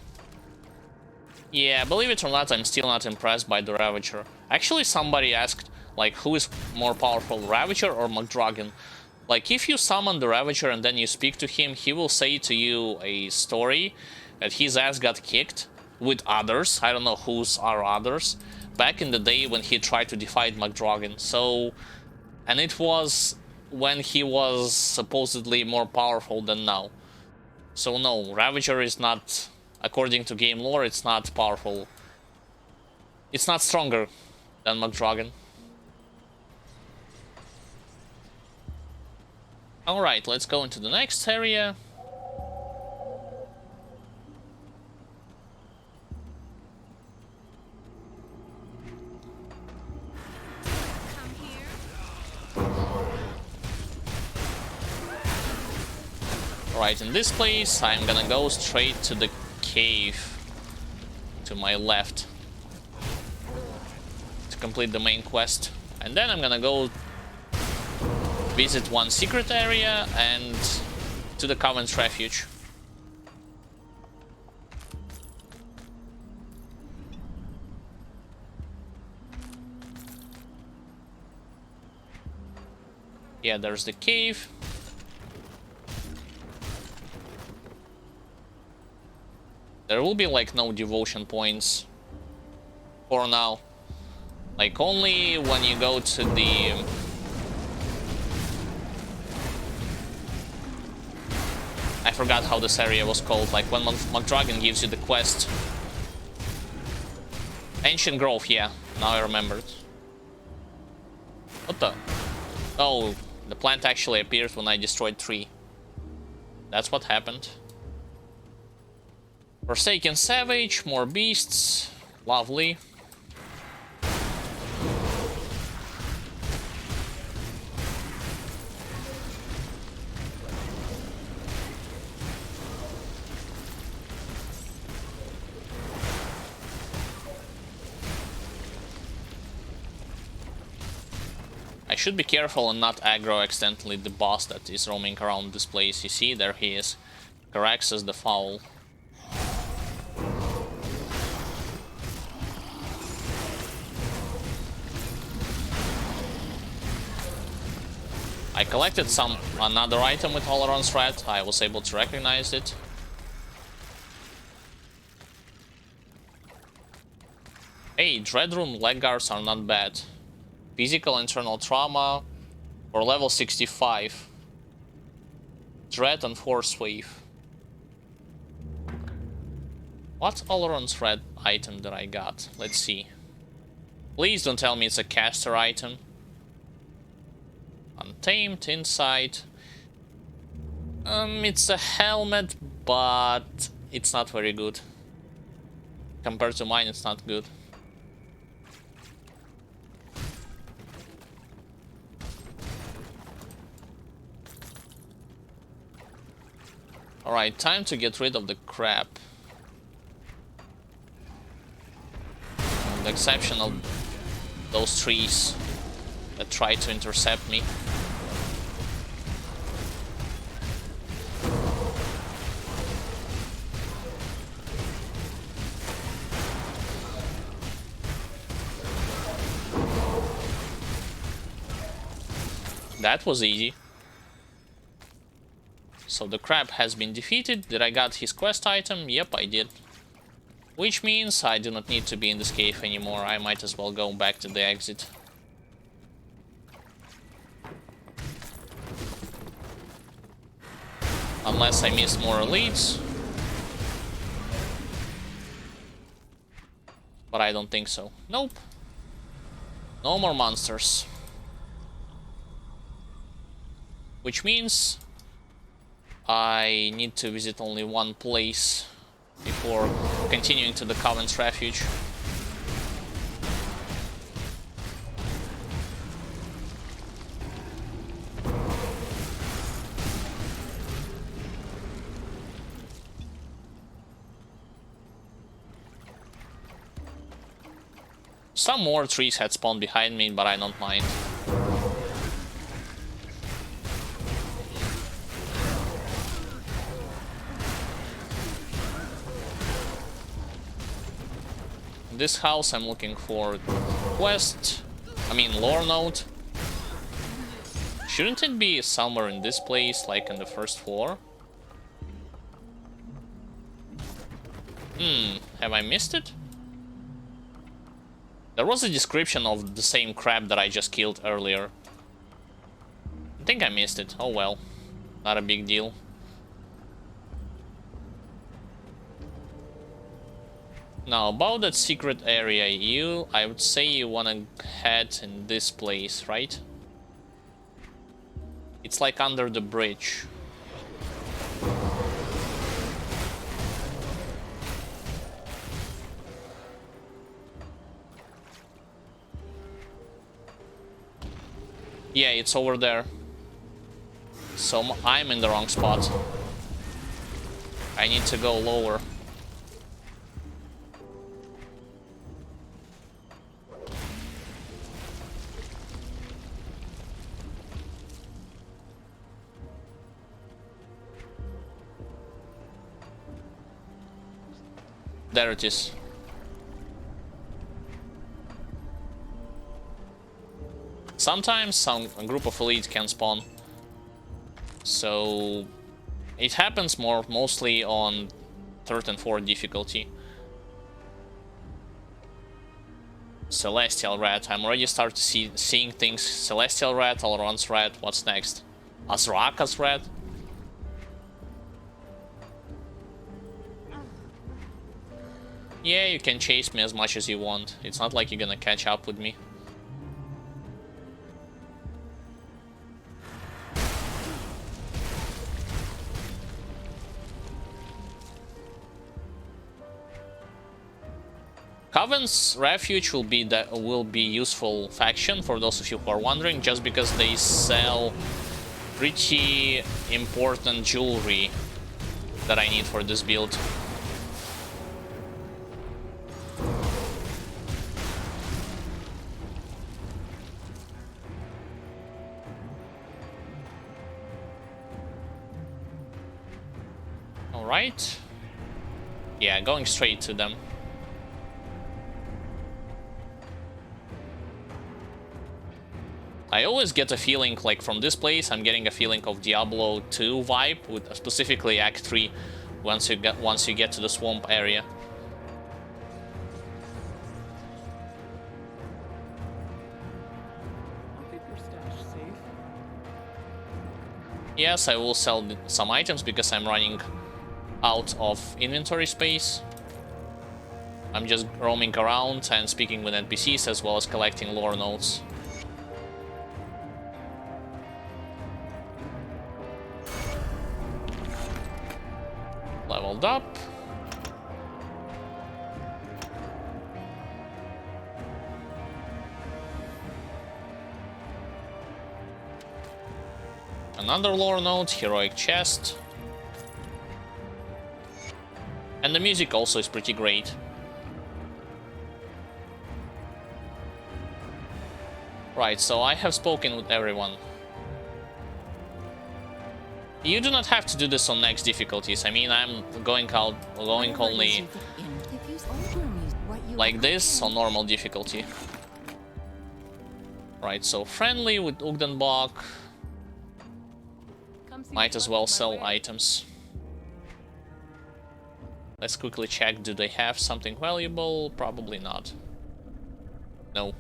Yeah, believe it or not, I'm still not impressed by the Ravager. Actually, somebody asked, like, who is more powerful, Ravager or McDragon? Like, if you summon the Ravager and then you speak to him, he will say to you a story that his ass got kicked with others. I don't know whose are others. Back in the day when he tried to defy McDragon. So, and it was when he was supposedly more powerful than now. So no, Ravager is not, according to game lore, it's not powerful. It's not stronger than McDragon. Alright, let's go into the next area. Right, in this place, I'm gonna go straight to the cave to my left to complete the main quest. And then I'm gonna go visit one secret area and to the Covens Refuge. Yeah, there's the cave. There will be like no devotion points for now. Like only when you go to the I forgot how this area was called, like when McDragon gives you the quest. Ancient Grove, yeah, now I remembered. What the? Oh, the plant actually appeared when I destroyed 3. That's what happened. Forsaken Savage, more beasts. Lovely. I should be careful and not aggro accidentally the boss that is roaming around this place. You see, there he is. Caraxes the Foul. I collected another item with Tolerance Red. I was able to recognize it. Hey, Dreadroom leg guards are not bad. Physical internal trauma for level 65. Dread and Force Wave. What Tolerance Red item that I got? Let's see. Please don't tell me it's a caster item. Untamed inside. It's a helmet, but it's not very good. Compared to mine, it's not good. Alright, time to get rid of the crap. With the exception of those trees that try to intercept me. That was easy. So the crab has been defeated. Did I got his quest item? Yep, I did. Which means I do not need to be in this cave anymore. I might as well go back to the exit. Unless I miss more elites. But I don't think so. Nope. No more monsters. Which means I need to visit only one place before continuing to the Covens Refuge. Some more trees had spawned behind me, but I don't mind. In this house I'm looking for lore node. Shouldn't it be somewhere in this place, like in the first floor? Have I missed it? There was a description of the same crab that I just killed earlier. I think I missed it. Oh well. Not a big deal. Now, about that secret area, I would say you wanna head in this place, right? It's like under the bridge. Yeah, it's over there. So I'm in the wrong spot. I need to go lower. There it is. Sometimes a group of elite can spawn. So it happens mostly on 3rd and 4th difficulty. Celestial Rat. I'm already starting to seeing things. Celestial Rat, Alron's Rat. What's next? Azraka's Rat. Yeah, you can chase me as much as you want. It's not like you're gonna catch up with me. Covens Refuge will be useful faction for those of you who are wondering, just because they sell pretty important jewelry that I need for this build. All right. Yeah, going straight to them. I always get a feeling, like from this place, I'm getting a feeling of Diablo 2 vibe, with specifically Act 3, once you get to the swamp area. I'll keep your stash safe. Yes, I will sell some items because I'm running out of inventory space. I'm just roaming around and speaking with NPCs as well as collecting lore notes. Leveled up. Another lore note, heroic chest. And the music also is pretty great. Right, so I have spoken with everyone. You do not have to do this on next difficulties. I mean, I'm going only like this on normal difficulty. Right, so friendly with Ugdenbach. Might as well sell items. Let's quickly check, do they have something valuable? Probably not. No.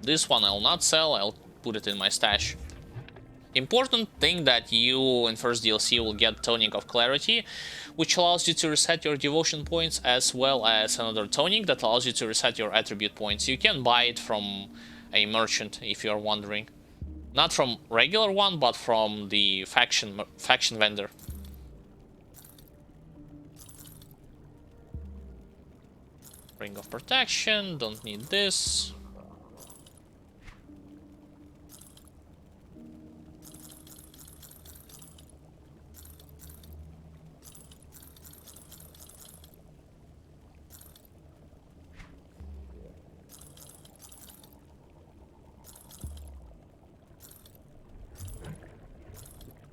This one I'll not sell, I'll put it in my stash. Important thing that you in first DLC will get Tonic of Clarity, which allows you to reset your devotion points, as well as another tonic that allows you to reset your attribute points. You can buy it from a merchant if you're wondering. Not from regular one, but from the faction vendor. Ring of protection, don't need this.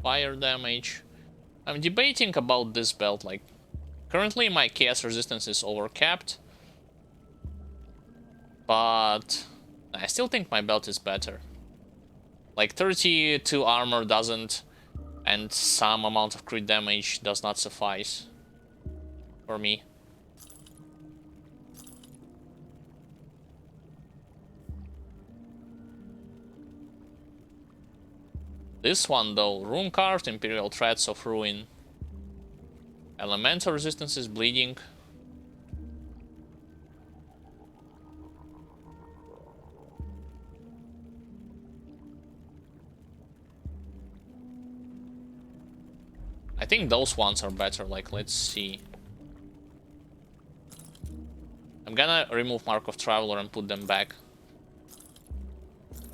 Fire damage. I'm debating about this belt, like, currently my chaos resistance is overcapped, but I still think my belt is better. Like 32 armor doesn't, and some amount of crit damage does not suffice for me. This one though, rune carved, imperial threads of ruin. Elemental resistance is bleeding. I think those ones are better, like, let's see. I'm gonna remove Mark of Traveler and put them back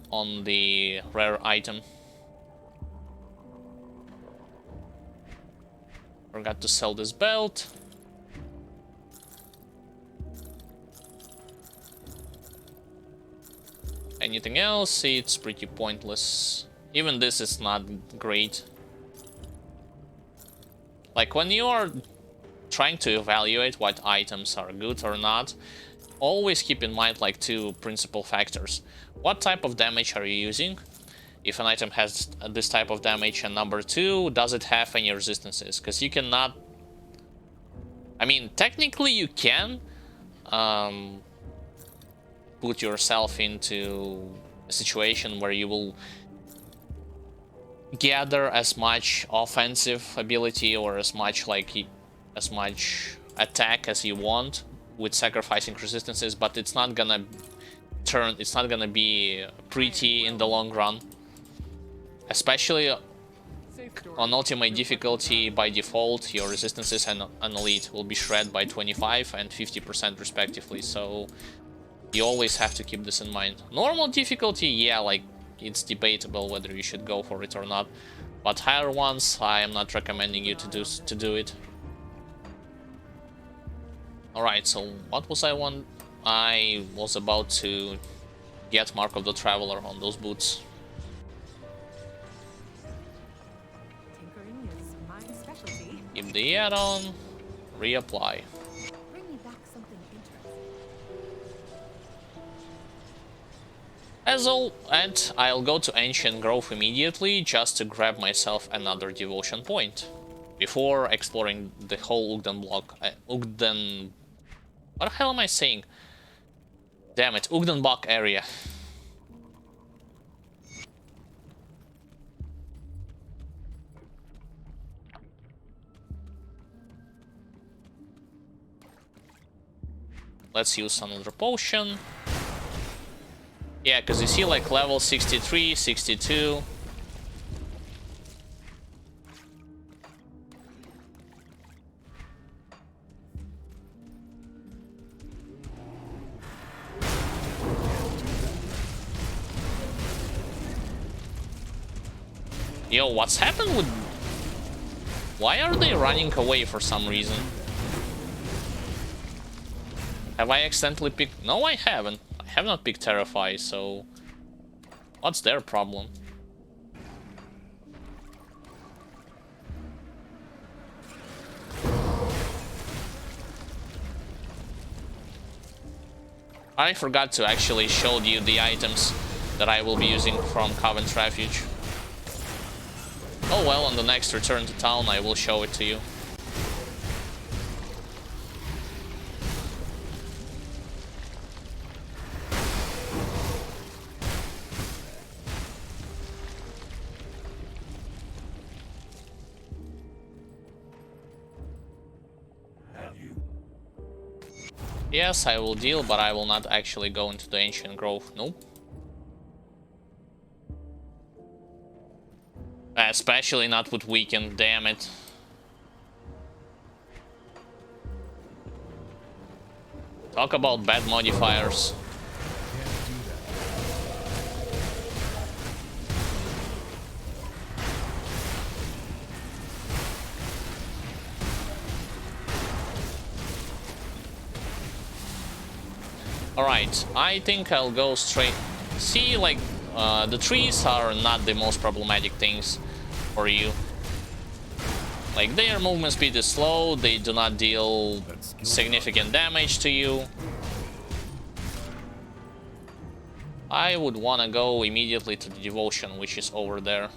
on the rare item. Forgot to sell this belt. Anything else? It's pretty pointless. Even this is not great. Like, when you are trying to evaluate what items are good or not, always keep in mind like two principal factors. What type of damage are you using? If an item has this type of damage, and number two, does it have any resistances? Because you cannot... I mean, technically you can put yourself into a situation where you will gather as much offensive ability or as much attack as you want with sacrificing resistances, but it's not gonna be pretty in the long run. Especially on ultimate difficulty, by default, your resistances and elite will be shred by 25 and 50% respectively, so you always have to keep this in mind. Normal difficulty, yeah, like, it's debatable whether you should go for it or not, but higher ones, I am not recommending you to do it. Alright, so what was I want? I was about to get Mark of the Traveler on those boots. Tinkering is my specialty. Keep the add-on, reapply. Bring me back something interesting. And I'll go to Ancient Grove immediately just to grab myself another devotion point before exploring the whole Ugden block. What the hell am I saying? Damn it, Ugdenbach area. Let's use another potion. Yeah, because you see, like, level 63, 62. Yo, what's happened with... Why are they running away for some reason? Have I accidentally picked... No, I haven't. I have not picked Terrify, so... What's their problem? I forgot to actually show you the items that I will be using from Covens Refuge. Oh well, on the next return to town I will show it to you. Yes, I will deal, but I will not actually go into the Ancient Grove. Nope. Especially not with weakened, damn it. Talk about bad modifiers. Alright, I think I'll go straight. See, like, the trees are not the most problematic things for you. Like, their movement speed is slow, they do not deal significant damage to you. I would want to go immediately to the devotion, which is over there.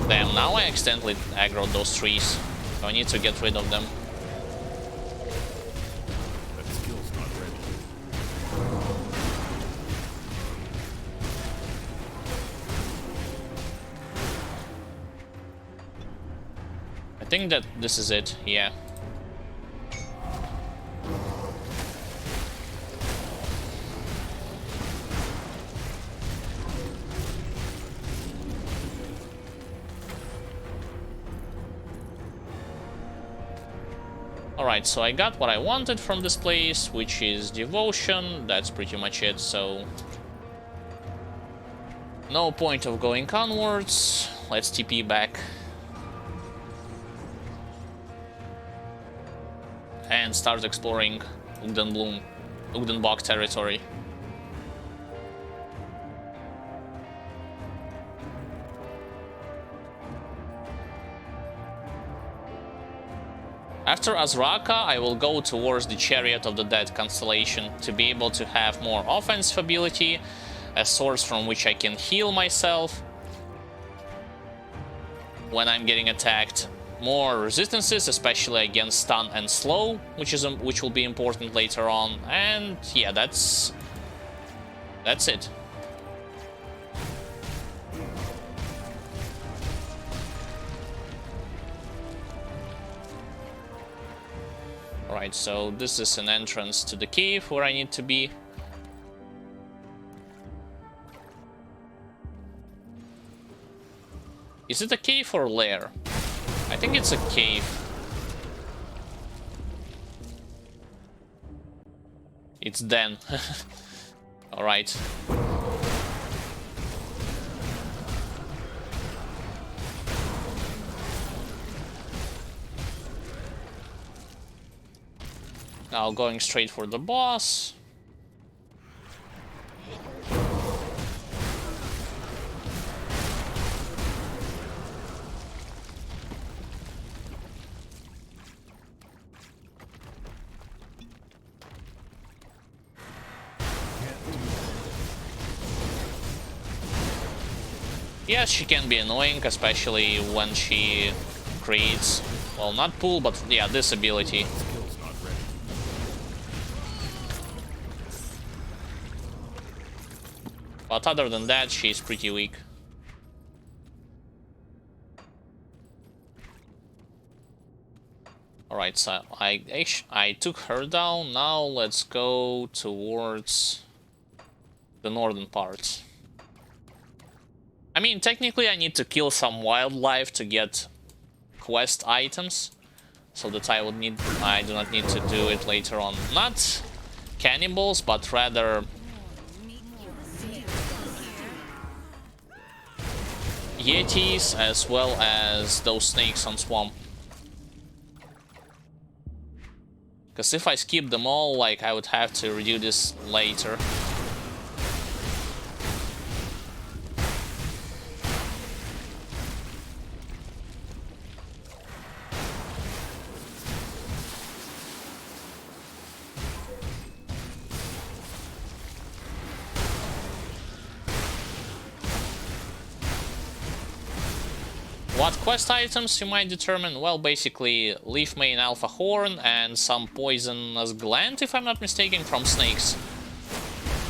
Damn, now I accidentally aggroed those trees, so I need to get rid of them. That skill's not ready. I think that this is it, yeah. Alright, so I got what I wanted from this place, which is devotion. That's pretty much it, so no point of going onwards. Let's TP back. And start exploring Ugdenbog territory. After Azraka, I will go towards the Chariot of the Dead constellation to be able to have more offensive ability, a source from which I can heal myself when I'm getting attacked, more resistances, especially against stun and slow, which will be important later on, and yeah, that's it. Alright, so this is an entrance to the cave where I need to be. Is it a cave or lair? I think it's a cave. It's den. Alright. Now going straight for the boss. Yes, she can be annoying, especially when she creates, well, not pull, but yeah, this ability. But other than that, she's pretty weak. Alright, so I took her down. Now let's go towards the northern part. I mean, technically I need to kill some wildlife to get quest items, so that I do not need to do it later on. Not cannibals, but rather yetis, as well as those snakes on swamp. Because if I skip them all, like, I would have to redo this later. What quest items you might determine? Well, basically, Leaf Mane Alpha Horn and some poisonous gland, if I'm not mistaken, from snakes.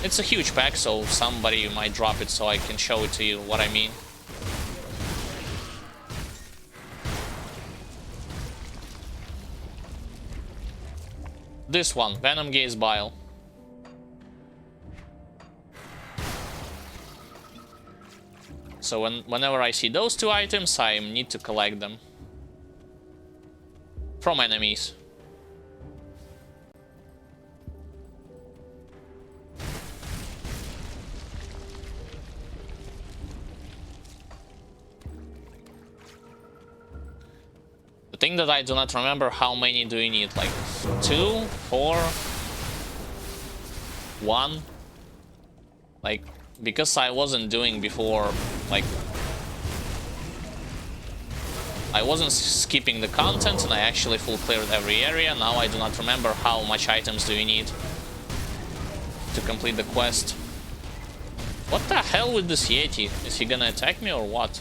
It's a huge pack, so somebody might drop it so I can show it to you what I mean. This one, Venom Gaze Bile. So whenever I see those two items, I need to collect them. From enemies. The thing that I do not remember, how many do you need? Like 2, 4, 1? Like, because I wasn't doing before, like, I wasn't skipping the content and I actually full cleared every area. Now I do not remember how much items do you need to complete the quest. What the hell with this Yeti? Is he gonna attack me or what?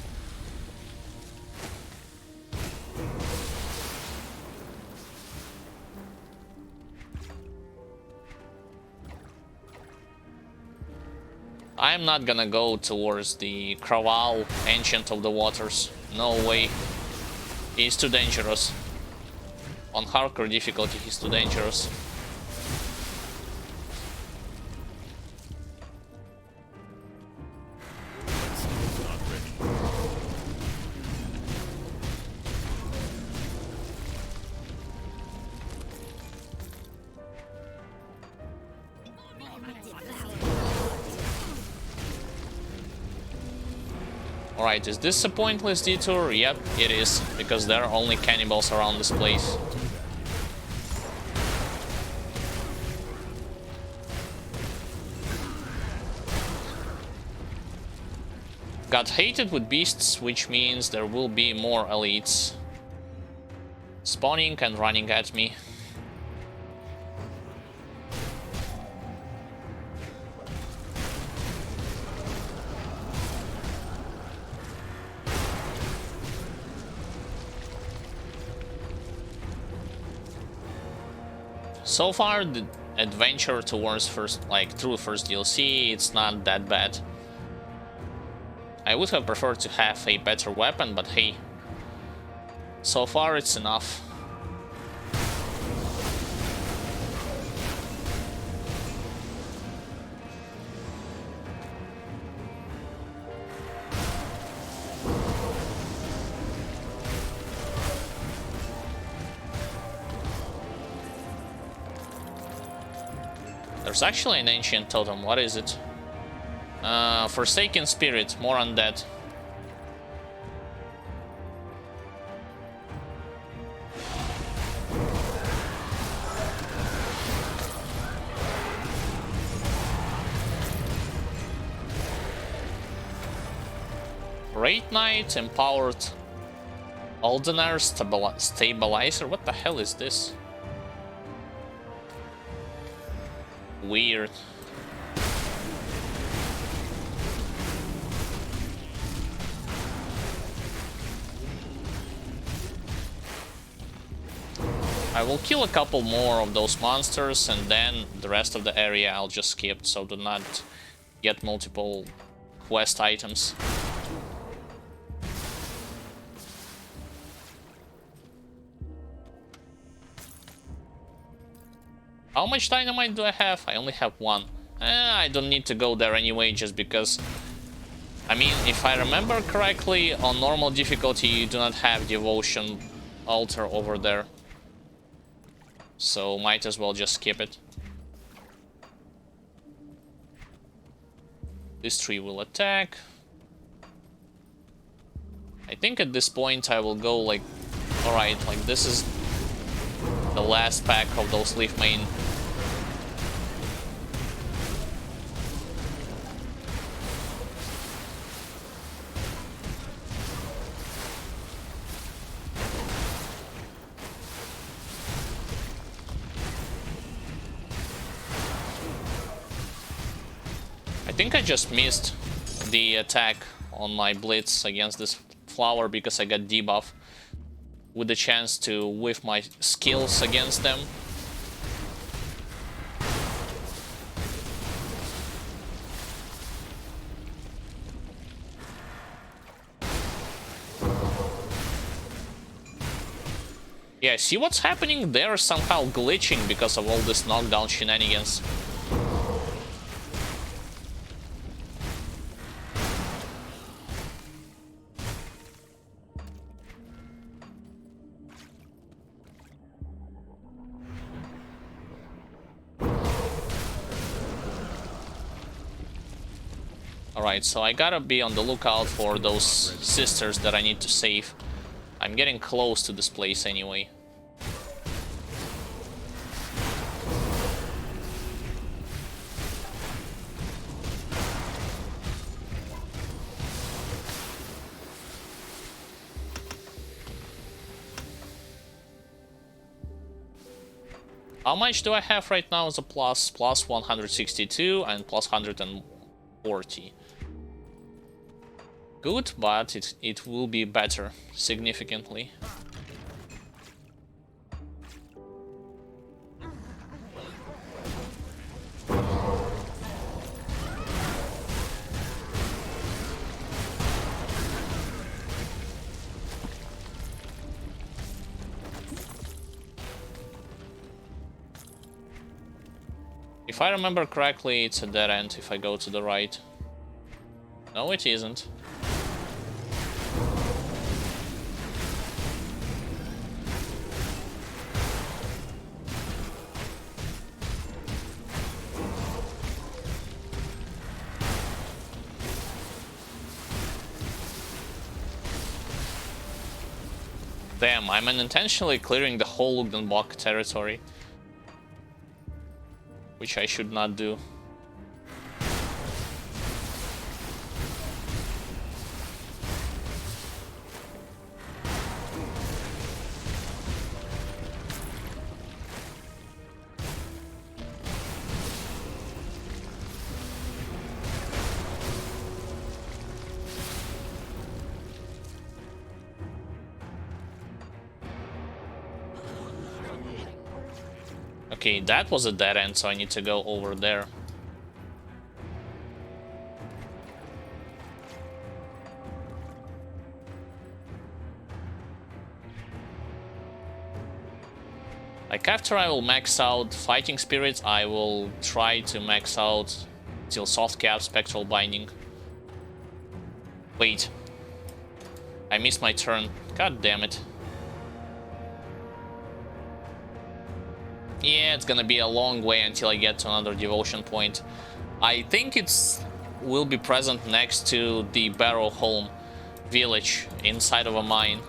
I'm not gonna go towards the Kraval, Ancient of the Waters. No way. He's too dangerous. On hardcore difficulty, he's too dangerous. Alright, is this a pointless detour? Yep, it is, because there are only cannibals around this place. Got hated with beasts, which means there will be more elites spawning and running at me. So far, the adventure towards through first DLC, it's not that bad. I would have preferred to have a better weapon, but hey, so far it's enough. There's actually an ancient totem. What is it? Forsaken Spirit. More on that. Great Knight, Empowered Aldenar, Stabilizer. What the hell is this? Weird. I will kill a couple more of those monsters and then the rest of the area I'll just skip, so do not get multiple quest items. How much dynamite do I have? I only have 1. I don't need to go there anyway, just because... I mean, if I remember correctly, on normal difficulty you do not have Devotion Altar over there. So might as well just skip it. This tree will attack. I think at this point I will go like... Alright, like this is the last pack of those Leaf Mane. I think I just missed the attack on my Blitz against this flower because I got debuff with the chance to whiff my skills against them. Yeah, see what's happening? They're somehow glitching because of all this knockdown shenanigans. Alright, so I gotta be on the lookout for those sisters that I need to save. I'm getting close to this place anyway. How much do I have right now as a plus? Plus 162 and plus 140. Good, but it will be better significantly. If I remember correctly, it's a dead end if I go to the right. No, it isn't. Damn, I'm unintentionally clearing the whole Lugnenbach territory. Which I should not do. Okay, that was a dead end, so I need to go over there. Like, after I will max out Fighting Spirits, I will try to max out till soft cap Spectral Binding. Wait. I missed my turn. God damn it. Yeah, it's gonna be a long way until I get to another devotion point. I think it's will be present next to the Barrowholm village inside of a mine,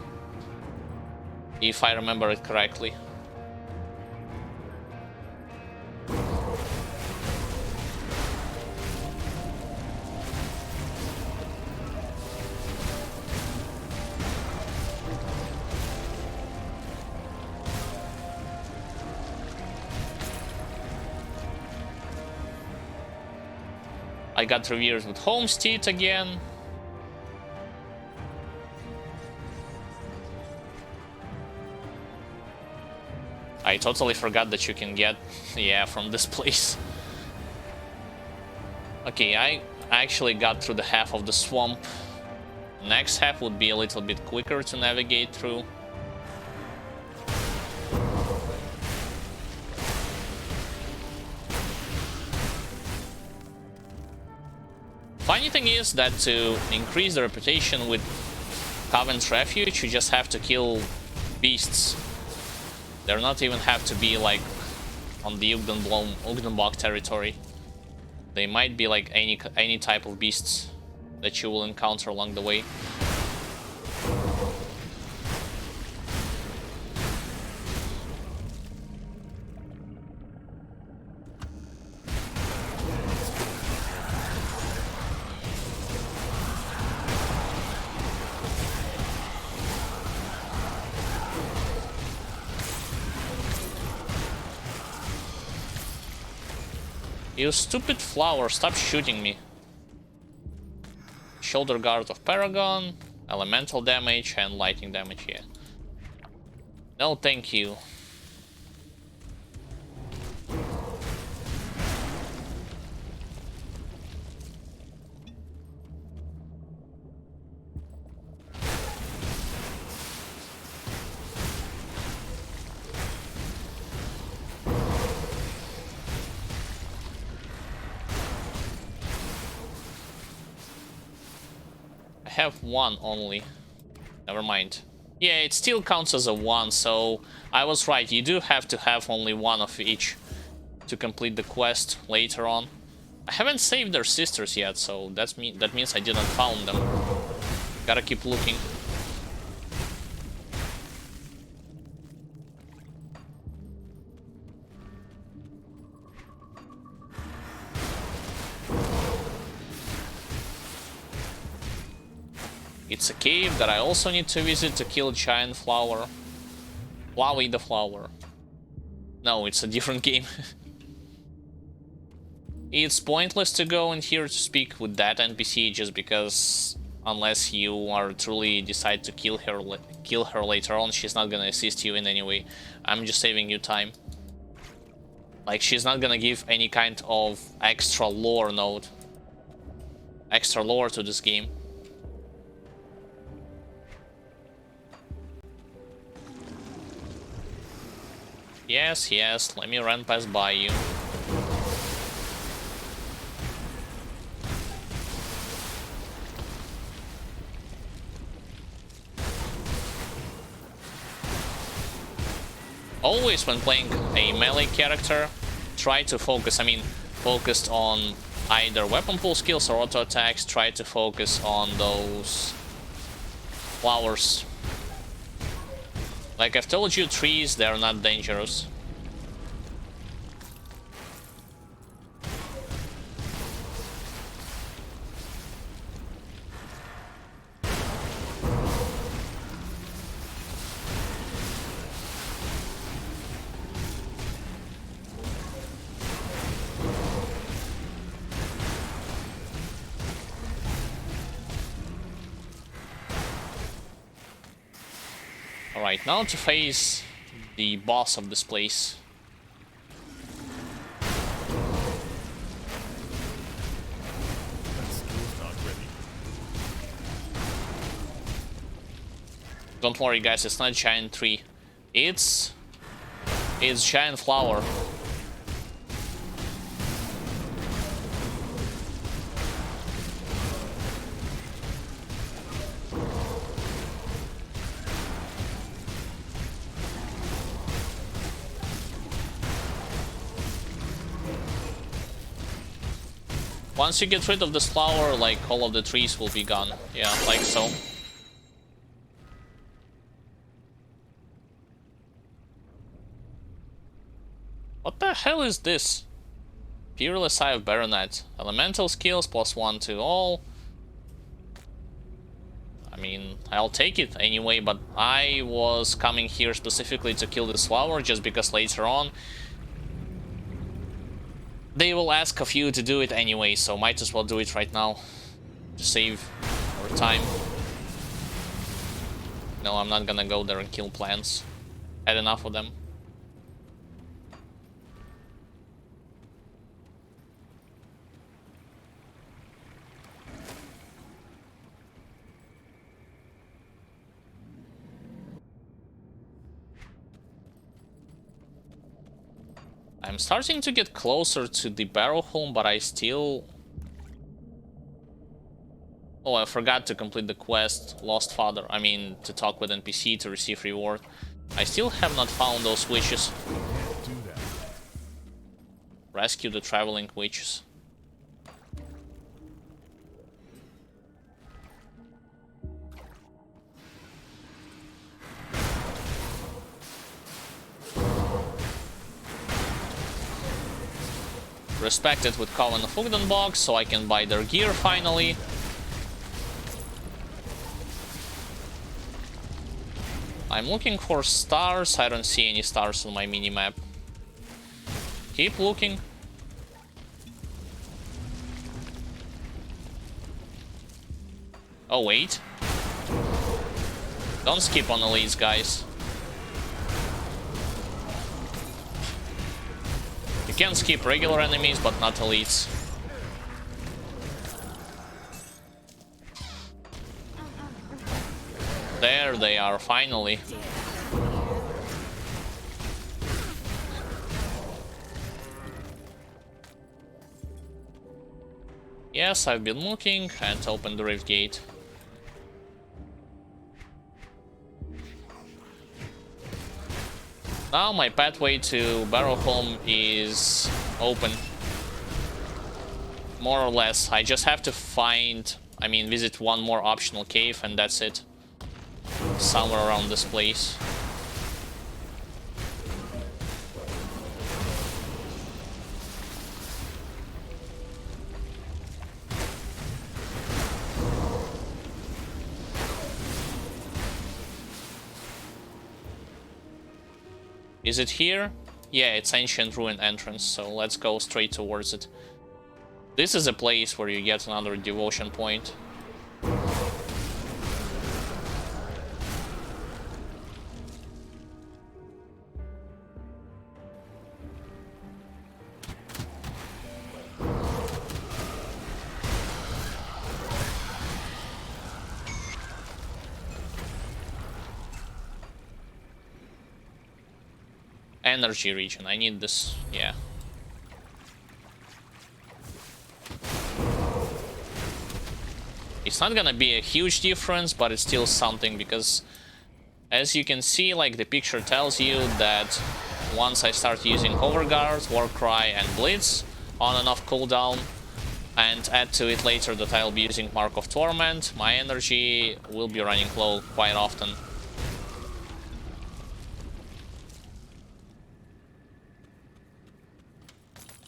if I remember it correctly. I got 3 years with Homestead again. I totally forgot that you can get, yeah, from this place. Okay, I actually got through the half of the swamp. Next half would be a little bit quicker to navigate through. Funny thing is that to increase the reputation with Covens Refuge, you just have to kill beasts. They do not even have to be like on the Ugnenbach territory. They might be like any type of beasts that you will encounter along the way. You stupid flower, stop shooting me. Shoulder guard of Paragon, elemental damage and lightning damage, yeah. No, thank you. I have one only. Never mind. Yeah, it still counts as a one, so I was right. You do have to have only one of each to complete the quest later on. I haven't saved their sisters yet, so that means I didn't found them. Gotta keep looking. It's a cave that I also need to visit to kill a giant flower. Flowey the flower. No, it's a different game. It's pointless to go in here to speak with that NPC just because unless you are truly decide to kill her later on, she's not gonna assist you in any way. I'm just saving you time. Like, she's not gonna give any kind of extra lore node. Extra lore to this game. Yes, yes, let me run past by you. Always when playing a melee character, try to focus, focused on either weapon pull skills or auto attacks, try to focus on those flowers. Like I've told you, trees, they're not dangerous. Alright, now to face the boss of this place. Don't worry guys, it's not giant tree. It's giant flower. Once you get rid of this flower, like, all of the trees will be gone. Yeah, like so. What the hell is this? Peerless Eye of Baronet. Elemental skills +1 to all. I mean, I'll take it anyway, but I was coming here specifically to kill this flower just because later on they will ask of you to do it anyway, so might as well do it right now to save our time. No, I'm not gonna go there and kill plants. Had enough of them. I'm starting to get closer to the barrow home, but I still... Oh, I forgot to complete the quest, Lost Father. I mean, to talk with NPC to receive reward. I still have not found those witches. Rescue the traveling witches. Respected with Coven Refuge box, so I can buy their gear finally. I'm looking for stars. I don't see any stars on my minimap. Keep looking. Oh wait. Don't skip on elites, guys. You can skip regular enemies, but not elites. There they are, finally. Yes, I've been looking and opened the rift gate. Now my pathway to Barrowholm is open. More or less. I just have to find, visit one more optional cave and that's it. Somewhere around this place. Is it here? Yeah, it's Ancient Ruin entrance, so let's go straight towards it. This is a place where you get another devotion point. Energy region, I need this, yeah. It's not gonna be a huge difference, but it's still something, because as you can see, like the picture tells you that once I start using Overguard, Warcry and Blitz on and off cooldown, and add to it later that I'll be using Mark of Torment, my energy will be running low quite often.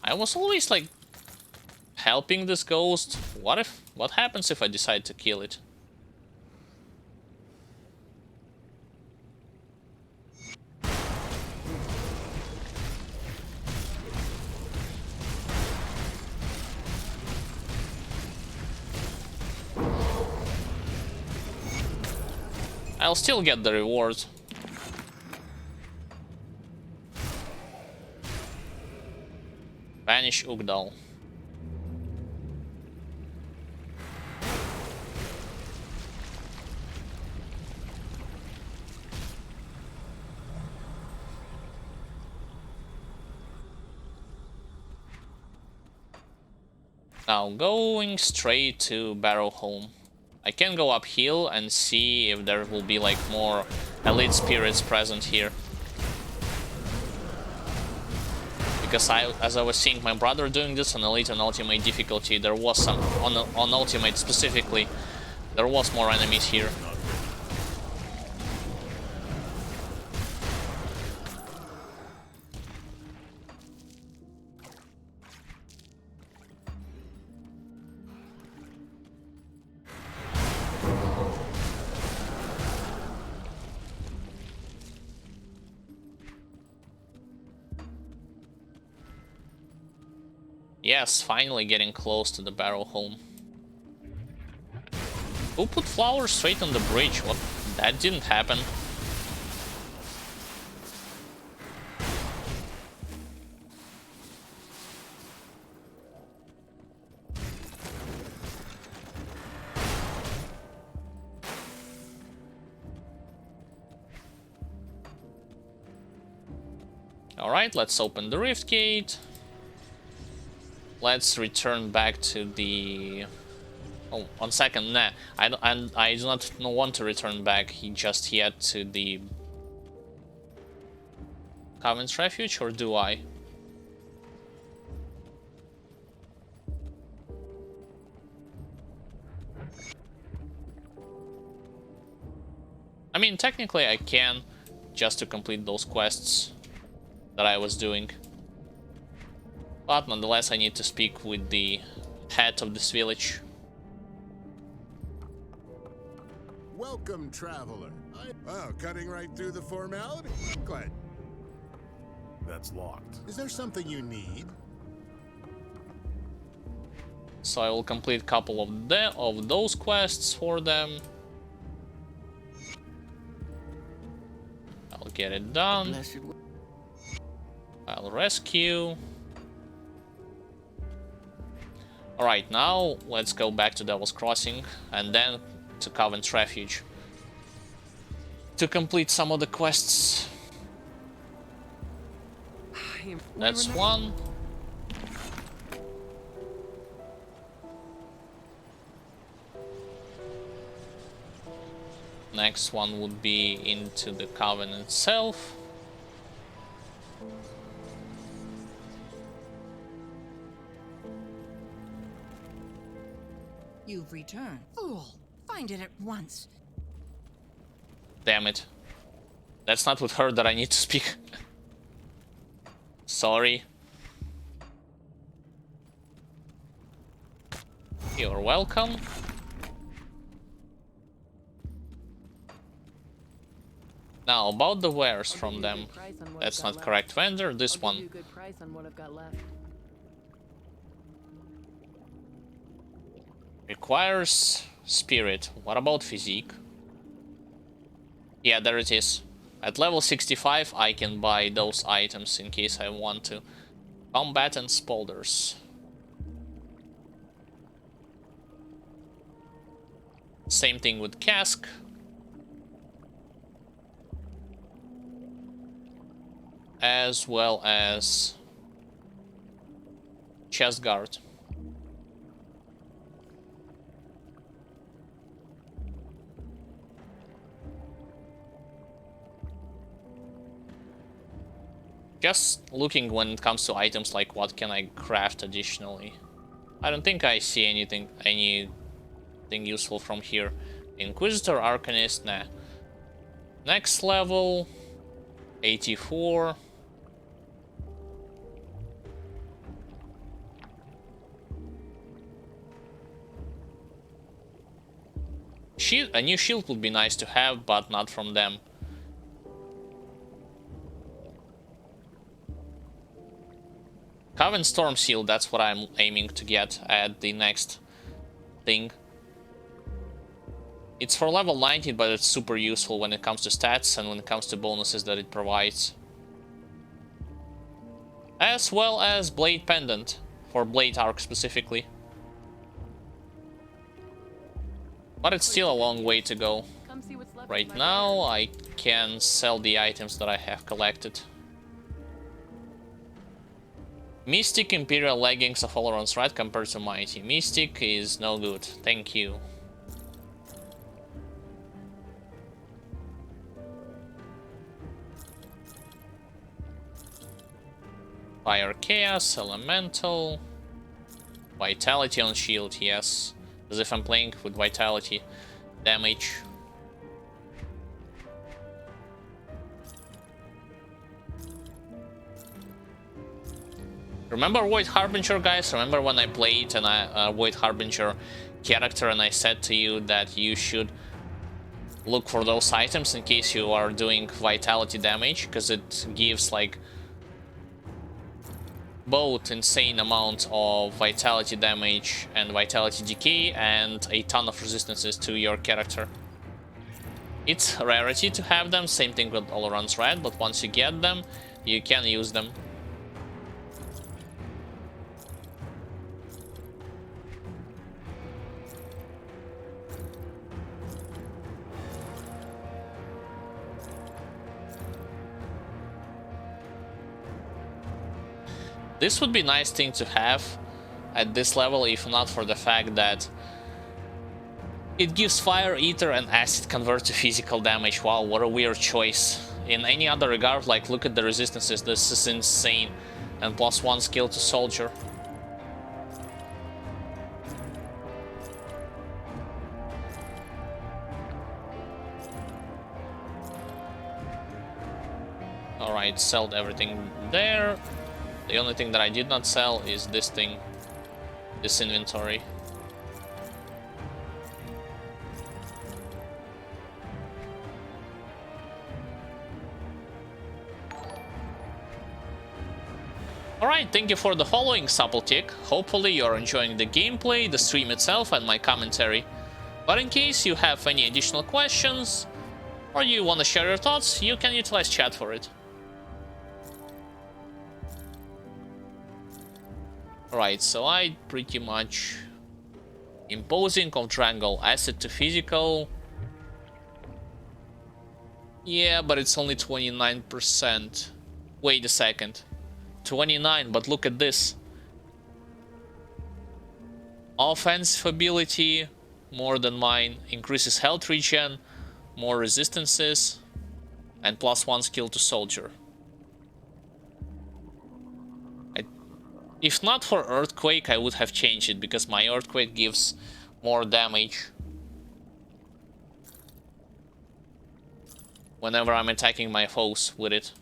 I was always like helping this ghost. What happens if I decide to kill it? I'll still get the reward. Banish Ugdal. Now going straight to Barrowholm. I can go uphill and see if there will be like more elite spirits present here. Because as I was seeing my brother doing this on Elite and Ultimate difficulty, there was some, on Ultimate specifically, there was more enemies here. Yes, finally getting close to the Barrowholm. Who put flowers straight on the bridge? What? That didn't happen. Alright, let's open the Rift Gate. Let's return back to the... Oh, 1 second, nah. I do not want to return back just yet to the Covens Refuge, or do I? I mean, technically I can, just to complete those quests that I was doing. But nonetheless, I need to speak with the head of this village. Welcome, traveler. Oh, cutting right through the formality? Glad. That's locked. Is there something you need? So I will complete a couple of those quests for them. I'll get it done. I'll rescue. Alright, now let's go back to Devil's Crossing and then to Covens Refuge to complete some of the quests. That's one. Next one would be into the Coven itself. You've returned. Fool! Find it at once. Damn it. That's not with her that I need to speak. Sorry. You're welcome. Now, about the wares from them. That's not correct vendor, this one. Requires spirit. What about physique? Yeah, there it is. At level 65 I can buy those items in case I want to. Combatants spolders. Same thing with cask. As well as chest guard. Just looking when it comes to items like what can I craft additionally. I don't think I see anything useful from here. Inquisitor, Arcanist, nah. Next level 84. A new shield would be nice to have, but not from them. Covens Storm Shield, that's what I'm aiming to get at the next thing. It's for level 19, but it's super useful when it comes to stats and when it comes to bonuses that it provides. As well as Blade Pendant, for Blade Arc specifically. But it's still a long way to go. Right now, I can sell the items that I have collected. Mystic Imperial Leggings of Oleron's Red compared to Mighty. Mystic is no good. Thank you. Fire Chaos, Elemental. Vitality on shield, yes. As if I'm playing with Vitality. Damage. Remember Void Harbinger, guys? Remember when I played a Void Harbinger character and I said to you that you should look for those items in case you are doing Vitality damage, because it gives like both insane amount of Vitality damage and Vitality decay and a ton of resistances to your character. It's a rarity to have them, same thing with Oleron's Red, but once you get them, you can use them. This would be a nice thing to have at this level, if not for the fact that it gives Fire, Ether, and Acid convert to physical damage. Wow, what a weird choice. In any other regard, like, look at the resistances, this is insane. And +1 skill to Soldier. Alright, sold everything there. The only thing that I did not sell is this thing, this inventory. Alright, thank you for the following, Suppletic. Hopefully you're enjoying the gameplay, the stream itself, and my commentary. But in case you have any additional questions, or you want to share your thoughts, you can utilize chat for it. Right, so I pretty much imposing of Drangle, acid to physical. Yeah, but it's only 29%. Wait a second. 29, but look at this. Offensive ability, more than mine. Increases health regen, more resistances, and +1 skill to Soldier. If not for Earthquake, I would have changed it, because my Earthquake gives more damage whenever I'm attacking my foes with it.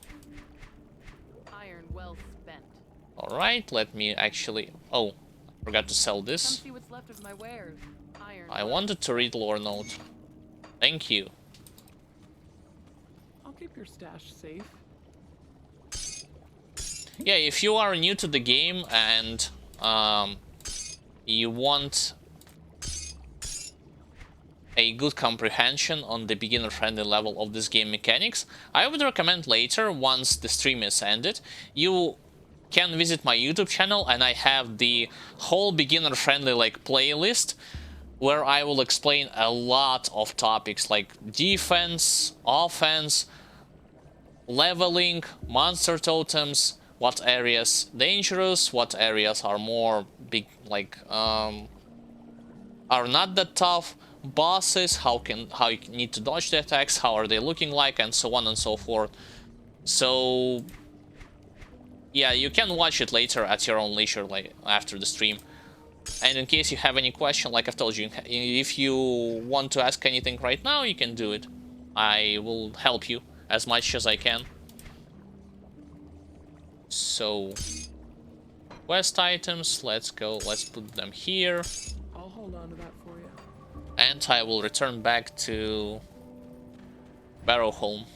Iron well spent. Alright, let me actually... Oh, I forgot to sell Come this. see what's left of my wares. Iron I well. wanted to read lore note. Thank you. I'll keep your stash safe. Yeah, if you are new to the game and you want a good comprehension on the beginner-friendly level of this game mechanics, I would recommend later, once the stream is ended, you can visit my YouTube channel, and I have the whole beginner-friendly like playlist where I will explain a lot of topics like defense, offense, leveling, monster totems, what areas dangerous, what areas are more big, like are not that tough, bosses, how you need to dodge the attacks, how are they looking like, and so on and so forth. So yeah, you can watch it later at your own leisure, like after the stream. And in case you have any question, like I've told you, if you want to ask anything right now, you can do it. I will help you as much as I can. So, quest items, let's go, let's put them here. I'll hold on to that for you. And I will return back to Barrowholm.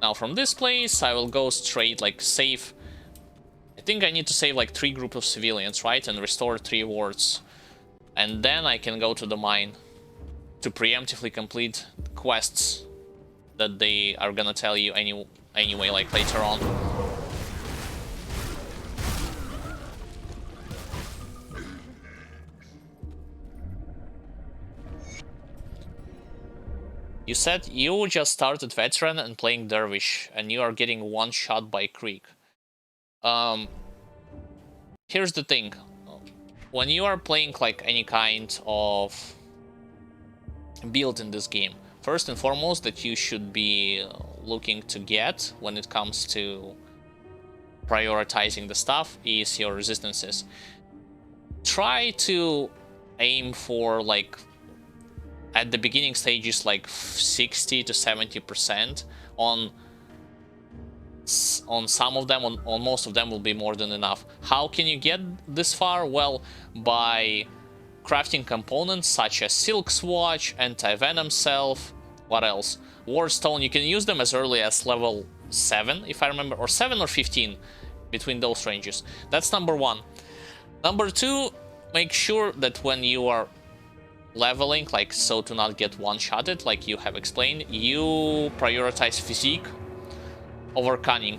Now from this place, I will go straight, like, save... I think I need to save, like, 3 groups of civilians, right? And restore 3 wards. And then I can go to the mine to preemptively complete quests that they are gonna tell you anyway, like, later on. You said you just started veteran and playing dervish, and you are getting one shot by creek. Here's the thing. When you are playing like any kind of build in this game, first and foremost that you should be looking to get when it comes to prioritizing the stuff is your resistances. Try to aim for, like, at the beginning stages, like 60 to 70%. On some of them, on most of them will be more than enough. How can you get this far? Well, by crafting components such as Silk Swatch, Anti-Venom Self, what else? Wardstone, you can use them as early as level 7, if I remember, or 7 or 15, between those ranges. That's number 1. Number 2, make sure that when you are leveling, like, so to not get one-shotted, like you have explained, you prioritize physique over cunning.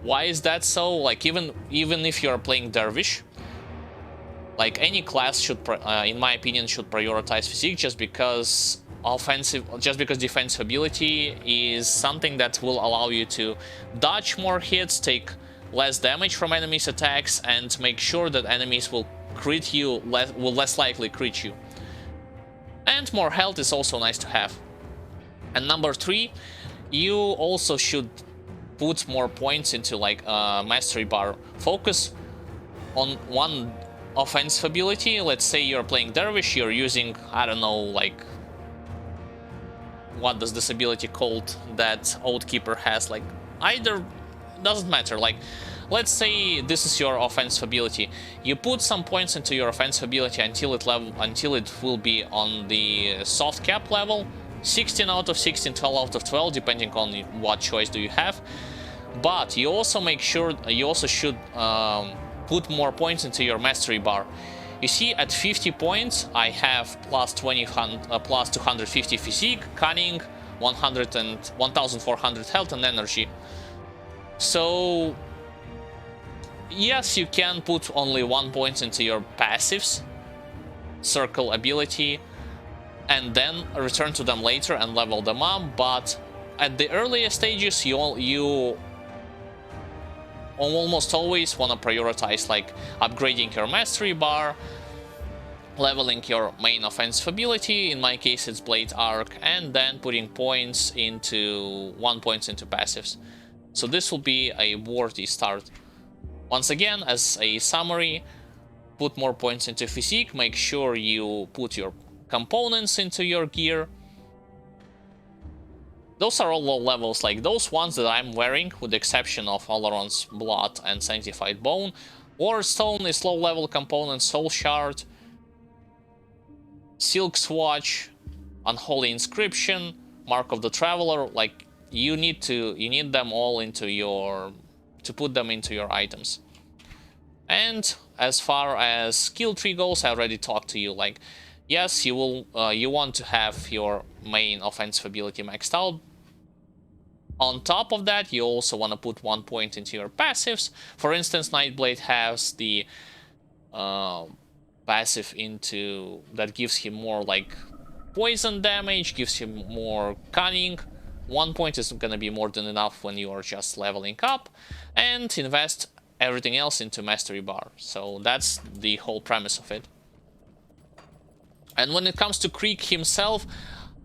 Why is that so? Like, even if you're playing dervish, like any class should, in my opinion, should prioritize physique, just because defensive ability is something that will allow you to dodge more hits, take less damage from enemies' attacks, and make sure that enemies will crit you, will less likely crit you. And more health is also nice to have. And number 3, you also should put more points into, like, mastery bar. Focus on one offensive ability. Let's say you're playing dervish, you're using, I don't know, like, what does this ability called that Oathkeeper has? Like, either, doesn't matter. Like, let's say this is your offensive ability. You put some points into your offensive ability until it will be on the soft cap level. 16 out of 16, 12 out of 12, depending on what choice do you have. But you also make sure, you also should put more points into your mastery bar. You see, at 50 points, I have plus 250 physique, cunning, 1400 health and energy. So yes, you can put only 1 point into your passives, circle ability, and then return to them later and level them up. But at the earliest stages, you almost always want to prioritize, like, upgrading your mastery bar, leveling your main offensive ability, in my case it's Blade Arc, and then putting points into 1 point into passives. So this will be a worthy start. Once again, as a summary, put more points into physique, make sure you put your components into your gear. Those are all low levels, like those ones that I'm wearing, with the exception of Oloron's Blood and Sanctified Bone. Warstone is low level component, Soul Shard, Silk Swatch, Unholy Inscription, Mark of the Traveler. Like you need them all into your, to put them into your items. And as far as skill tree goes, I already talked to you. Like, yes, you want to have your main offensive ability maxed out. On top of that, you also want to put 1 point into your passives. For instance, Nightblade has the passive into that gives him more like poison damage, gives him more cunning. 1 point is gonna be more than enough when you are just leveling up, and invest everything else into Mastery Bar. So that's the whole premise of it. And when it comes to Krieg himself,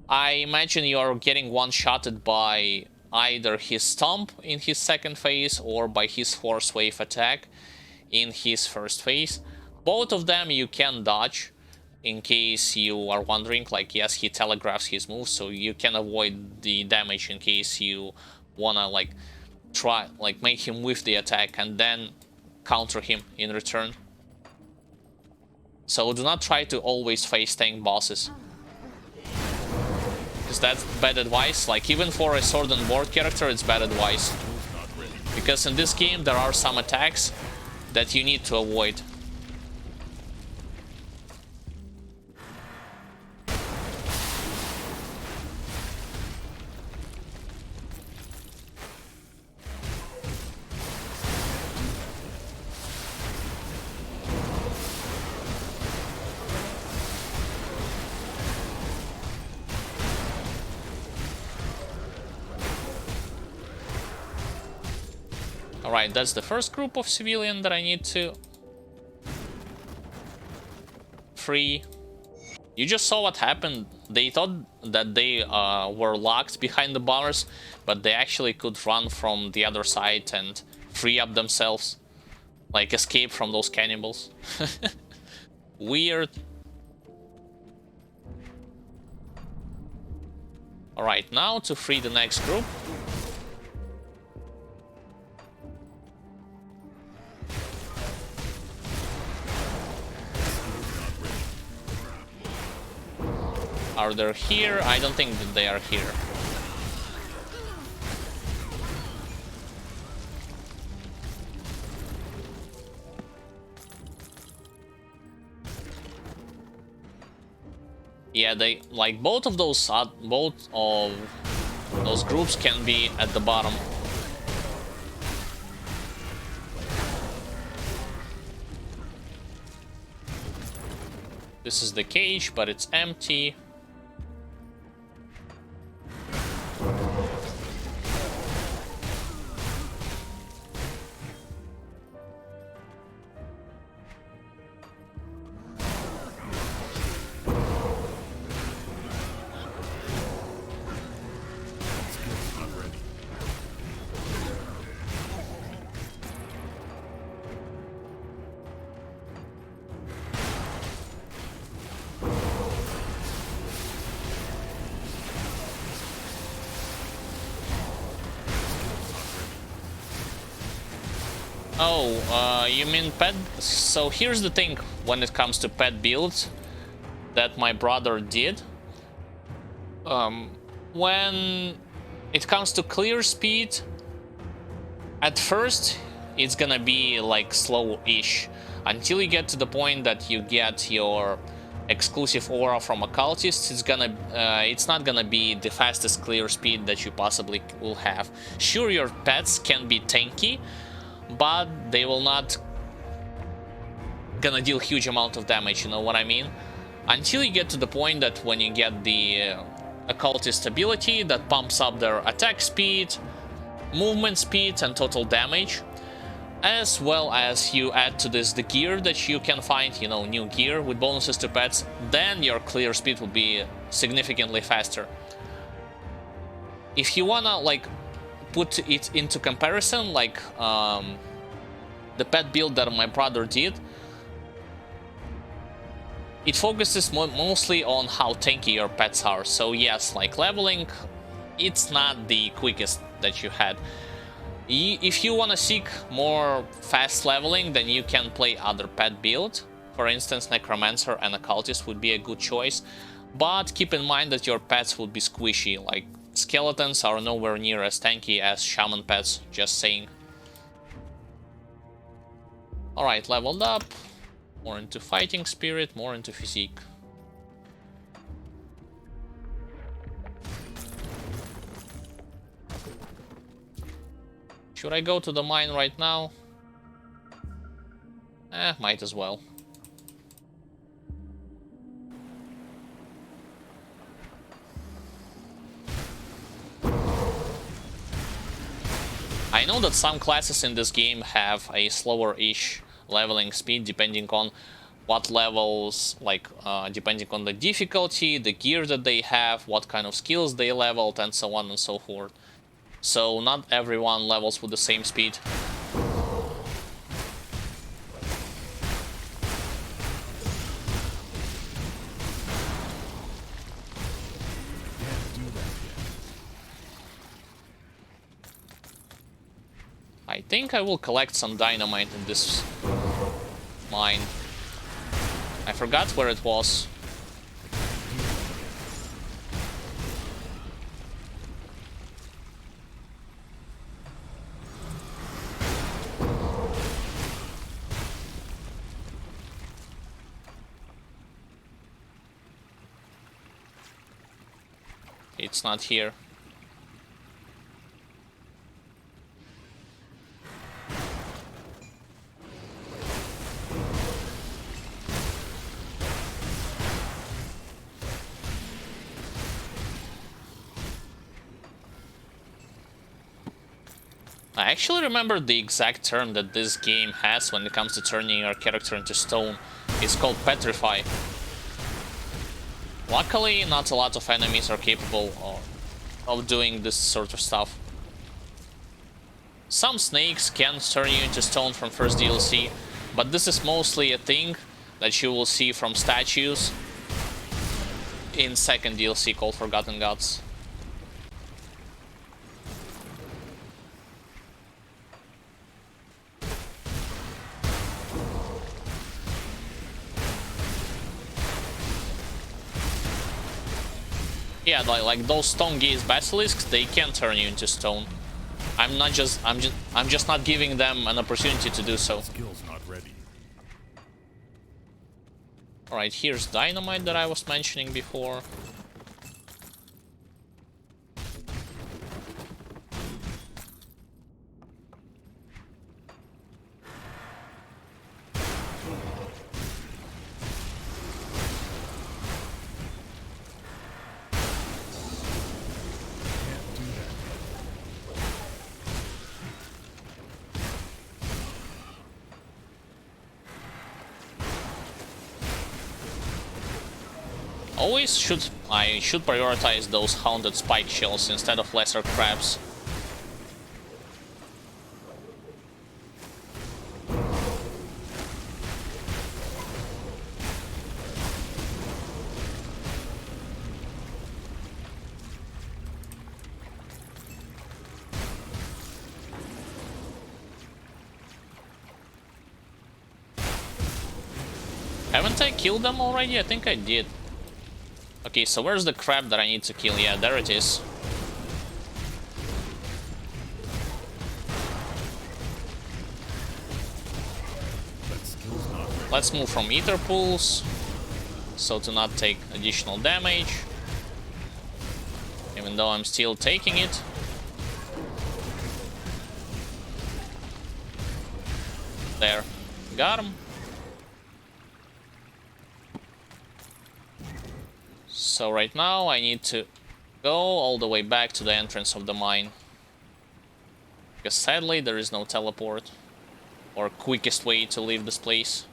I imagine you're getting one-shotted by either his Stomp in his second phase or by his Force Wave attack in his first phase. Both of them you can dodge, in case you are wondering. Like, yes, he telegraphs his moves, so you can avoid the damage in case you wanna like try like make him whiff the attack and then counter him in return. So do not try to always face tank bosses, because that's bad advice. Like, even for a sword and board character, it's bad advice, because in this game there are some attacks that you need to avoid. Alright, that's the first group of civilian that I need to free. You just saw what happened. They thought that they were locked behind the bombers, but they actually could run from the other side and free up themselves. Like, escape from those cannibals. Weird. Alright, now to free the next group. Are they here? I don't think that they are here. Yeah, they like both of those groups can be at the bottom. This is the cage, but it's empty. Oh, you mean pet? So here's the thing when it comes to pet builds that my brother did. When it comes to clear speed, at first it's gonna be like slow-ish until you get to the point that you get your exclusive aura from occultists. It's not gonna be the fastest clear speed that you possibly will have. Sure, your pets can be tanky, but they will not gonna deal huge amount of damage, you know what I mean? Until you get to the point that when you get the occultist ability that pumps up their attack speed, movement speed, and total damage, As well as you add to this the gear that you can find, you know, new gear with bonuses to pets, then your clear speed will be significantly faster. If you wanna like put it into comparison, like the pet build that my brother did, it focuses mostly on how tanky your pets are. So yes, like leveling, it's not the quickest that you had. If you want to seek more fast leveling, then you can play other pet build. For instance, Necromancer and Occultist would be a good choice. But keep in mind that your pets would be squishy. Like, skeletons are nowhere near as tanky as shaman pets, just saying. Alright, leveled up. More into fighting spirit, more into physique. Should I go to the mine right now? Might as well. I know that some classes in this game have a slower-ish leveling speed depending on what levels, like depending on the difficulty, the gear that they have, what kind of skills they leveled, and so on and so forth. So not everyone levels with the same speed. I think I will collect some dynamite in this mine. I forgot where it was. It's not here. I actually remember the exact term that this game has when it comes to turning your character into stone. It's called petrify. Luckily, not a lot of enemies are capable of doing this sort of stuff. Some snakes can turn you into stone from first DLC, but this is mostly a thing that you will see from statues in second DLC called Forgotten Gods. Yeah, like those stone gaze basilisks, they can turn you into stone. I'm just not giving them an opportunity to do so. Skill's not ready. Alright, here's dynamite that I was mentioning before. I should prioritize those haunted spike shells instead of lesser crabs. Haven't I killed them already? I think I did. Okay, so where's the crab that I need to kill? Yeah, there it is. Let's move from ether pools, so to not take additional damage. Even though I'm still taking it. There. Got him. So right now I need to go all the way back to the entrance of the mine. Because sadly there is no teleport. or quickest way to leave this place.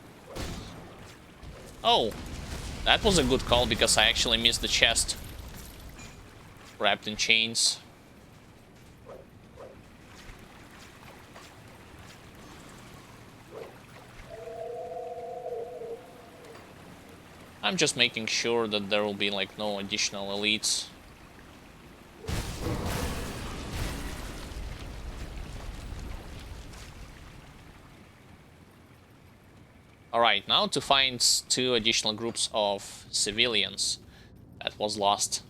Oh, that was a good call because I actually missed the chest wrapped in chains. I'm just making sure that there will be like no additional elites. Alright, now to find 2 additional groups of civilians that was lost.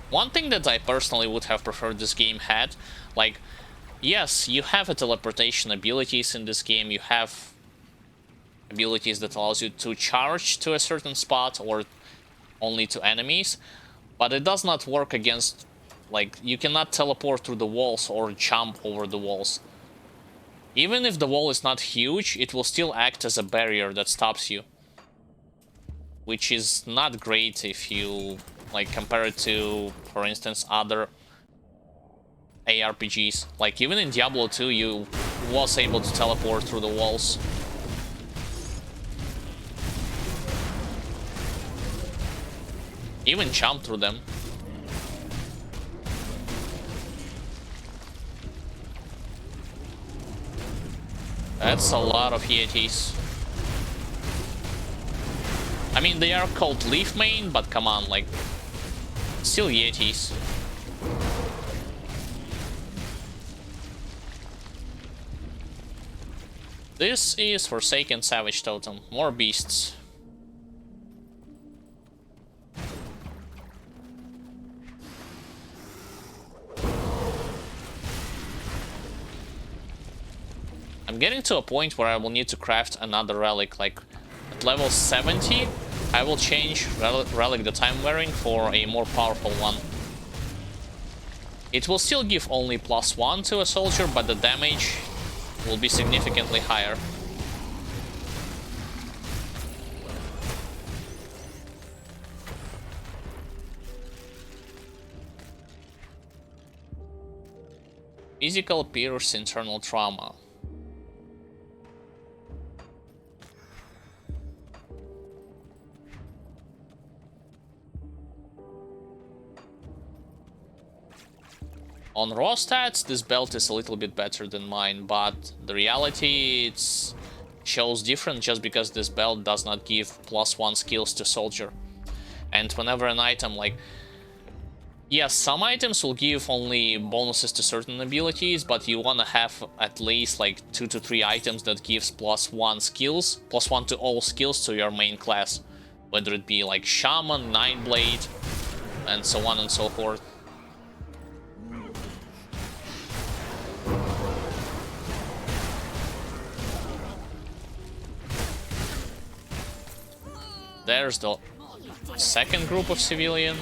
One thing that I personally would have preferred this game had, like, yes, you have a teleportation abilities in this game, you have abilities that allows you to charge to a certain spot or only to enemies, but it does not work against, like, you cannot teleport through the walls or jump over the walls. Even if the wall is not huge, it will still act as a barrier that stops you, which is not great if you like compare it to, for instance, other ARPGs. Like even in Diablo 2 you was able to teleport through the walls. Even jump through them. That's a lot of Yetis. I mean, they are called Leaf Main, but come on, like, still Yetis. This is Forsaken Savage Totem. More beasts. I'm getting to a point where I will need to craft another relic. Like at level 70, I will change relic that I'm wearing for a more powerful one. It will still give only +1 to a soldier, but the damage will be significantly higher. Physical pierce internal trauma. On raw stats, this belt is a little bit better than mine, but the reality it shows different just because this belt does not give +1 skills to soldier. And whenever an item like... Yes, some items will give only bonuses to certain abilities, but you wanna have at least like 2 to 3 items that gives +1 skills, +1 to all skills to your main class. Whether it be like Shaman, Nightblade, and so on and so forth. There's the second group of civilian.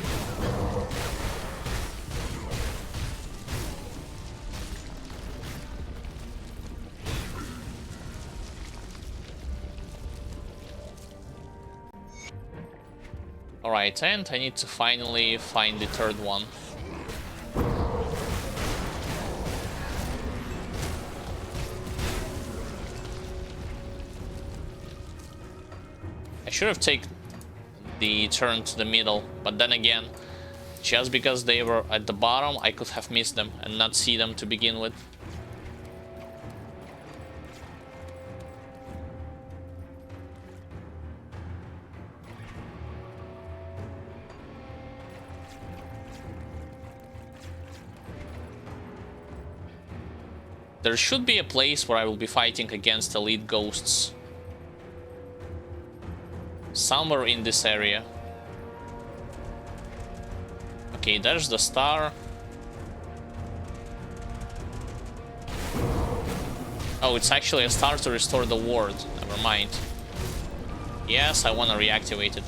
Alright, and I need to finally find the third one. I should have taken the turn to the middle, but then again, just because they were at the bottom, I could have missed them and not see them to begin with. There should be a place where I will be fighting against elite ghosts. Somewhere in this area. Okay, there's the star. Oh, it's actually a star to restore the ward. Never mind. Yes, I want to reactivate it.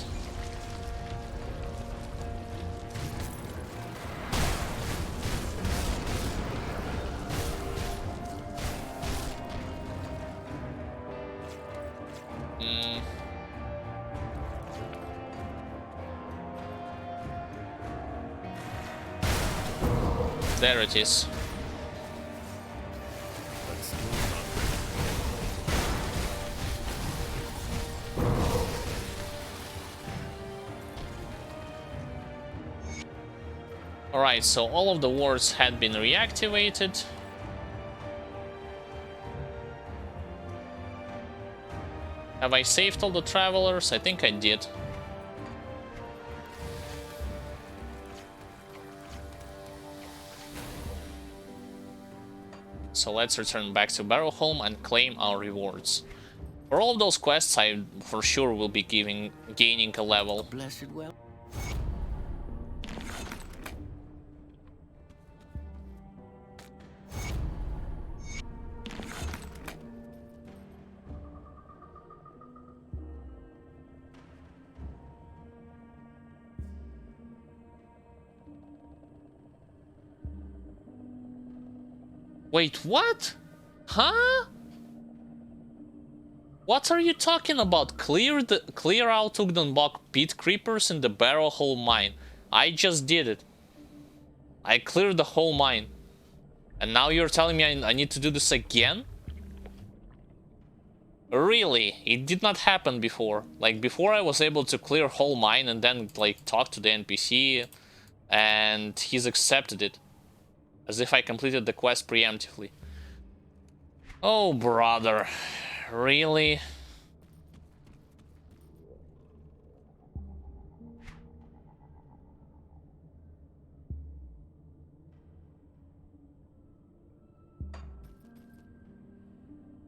There it is. That's still not Alright, so all of the wards had been reactivated. Have I saved all the travelers? I think I did. So let's return back to Barrowholm and claim our rewards. For all of those quests, I for sure will be gaining a level. blessed well. Wait, what? Huh? What are you talking about? Clear out Ugdenbach pit creepers in the Barrowhole mine. I just did it. I cleared the whole mine. And now you're telling me I need to do this again? Really? It did not happen before. Like, before I was able to clear whole mine and then, like, talk to the NPC and he's accepted it. As if I completed the quest preemptively. Oh, brother. Really?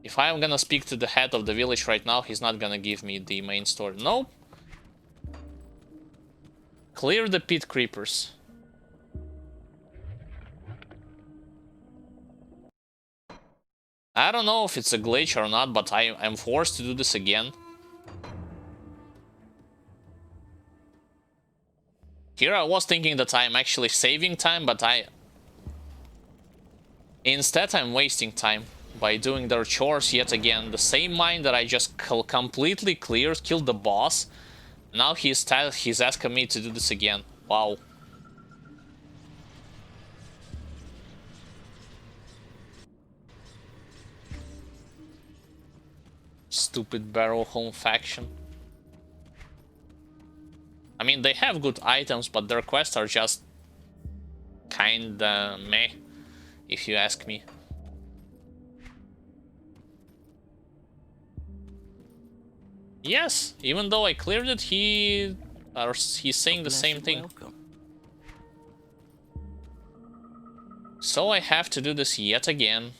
If I'm gonna speak to the head of the village right now, he's not gonna give me the main story. Nope. Clear the pit creepers. I don't know if it's a glitch or not, but I'm forced to do this again. Here I was thinking that I'm actually saving time, but instead I'm wasting time by doing their chores yet again. The same mine that I just completely cleared, killed the boss. Now he's asking me to do this again. Wow. Stupid Barrowholm faction. I mean, they have good items, but their quests are just kinda meh, if you ask me. Yes, even though I cleared it, he's saying the same thing. Welcome. So I have to do this yet again.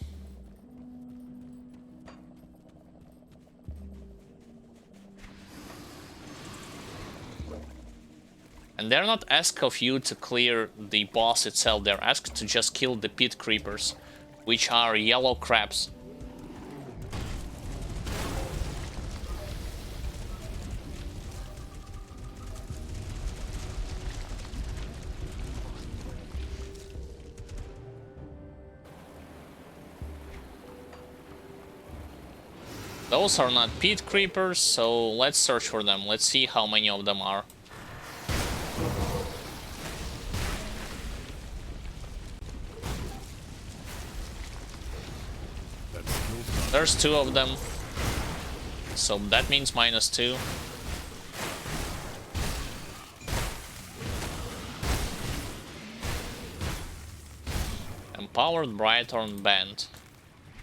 And they're not asked of you to clear the boss itself, they're asked to just kill the pit creepers, which are yellow crabs. Those are not pit creepers, so let's search for them. Let's see how many of them are. There's 2 of them, so that means -2. Empowered Brighthorn Band.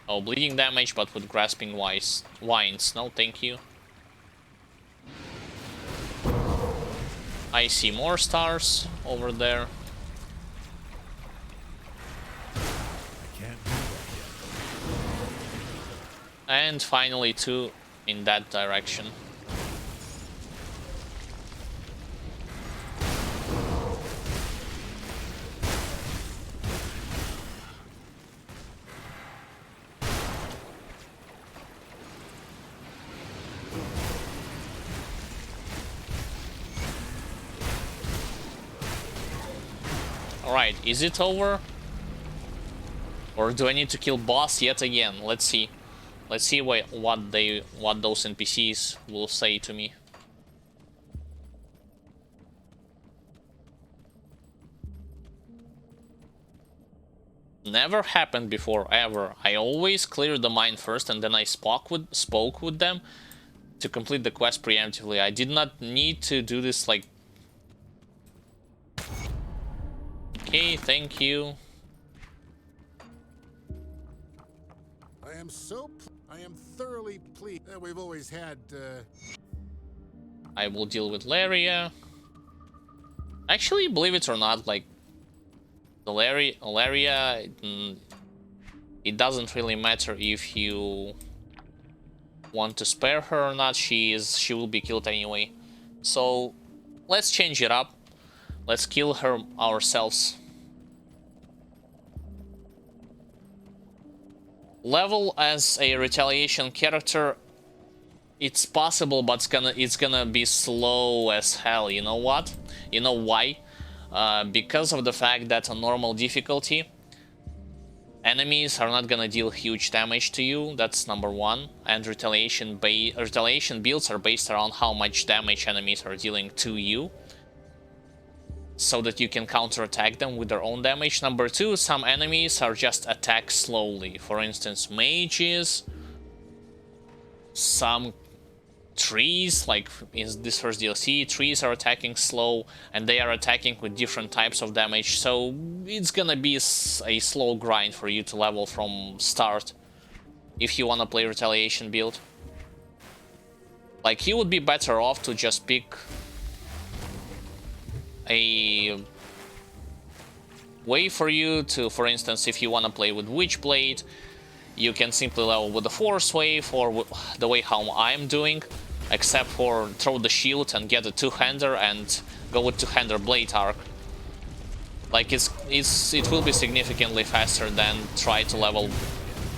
Oh, bleeding damage, but with grasping wines. No, thank you. I see more stars over there. And finally 2 in that direction. Alright, is it over? Or do I need to kill boss yet again? Let's see. Let's see what those NPCs will say to me. Never happened before, ever. I always cleared the mine first and then I spoke with them to complete the quest preemptively. I did not need to do this like... Okay, thank you. I am thoroughly pleased that we've always had, I will deal with Laria. Actually, believe it or not, like... The Laria, it doesn't really matter if you want to spare her or not. She will be killed anyway. So let's change it up. Let's kill her ourselves. Level as a retaliation character, it's possible, but it's gonna be slow as hell. You know what? You know why? Because of the fact that on normal difficulty, enemies are not gonna deal huge damage to you. That's number one. And retaliation builds are based around how much damage enemies are dealing to you, so that you can counterattack them with their own damage. Number two, some enemies are just attacked slowly. For instance, mages, some trees, like in this first DLC, trees are attacking slow, and they are attacking with different types of damage, so it's gonna be a slow grind for you to level from start if you wanna play retaliation build. Like, you would be better off to just pick a way for you to, for instance, if you want to play with Witchblade, you can simply level with the Force Wave or the way how I'm doing, except for throw the shield and get a two-hander and go with two-hander Blade Arc. Like, it will be significantly faster than try to level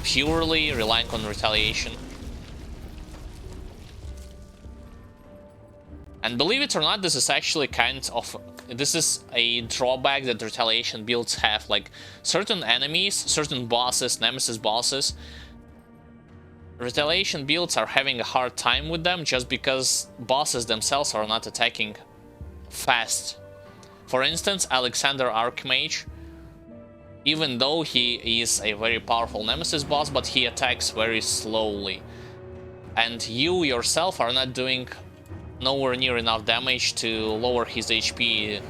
purely relying on retaliation. And believe it or not, this is actually this is a drawback that retaliation builds have. Like, certain enemies, certain bosses, nemesis bosses, retaliation builds are having a hard time with them just because bosses themselves are not attacking fast. For instance, Alexander Archmage, even though he is a very powerful nemesis boss, but he attacks very slowly. And you yourself are not doing nowhere near enough damage to lower his HP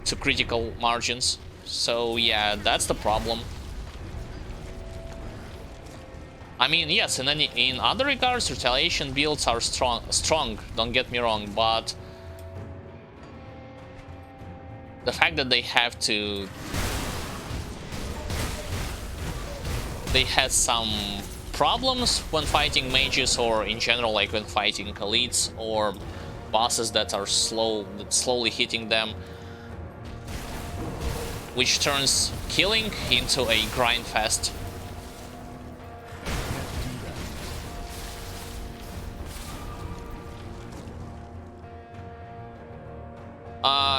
to critical margins. So yeah, that's the problem. I mean, yes, in other regards, retaliation builds are strong, don't get me wrong, but the fact that they had some problems when fighting mages, or in general, like when fighting elites or bosses that are slowly hitting them, which turns killing into a grind fest.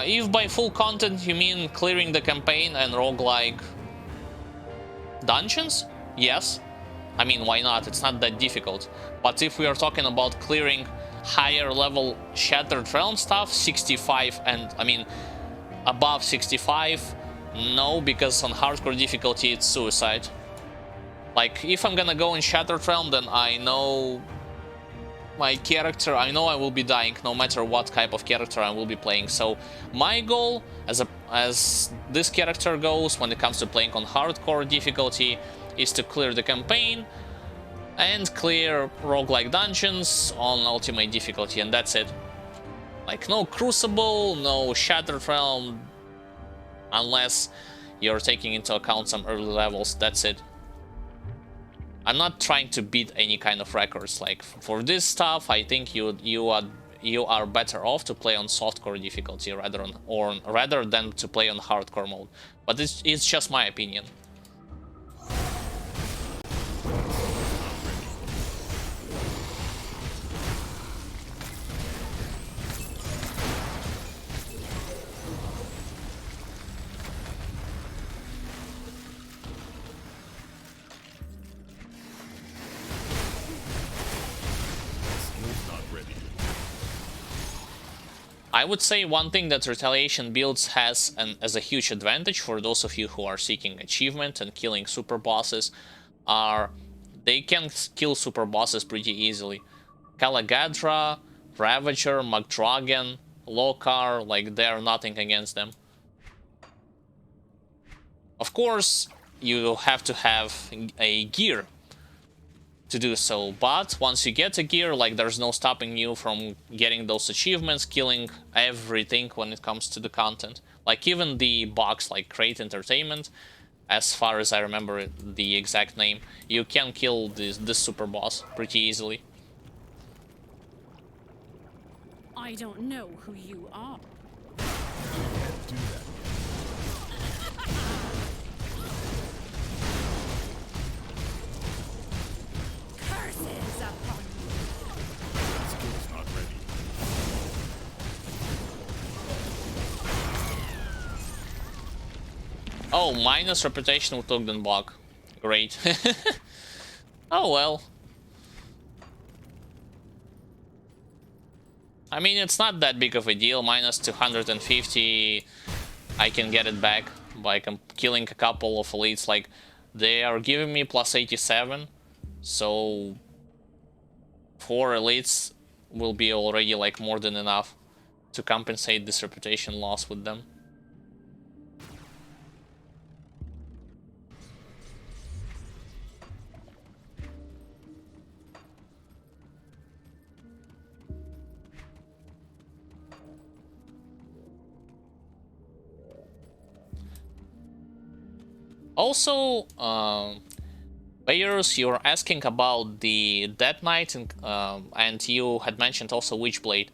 If by full content you mean clearing the campaign and roguelike dungeons, yes. I mean, why not? It's not that difficult. But if we are talking about clearing higher level Shattered Realm stuff, 65 and, I mean, above 65, no, because on hardcore difficulty it's suicide. Like, if I'm gonna go in Shattered Realm, then I know my character, I know I will be dying no matter what type of character I will be playing. So my goal as this character goes when it comes to playing on hardcore difficulty is to clear the campaign and clear roguelike dungeons on ultimate difficulty, and that's it. Like, no Crucible, no Shattered Realm, unless you're taking into account some early levels, that's it. I'm not trying to beat any kind of records. Like, for this stuff, I think you are better off to play on softcore difficulty rather than to play on hardcore mode. But it's just my opinion. I would say one thing that Retaliation builds has as a huge advantage for those of you who are seeking achievement and killing super bosses are they can kill super bosses pretty easily. Calagadra, Ravager, McDragon, Lokar, like they're nothing against them. Of course, you have to have a gear to do so, but once you get a gear, like there's no stopping you from getting those achievements, killing everything when it comes to the content. Like even the box, like Great Entertainment, as far as I remember the exact name, you can kill this super boss pretty easily. I don't know who you are. Can't do that. Curses upon you. Skill's not ready. Oh, minus reputation with Ogden block. Great. Oh well. I mean, it's not that big of a deal. Minus 250, I can get it back by killing a couple of elites. Like, they are giving me plus 87, so 4 elites will be already like more than enough to compensate this reputation loss with them. Also, players, you're asking about the Death Knight, and you had mentioned also Witchblade.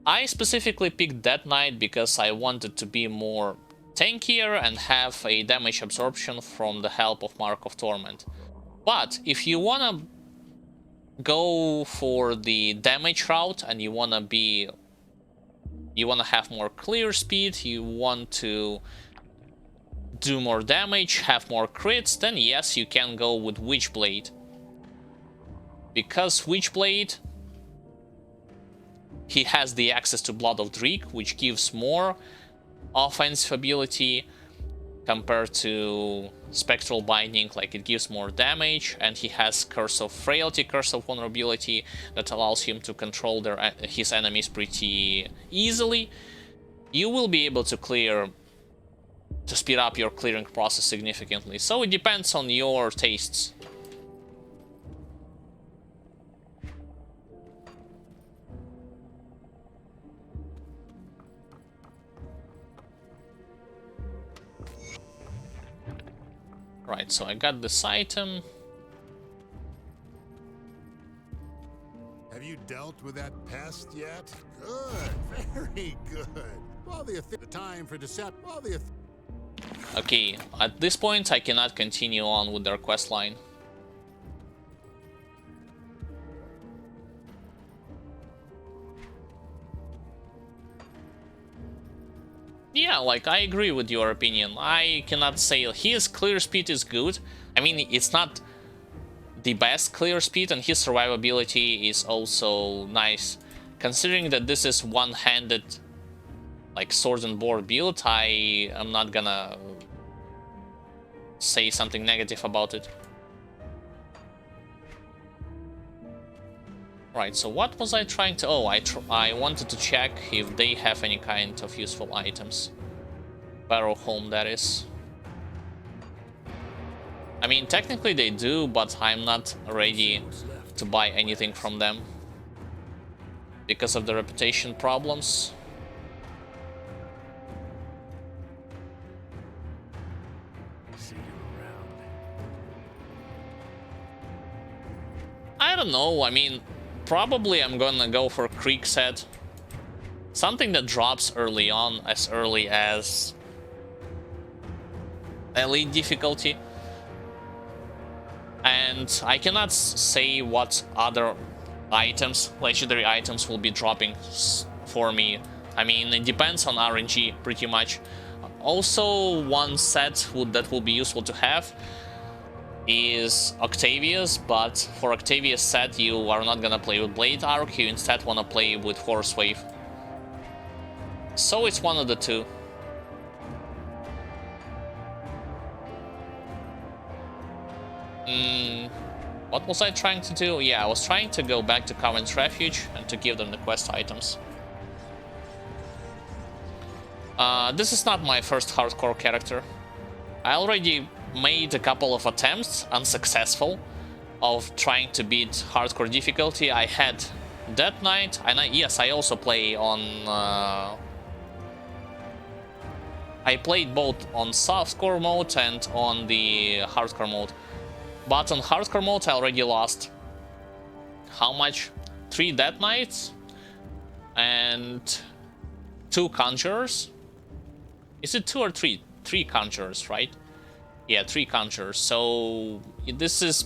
I specifically picked Death Knight because I wanted to be more tankier and have a damage absorption from the help of Mark of Torment. But if you wanna go for the damage route and you wanna have more clear speed, you want to do more damage, have more crits, then yes, you can go with Witchblade. Because Witchblade, he has the access to Blood of Dreek, which gives more offensive ability compared to Spectral Binding, like it gives more damage, and he has Curse of Frailty, Curse of Vulnerability, that allows him to control his enemies pretty easily. You will be able to speed up your clearing process significantly, so it depends on your tastes. Right, so I got this item. Have you dealt with that pest yet? Good, very good. Well, the time for deception. Well, Okay, at this point I cannot continue on with their quest line. Yeah, like, I agree with your opinion. I cannot say his clear speed is good. I mean, it's not the best clear speed, and his survivability is also nice. Considering that this is one-handed, like, sword and board build, I am not gonna say something negative about it. Right, so what was I trying to... Oh, I wanted to check if they have any kind of useful items. Barrow Home, that is. I mean, technically they do, but I'm not ready to buy anything from them because of the reputation problems. See you around. I don't know, I mean, probably I'm gonna go for Creek set. Something that drops early on, as early as Elite difficulty. And I cannot say what other items, legendary items, will be dropping for me. I mean, it depends on RNG pretty much. Also, one set that will be useful to have is Octavius, but for Octavius set you are not gonna play with Blade Arc, you instead wanna play with Horse Wave. So it's one of the two. What was I trying to do? Yeah, I was trying to go back to Covens Refuge and to give them the quest items. This is not my first hardcore character. I already made a couple of attempts, unsuccessful, of trying to beat hardcore difficulty. I had Death Knight, and yes, I also play on... I played both on softcore mode and on the hardcore mode. But on hardcore mode I already lost. How much? 3 Death Knights and 2 Conjurers. Is it 2 or 3? 3 Conjurers, right? Yeah, 3 Conjurers. So this is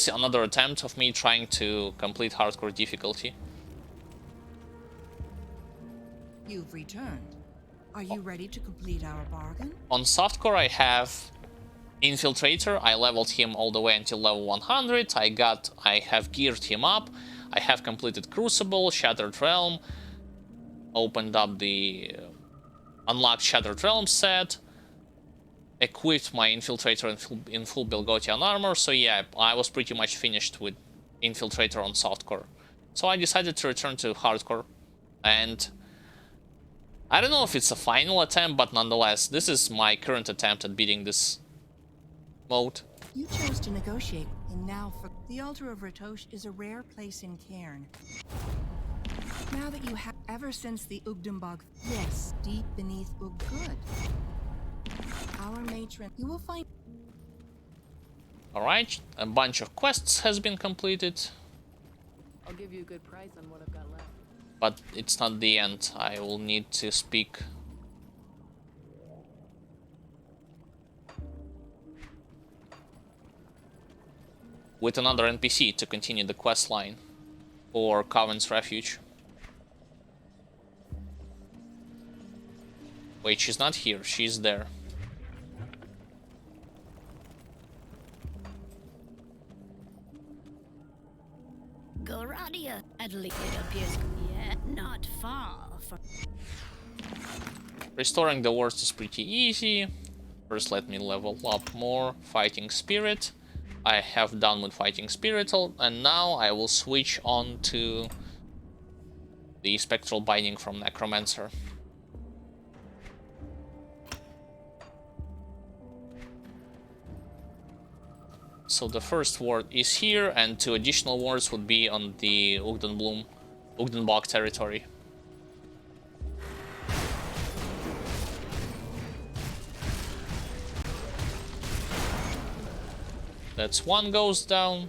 another attempt of me trying to complete hardcore difficulty. You've returned. Are you ready to complete our bargain? On softcore I have Infiltrator. I leveled him all the way until level 100. I have geared him up. I have completed Crucible, Shattered Realm, opened up the unlocked Shattered Realm set, equipped my Infiltrator in full Bilgotian armor. So yeah, I was pretty much finished with Infiltrator on softcore. So I decided to return to hardcore, and I don't know if it's a final attempt, but nonetheless, this is my current attempt at beating this mode. You chose to negotiate, and now for the altar of Ratosh is a rare place in Cairn. Now that you have, ever since the Ugdenbog, yes, deep beneath Uggood, our matron, you will find. All right, a bunch of quests has been completed. I'll give you a good price on what I've got left. But it's not the end. I will need to speak with another NPC to continue the quest line for Covens Refuge. Wait, she's not here. She's there. Goradia, at least it appears, yeah, not far from. Restoring the worst is pretty easy. First, let me level up more. Fighting Spirit. I have done with Fighting Spirit, and now I will switch on to the Spectral Binding from Necromancer. So the first ward is here, and 2 additional wards would be on the Ugdenbog territory. That's 1 goes down.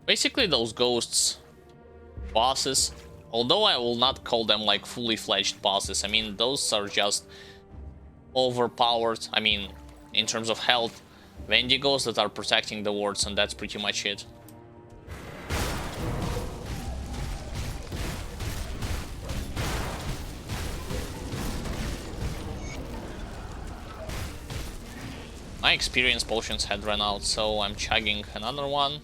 Basically, those ghosts bosses, although I will not call them like fully fledged bosses, I mean, those are just overpowered, I mean, in terms of health, Wendigos that are protecting the wards, and that's pretty much it. My experience potions had run out, so I'm chugging another one.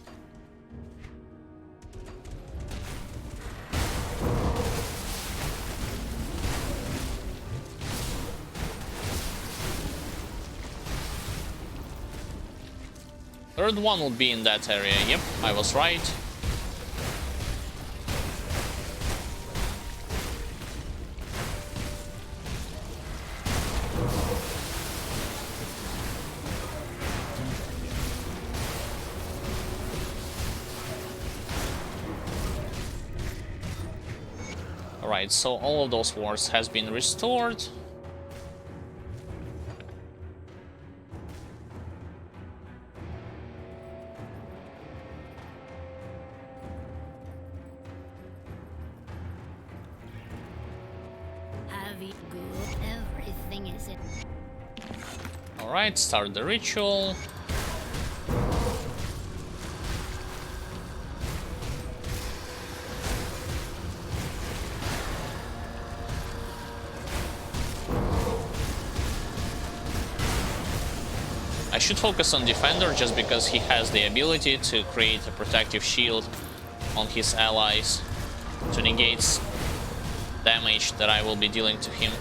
Third one will be in that area. Yep, I was right. Alright, so all of those wards has been restored. Alright, start the ritual. should focus on Defender just because he has the ability to create a protective shield on his allies to negate damage that I will be dealing to him.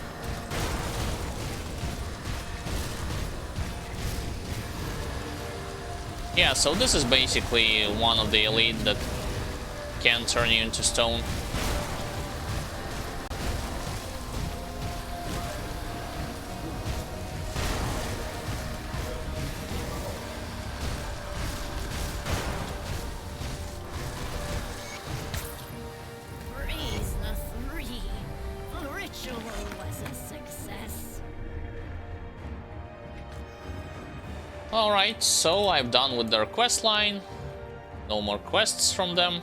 Yeah, so this is basically one of the elite that can turn you into stone. Raise the 3. The ritual was a success. Alright, so I'm done with their quest line. No more quests from them.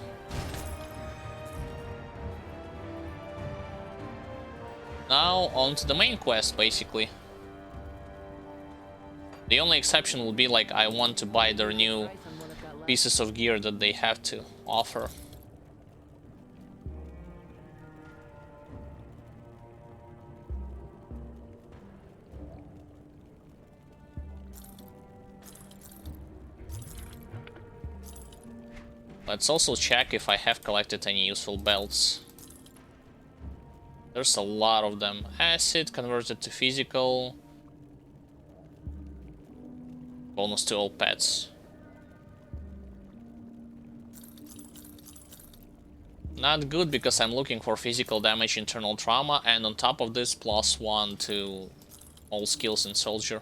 Now on to the main quest, basically. The only exception will be like I want to buy their new pieces of gear that they have to offer. Let's also check if I have collected any useful belts. There's a lot of them. Acid converted to physical. Bonus to all pets. Not good because I'm looking for physical damage, internal trauma, and on top of this, +1 to all skills in soldier.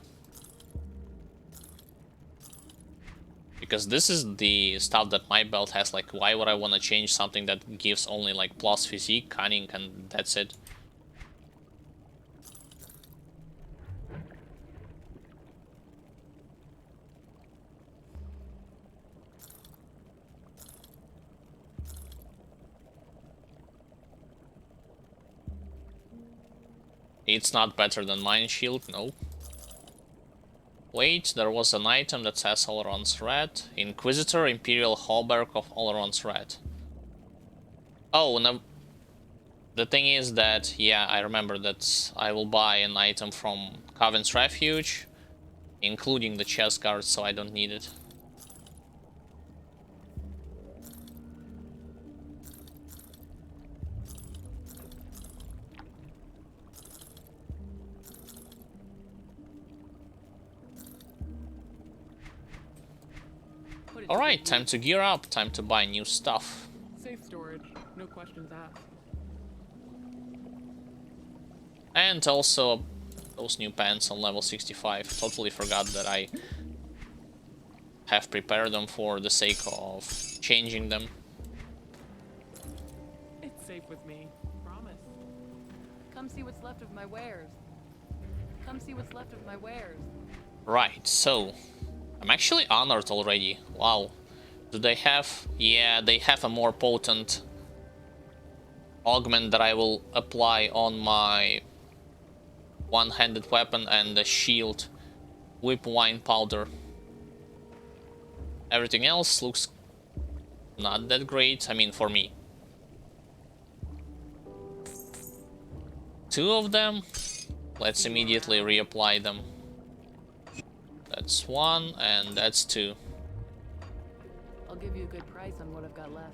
Because this is the stuff that my belt has, like why would I want to change something that gives only like plus physique, cunning, and that's it. It's not better than Mind Shield, no. Wait, there was an item that says Oleron's Red. Inquisitor, Imperial Hauberk of Oleron's Red. Oh, no. The thing is that, yeah, I remember that I will buy an item from Covens Refuge, including the chest guard, so I don't need it. Alright, time to gear up, time to buy new stuff. Safe storage, no questions asked. And also those new pants on level 65. Totally forgot that I have prepared them for the sake of changing them. It's safe with me, promise. Come see what's left of my wares. Come see what's left of my wares. Right, so I'm actually honored already. Wow. Do they have... Yeah, they have a more potent augment that I will apply on my one-handed weapon and the shield. Whip wine powder. Everything else looks not that great, I mean for me. 2 of them. Let's immediately reapply them. That's 1 and that's 2. I'll give you a good price on what I've got left.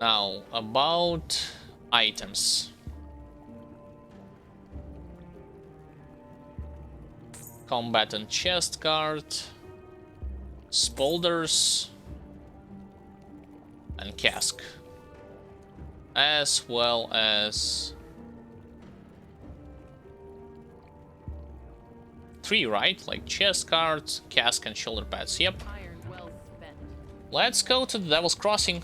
Now, about items. Combatant chest guard, spolders, and cask. As well as 3, right? Like chest guard, cask, and shoulder pads. Yep. Iron well spent. Let's go to the Devil's Crossing.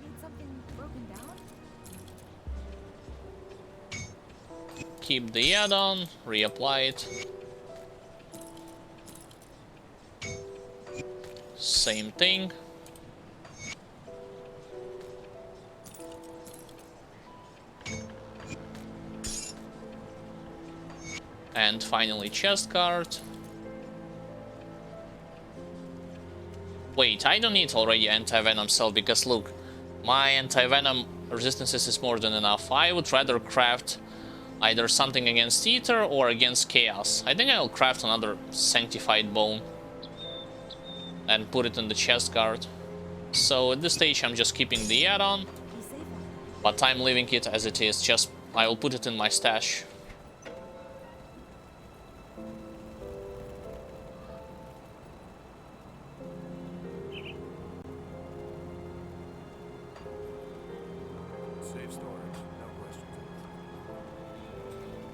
Need something broken down? Keep the add-on, reapply it. Same thing. And finally chest guard. Wait, I don't need already anti-venom cell because look, My anti-venom resistances is more than enough. I would rather craft either something against Ether or against Chaos. I think I'll craft another Sanctified Bone and put it in the chest guard. So at this stage I'm just keeping the add-on, but I'm leaving it as it is. Just I will put it in my stash. Safe storage, no questions.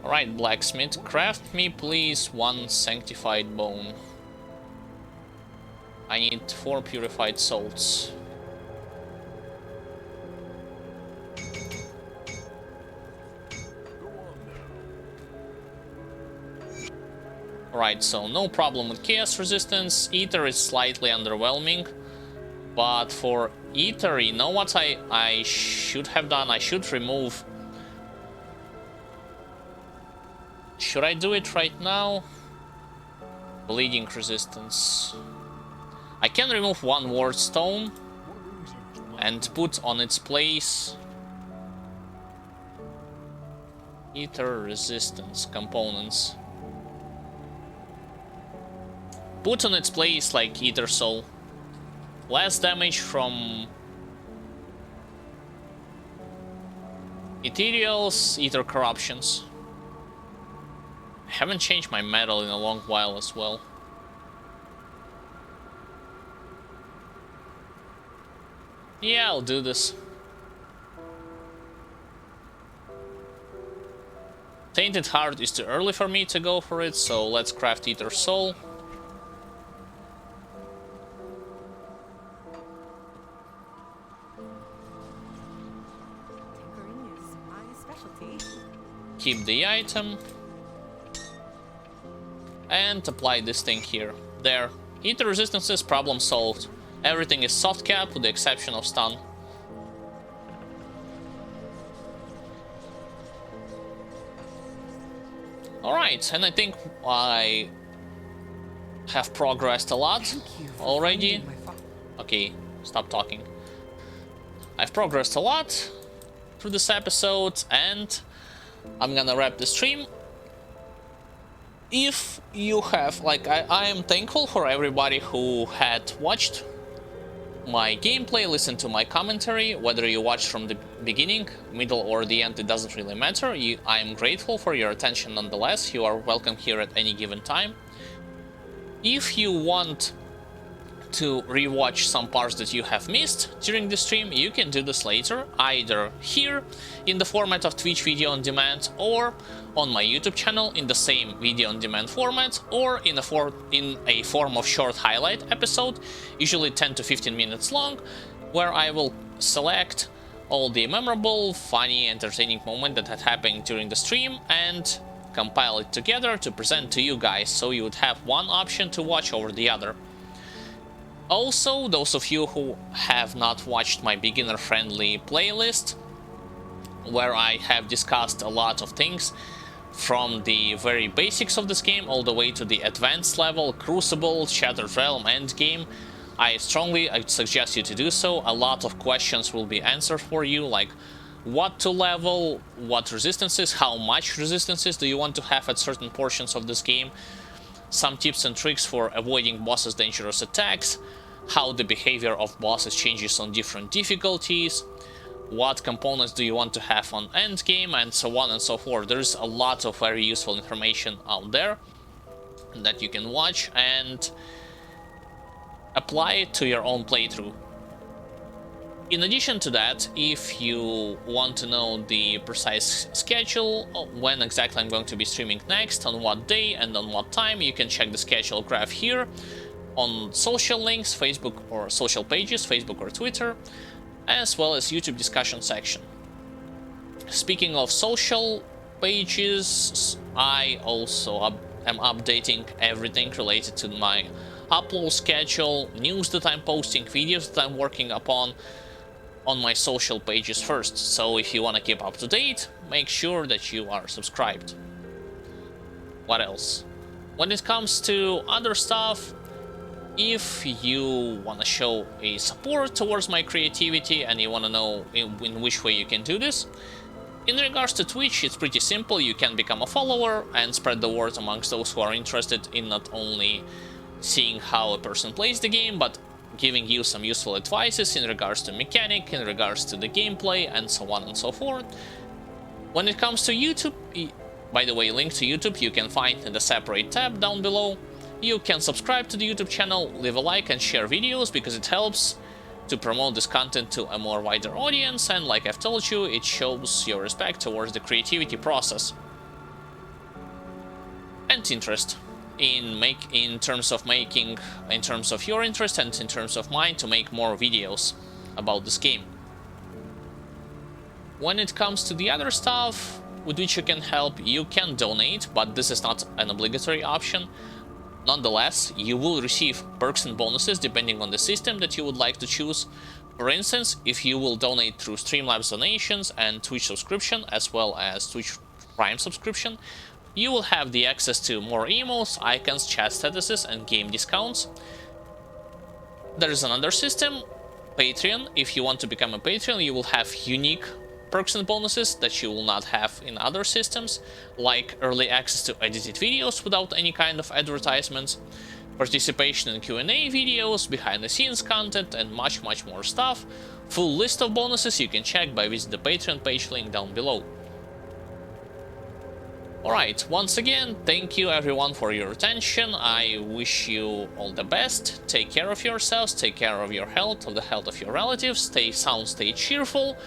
Alright, blacksmith, craft me please 1 sanctified bone. I need 4 purified salts. Alright, so no problem with chaos resistance. Ether is slightly underwhelming, but for Ether, you know what I should have done? I should remove... Should I do it right now? Bleeding resistance. I can remove 1 ward stone and put on its place Ether resistance components. Put on its place like Ether Soul. Less damage from Ethereals, Ether Corruptions. I haven't changed my metal in a long while as well. Yeah, I'll do this. Tainted Heart is too early for me to go for it, so let's craft Ether Soul. Tinkering is my specialty. Keep the item. And apply this thing here. There. Ether resistances, problem solved. Everything is soft cap with the exception of stun. Alright, and I think I have progressed a lot already. Okay, stop talking. I've progressed a lot through this episode, and I'm gonna wrap the stream. If you have, like, I am thankful for everybody who had watched my gameplay, listened to my commentary, whether you watched from the beginning, middle, or the end, it doesn't really matter. I am grateful for your attention nonetheless. You are welcome here at any given time. If you want to rewatch some parts that you have missed during the stream, you can do this later, either here in the format of Twitch video on demand, or on my YouTube channel in the same video on demand format, or in a form of short highlight episode, usually 10 to 15 minutes long, where I will select all the memorable, funny, entertaining moments that had happened during the stream and compile it together to present to you guys, so you would have one option to watch over the other. Also, those of you who have not watched my beginner-friendly playlist, where I have discussed a lot of things, from the very basics of this game all the way to the advanced level, Crucible, Shattered Realm, Endgame, I suggest you to do so. A lot of questions will be answered for you, like what to level, what resistances, how much resistances do you want to have at certain portions of this game, some tips and tricks for avoiding bosses' dangerous attacks, how the behavior of bosses changes on different difficulties, what components do you want to have on endgame, and so on and so forth. There's a lot of very useful information out there that you can watch and apply it to your own playthrough. In addition to that, if you want to know the precise schedule, when exactly I'm going to be streaming next, on what day and on what time, you can check the schedule graph here on social links, Facebook or social pages, Facebook or Twitter, as well as YouTube discussion section. Speaking of social pages, I also am updating everything related to my upload schedule, news that I'm posting, videos that I'm working upon on my social pages first. So if you want to keep up to date, make sure that you are subscribed. What else? When it comes to other stuff, If you want to show a support towards my creativity and you want to know in which way you can do this, in regards to Twitch, it's pretty simple. You can become a follower and spread the word amongst those who are interested in not only seeing how a person plays the game, but giving you some useful advices in regards to mechanic, in regards to the gameplay, and so on and so forth. When it comes to YouTube, by the way, link to YouTube you can find in the separate tab down below. You can subscribe to the YouTube channel, leave a like and share videos because it helps to promote this content to a more wider audience, and like I've told you, it shows your respect towards the creativity process and interest in terms of your interest and in terms of mine to make more videos about this game. When it comes to the other stuff with which you can help, you can donate, but this is not an obligatory option. Nonetheless, you will receive perks and bonuses depending on the system that you would like to choose. For instance, if you will donate through Streamlabs donations and Twitch subscription, as well as Twitch Prime subscription, you will have the access to more emotes, icons, chat statuses, and game discounts. There is another system, Patreon. If you want to become a Patreon, you will have unique perks and bonuses that you will not have in other systems, like early access to edited videos without any kind of advertisements, participation in Q&A videos, behind the scenes content, and much more stuff. Full list of bonuses you can check by visiting the Patreon page link down below. Alright, once again, thank you everyone for your attention. I wish you all the best. Take care of yourselves, take care of your health, of the health of your relatives, stay sound, stay cheerful.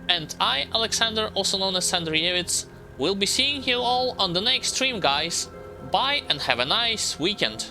And I, Alexander, also known as Sandrievits, will be seeing you all on the next stream, guys. Bye and have a nice weekend.